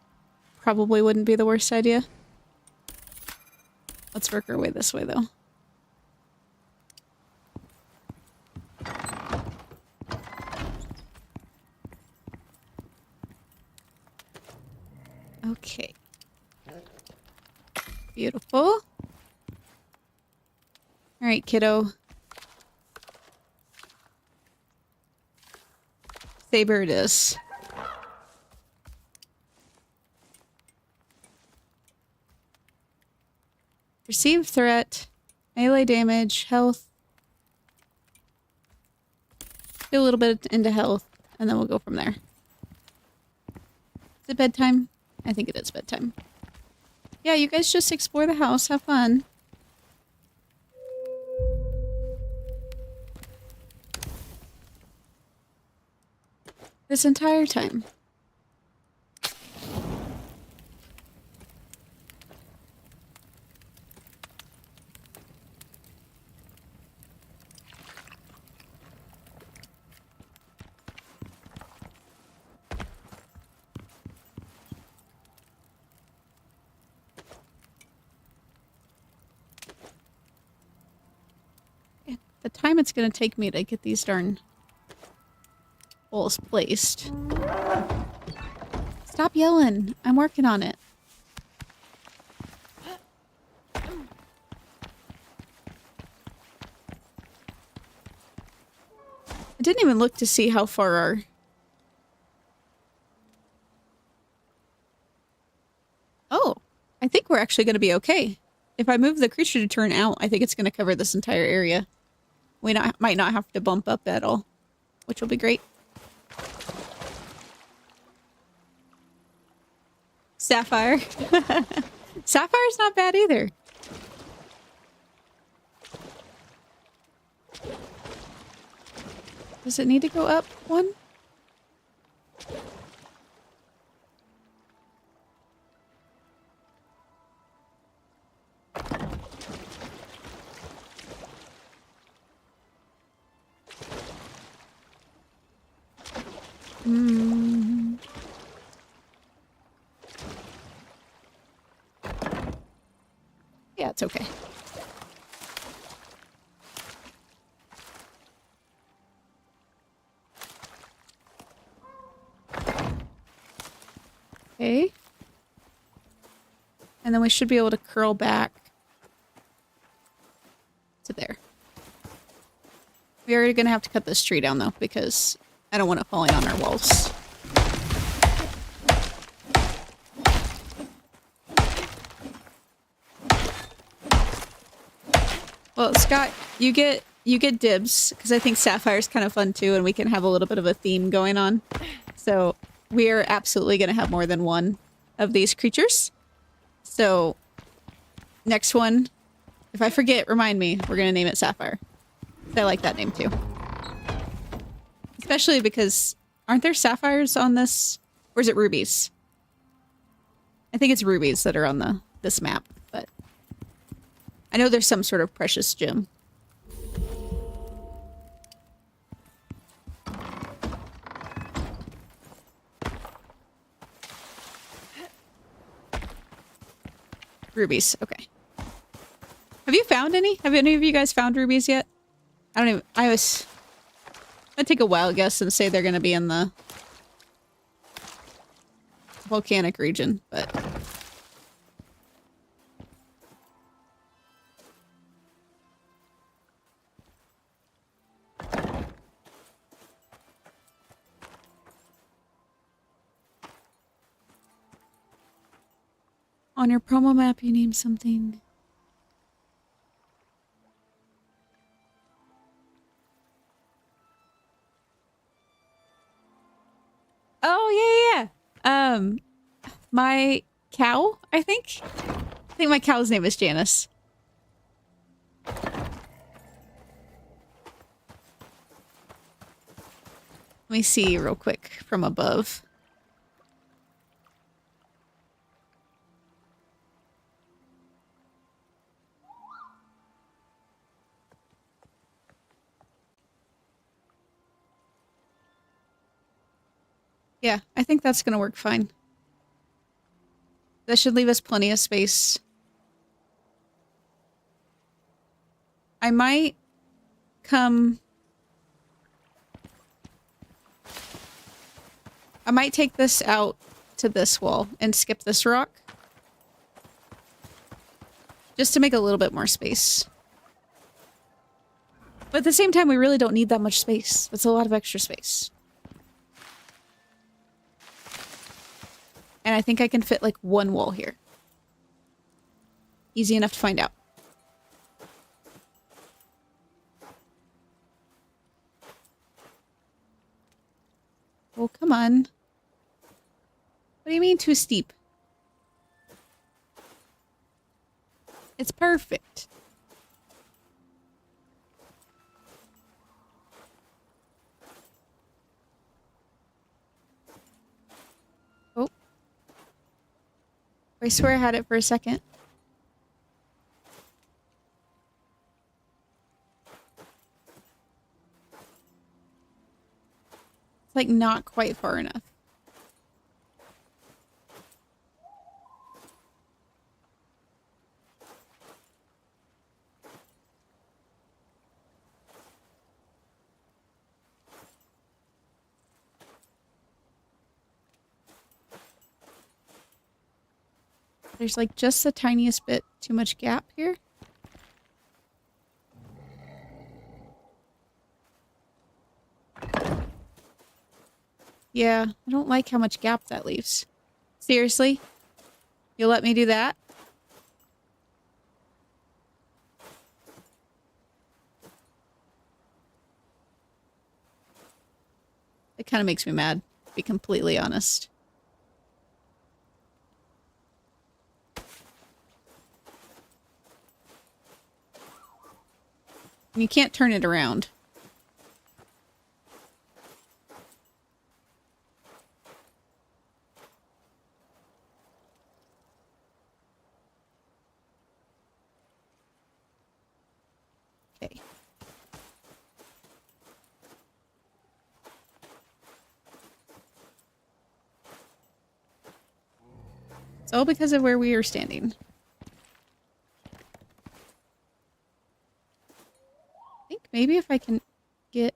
Probably wouldn't be the worst idea. Let's work our way this way, though. Okay. Beautiful. All right, kiddo. Saber it is. Received threat, melee damage, health. Do a little bit into health, and then we'll go from there. Is it bedtime? I think it is bedtime. Yeah, you guys just explore the house, have fun. This entire time. the time it's gonna take me to get these darn walls placed. Stop yelling. I'm working on it. I didn't even look to see how far our... Oh, I think we're actually going to be okay. If I move the creature to turn out, I think it's going to cover this entire area. We might not have to bump up at all, which will be great. Sapphire. Sapphire's not bad either. Does it need to go up one? Yeah, it's okay. Okay. And then we should be able to curl back to there. We are going to have to cut this tree down, though, because I don't want it falling on our walls. Well, Scott, you get dibs, because I think Sapphire's kind of fun, too, and we can have a little bit of a theme going on. So we are absolutely going to have more than one of these creatures. So next one, if I forget, remind me, we're going to name it Sapphire. I like that name, too. Especially because, aren't there sapphires on this? Or is it rubies? I think it's rubies that are on this map, but I know there's some sort of precious gem. Rubies, okay. Have you found any? Have any of you guys found rubies yet? I don't even... I'd take a wild guess and say they're going to be in the volcanic region, but... On your promo map, you name something. Oh, yeah. My cow, I think? I think my cow's name is Janice. Let me see real quick from above. Yeah, I think that's gonna work fine. That should leave us plenty of space. I might come... I might take this out to this wall and skip this rock. Just to make a little bit more space. But at the same time, we really don't need that much space. That's a lot of extra space. And I think I can fit like one wall here. Easy enough to find out. Oh, come on. What do you mean too steep? It's perfect. Oh. I swear I had it for a second. It's like not quite far enough. There's like just the tiniest bit too much gap here. Yeah, I don't like how much gap that leaves. Seriously? You'll let me do that? It kind of makes me mad, to be completely honest. And you can't turn it around. Okay. It's all because of where we are standing. I think maybe if I can get...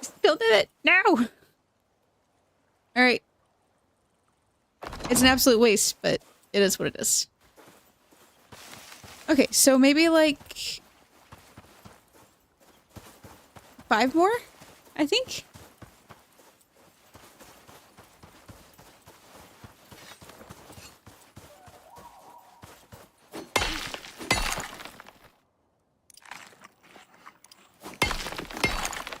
Still did it! No! Alright. It's an absolute waste, but it is what it is. Okay, so maybe like 5 more, I think.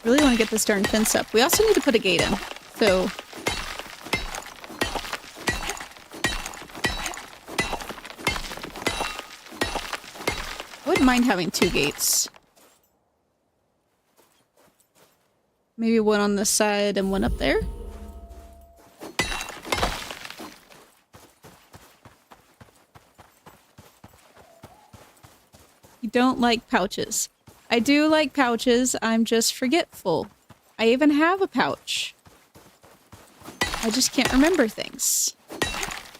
Really want to get this darn fence up. We also need to put a gate in, so... I wouldn't mind having 2 gates. Maybe one on this side and one up there. You don't like pouches. I do like pouches, I'm just forgetful. I even have a pouch. I just can't remember things.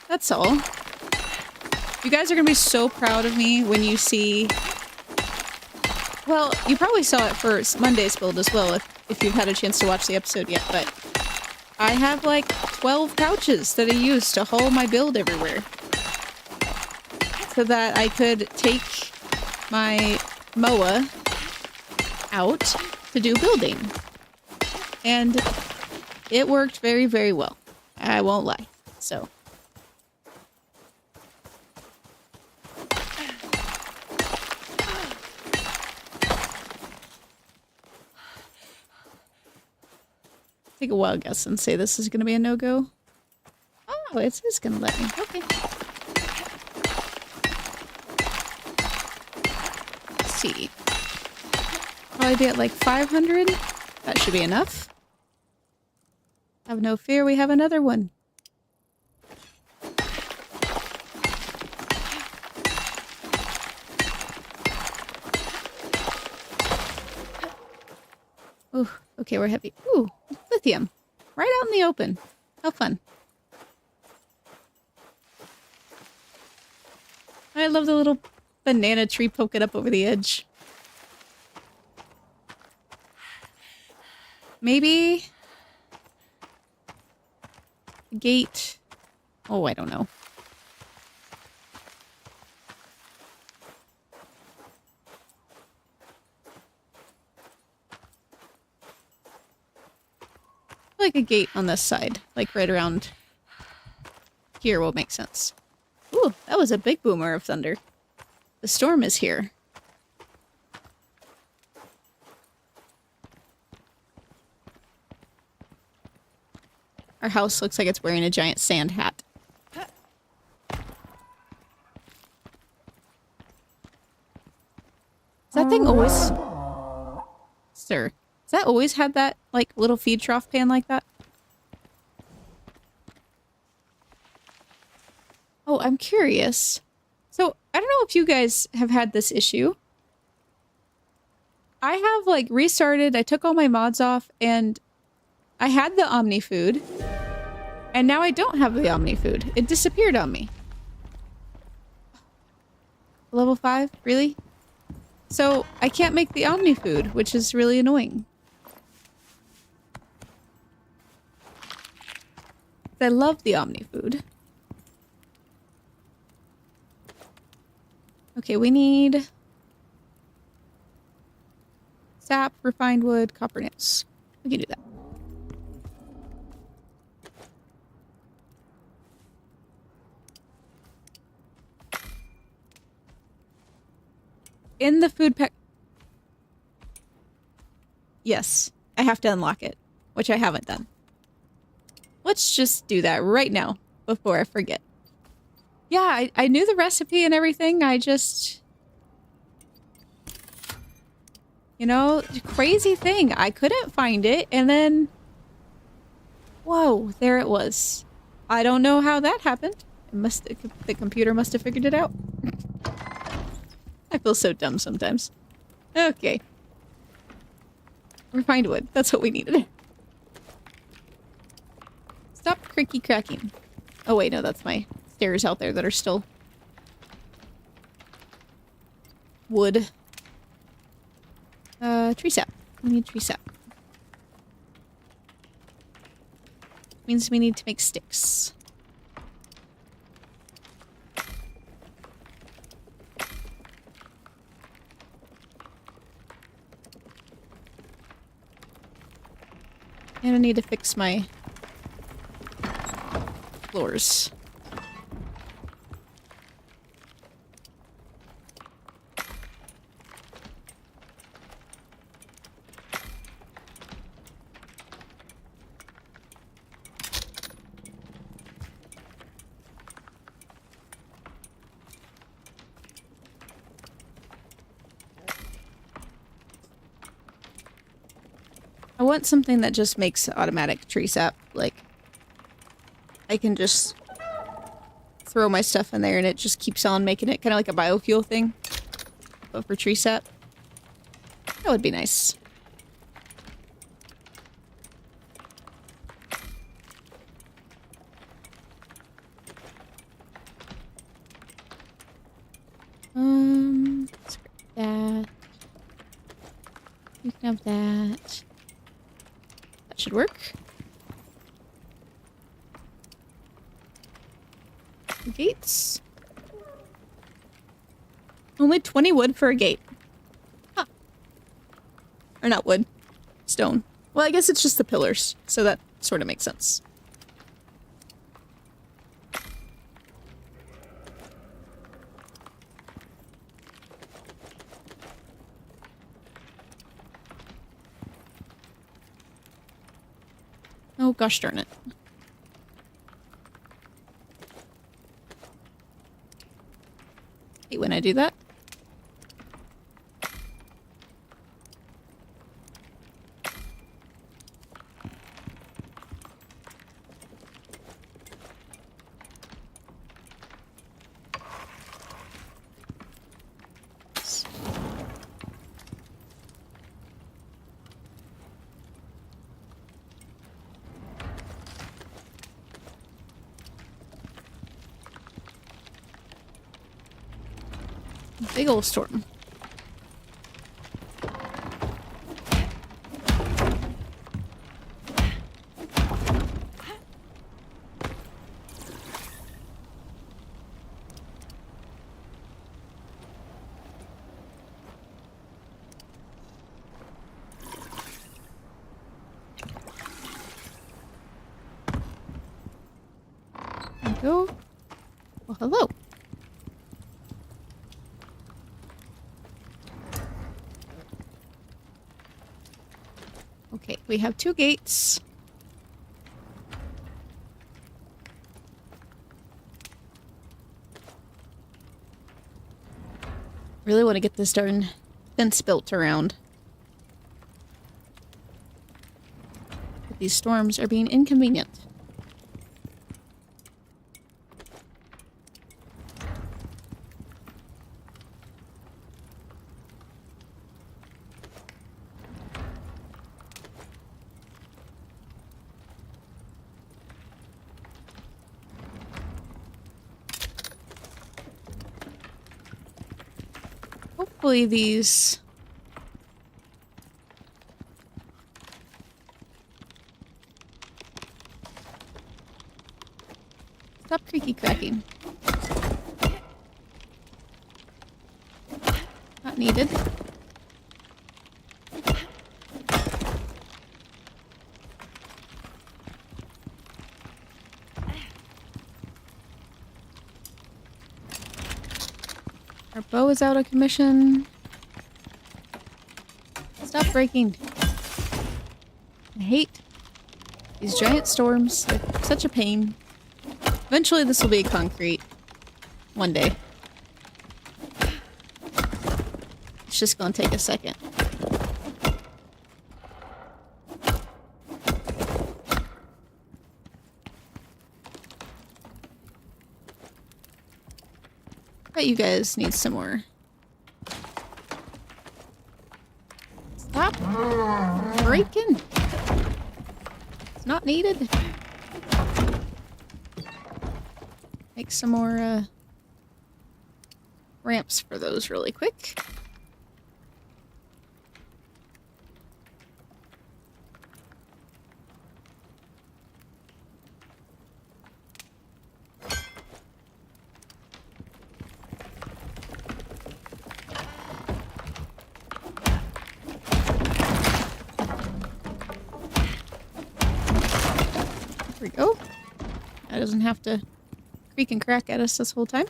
That's all. You guys are gonna be so proud of me when you see... Well, you probably saw it for Monday's build as well, if you've had a chance to watch the episode yet, but... I have like 12 pouches that I use to haul my build everywhere. So that I could take my MOA out to do building. And it worked very, very well. I won't lie. So... Take a wild guess and say this is going to be a no-go. Oh, it is going to let me. Okay. Let's see. Probably be at like 500. That should be enough. Have no fear, we have another one. Ooh, okay, we're heavy. Ooh, lithium. Right out in the open. How fun. I love the little banana tree poking up over the edge. Maybe... gate... Oh, I don't know. Like a gate on this side, like right around here will make sense. Ooh, that was a big boomer of thunder. The storm is here. Our house looks like it's wearing a giant sand hat. Does that thing always... Sir. Has that always had that, like, little feed trough pan like that? Oh, I'm curious. So, I don't know if you guys have had this issue. I have, like, restarted, I took all my mods off, and I had the Omni food. And now I don't have the Omni food. It disappeared on me. Level 5? Really? So I can't make the Omni food, which is really annoying. I love the Omni food. Okay, we need sap, refined wood, copper nails. We can do that. In the food pack. Yes, I have to unlock it, which I haven't done. Let's just do that right now before I forget. Yeah, I knew the recipe and everything. I just... You know, crazy thing. I couldn't find it, and then... Whoa, there it was. I don't know how that happened. The computer must have figured it out. I feel so dumb sometimes. Okay. Refined wood. That's what we needed. Stop creaky cracking. Oh wait, no, that's my stairs out there that are still wood. Tree sap. We need tree sap. Means we need to make sticks. And I need to fix my floors. I want something that just makes automatic tree sap. Like, I can just throw my stuff in there and it just keeps on making it, kind of like a biofuel thing, but for tree sap. That would be nice. Scrap that. You can have that. That should work. Gates. Only 20 wood for a gate. Huh. Or not wood. Stone. Well, I guess it's just the pillars, so that sort of makes sense. Oh, gosh darn it. Hate when I do that. Big ol' storm. There we go. Well, hello. Okay, we have 2 gates. Really want to get this darn fence built around. But these storms are being inconvenient. Hopefully these... Stop creaky cracking. Not needed. Our bow is out of commission. Stop breaking. I hate these giant storms. They're such a pain. Eventually this will be concrete. One day. It's just gonna take a second. Bet you guys need some more. Stop breaking. It's not needed. Make some more ramps for those really quick. There we go. That doesn't have to creak and crack at us this whole time.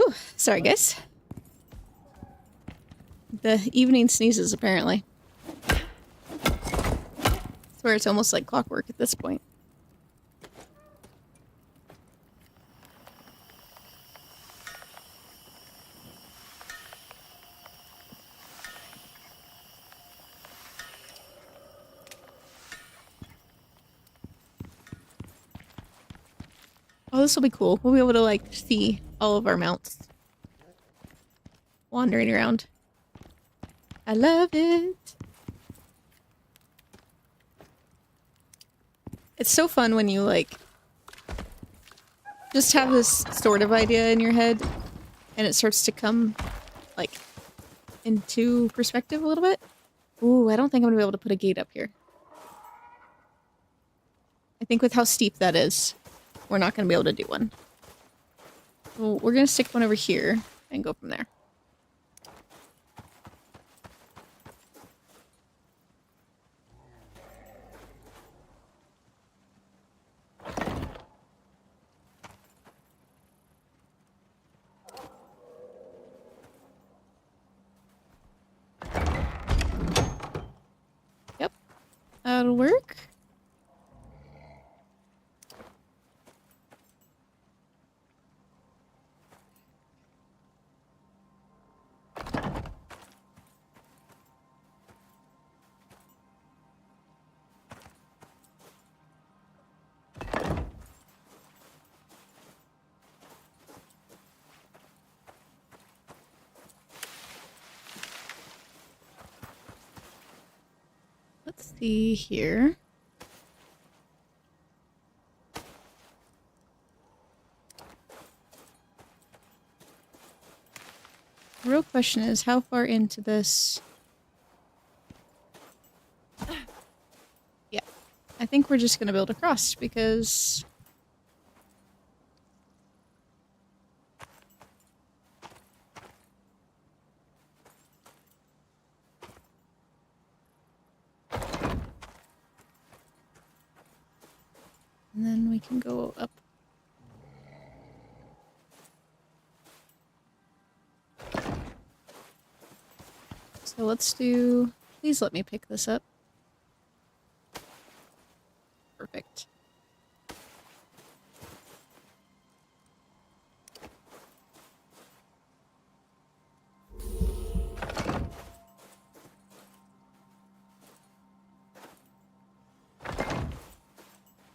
Ooh, sorry guys. The evening sneezes apparently. I swear it's almost like clockwork at this point. Oh, this will be cool. We'll be able to, like, see all of our mounts wandering around. I love it. It's so fun when you, like, just have this sort of idea in your head and it starts to come, like, into perspective a little bit. Ooh, I don't think I'm gonna be able to put a gate up here. I think with how steep that is, we're not going to be able to do one. So we're going to stick one over here and go from there. Yep, that'll work. Let's see here. The real question is, how far into this... Yeah, I think we're just gonna build across because... And then we can go up. So let's do... Please let me pick this up. Perfect.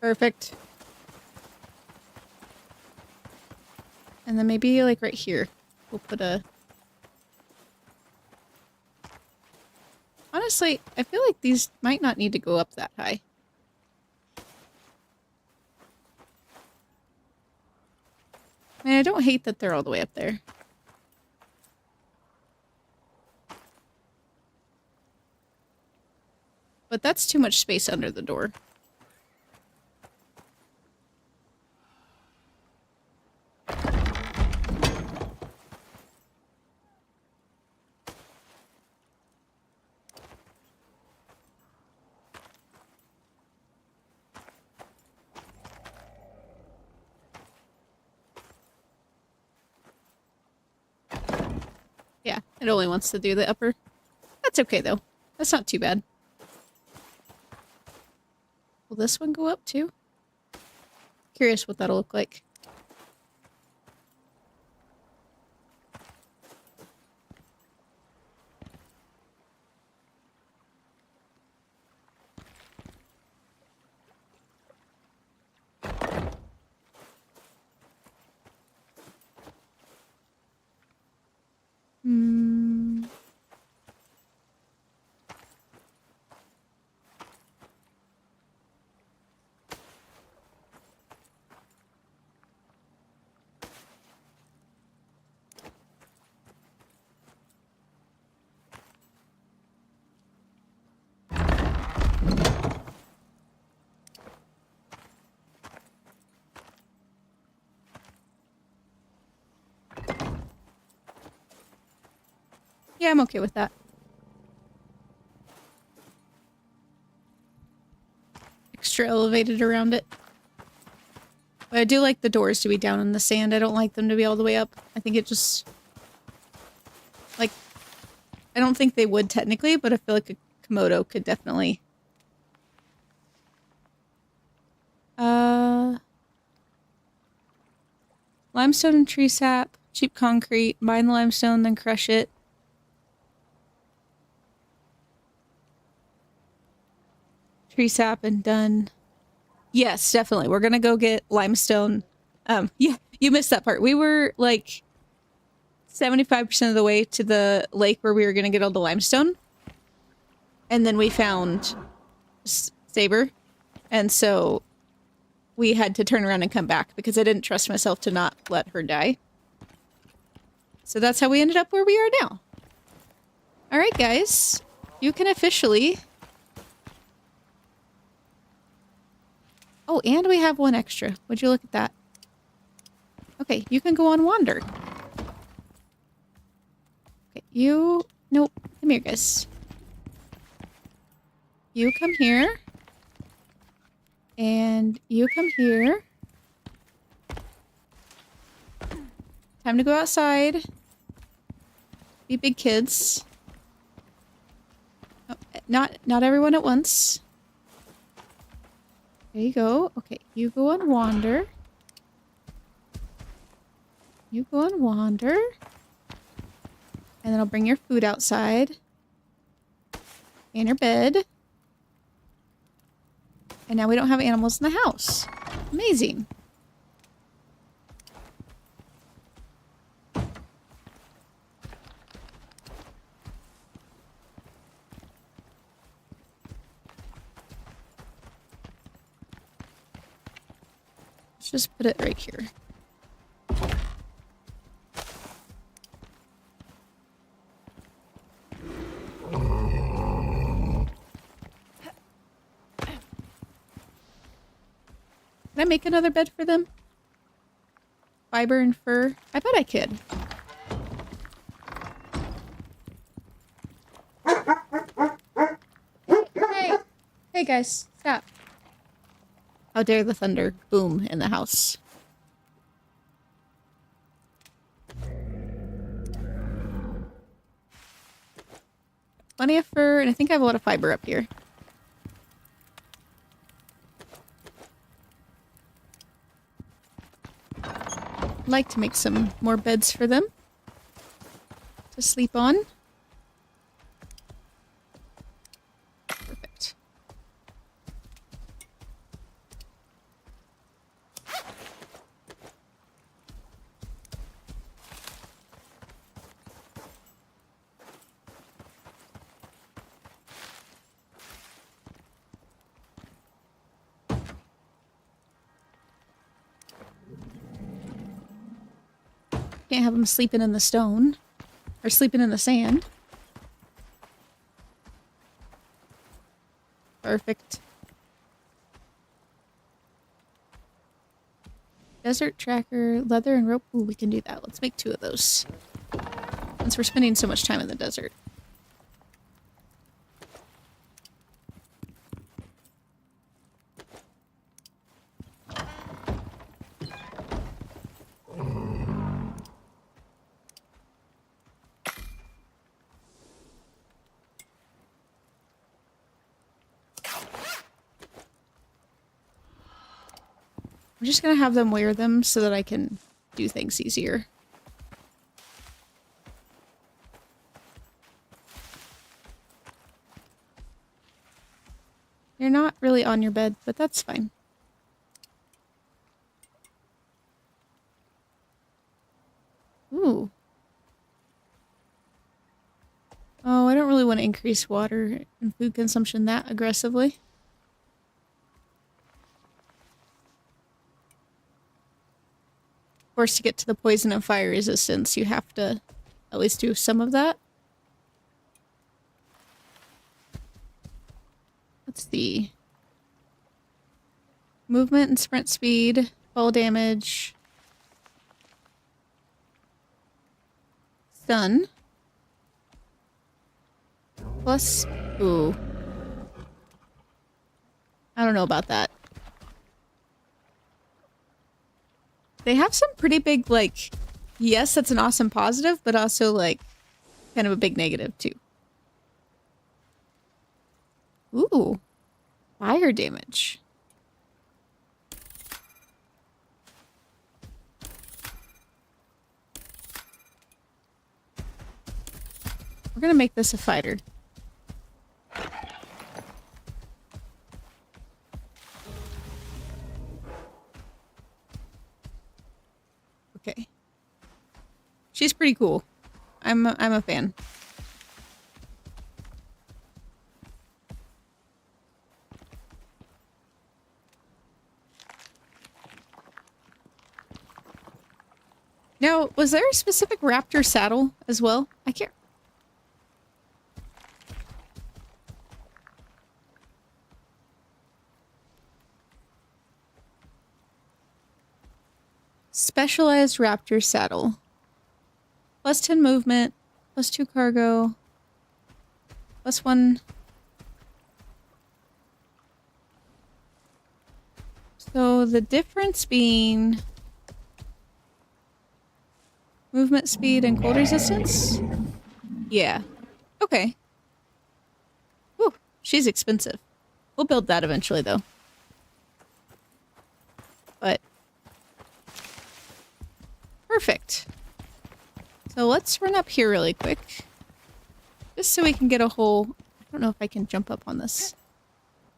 Perfect. And then maybe like right here, we'll put a... Honestly, I feel like these might not need to go up that high. I mean, I don't hate that they're all the way up there. But that's too much space under the door. Yeah, it only wants to do the upper. That's okay, though. That's not too bad. Will this one go up, too? Curious what that'll look like. Hmm. Yeah, I'm okay with that. Extra elevated around it. But I do like the doors to be down in the sand. I don't like them to be all the way up. I think it just... Like, I don't think they would technically, but I feel like a Komodo could definitely... Limestone and tree sap, cheap concrete, mine the limestone, then crush it. Tree sap and done. Yes, definitely. We're gonna go get limestone. Yeah, you missed that part. We were like 75% of the way to the lake where we were gonna get all the limestone. And then we found Saber. And so we had to turn around and come back because I didn't trust myself to not let her die. So that's how we ended up where we are now. Alright, guys. You can officially... Oh, and we have one extra. Would you look at that? Okay, you can go on wander. Okay, you... Nope. Come here, guys. You come here. And you come here. Time to go outside. Be big kids. Oh, not everyone at once. There you go. Okay, you go on wander. You go on wander. And then I'll bring your food outside. And your bed. And now we don't have animals in the house. Amazing. Let's just put it right here. Can I make another bed for them? Fiber and fur? I bet I could. Hey! Hey guys, stop. How dare the thunder boom in the house. Plenty of fur, and I think I have a lot of fiber up here. I'd like to make some more beds for them to sleep on. Perfect. Can't have them sleeping in the stone. Or sleeping in the sand. Perfect. Desert tracker, leather, and rope. Ooh, we can do that. Let's make 2 of those. Since we're spending so much time in the desert. I'm just gonna have them wear them so that I can do things easier. You're not really on your bed, but that's fine. Ooh. Oh, I don't really want to increase water and food consumption that aggressively. Of course, to get to the poison and fire resistance, you have to at least do some of that. Let's see. Movement and sprint speed, fall damage, stun. Plus, ooh. I don't know about that. They have some pretty big, like, yes, that's an awesome positive, but also, like, kind of a big negative, too. Ooh. Fire damage. We're gonna make this a fighter. Okay. She's pretty cool. I'm a fan. Now, was there a specific raptor saddle as well? I can't. Specialized raptor saddle. Plus 10 movement, plus 2 cargo, plus 1. So the difference being movement speed and cold resistance? Yeah. Okay. Whew, she's expensive. We'll build that eventually, though. But perfect. So let's run up here really quick. Just so we can get a whole... I don't know if I can jump up on this.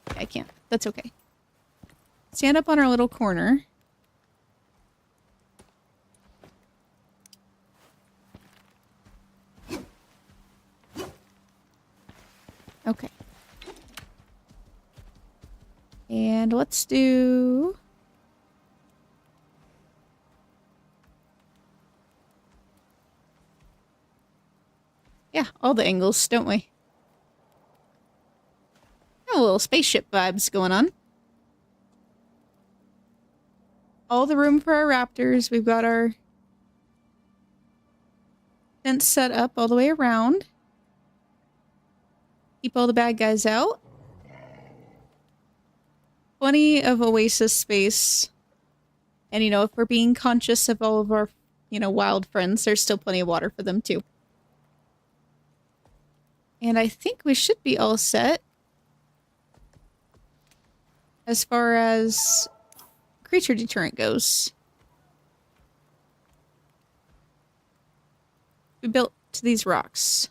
Yeah, I can't. That's okay. Stand up on our little corner. Okay. And let's do... yeah, all the angles, don't we? Got a little spaceship vibes going on. All the room for our raptors. We've got our fence set up all the way around. Keep all the bad guys out. Plenty of oasis space. And, you know, if we're being conscious of all of our, you know, wild friends, there's still plenty of water for them, too. And I think we should be all set. As far as creature deterrent goes. We built to these rocks.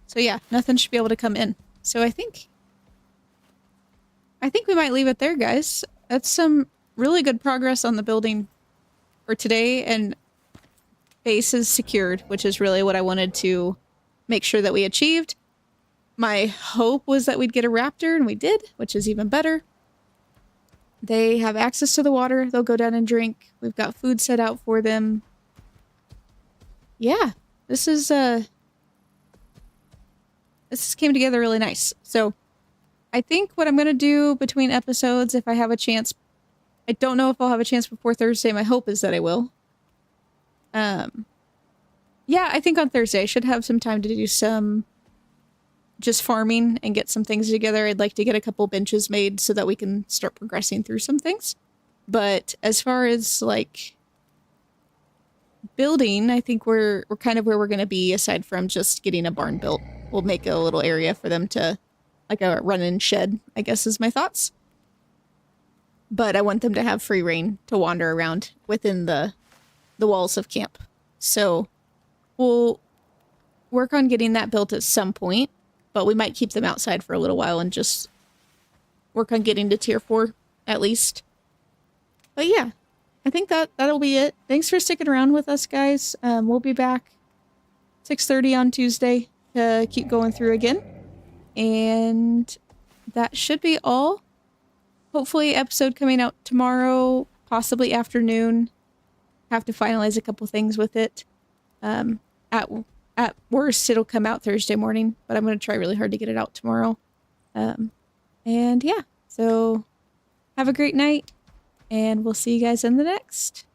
So yeah, nothing should be able to come in. So I think we might leave it there, guys. That's some really good progress on the building for today, and base is secured, which is really what I wanted to make sure that we achieved. My hope was that we'd get a raptor, and we did, which is even better. They have access to the water. They'll go down and drink. We've got food set out for them. Yeah, this came together really nice. So I think what I'm going to do between episodes, if I have a chance, I don't know if I'll have a chance before Thursday. My hope is that I will. Yeah, I think on Thursday I should have some time to do some just farming and get some things together. I'd like to get a couple benches made so that we can start progressing through some things. But as far as like building, I think we're kind of where we're going to be aside from just getting a barn built. We'll make a little area for them to, like a run-in shed, I guess is my thoughts. But I want them to have free reign to wander around within the walls of camp. So we'll work on getting that built at some point, but we might keep them outside for a little while and just work on getting to tier 4 at least. But yeah, I think that'll be it. Thanks for sticking around with us, guys. We'll be back 6:30 on Tuesday to keep going through again. And that should be all. Hopefully episode coming out tomorrow, possibly afternoon. Have to finalize a couple things with it. At worst, it'll come out Thursday morning, but I'm going to try really hard to get it out tomorrow. And yeah, so have a great night, and we'll see you guys in the next.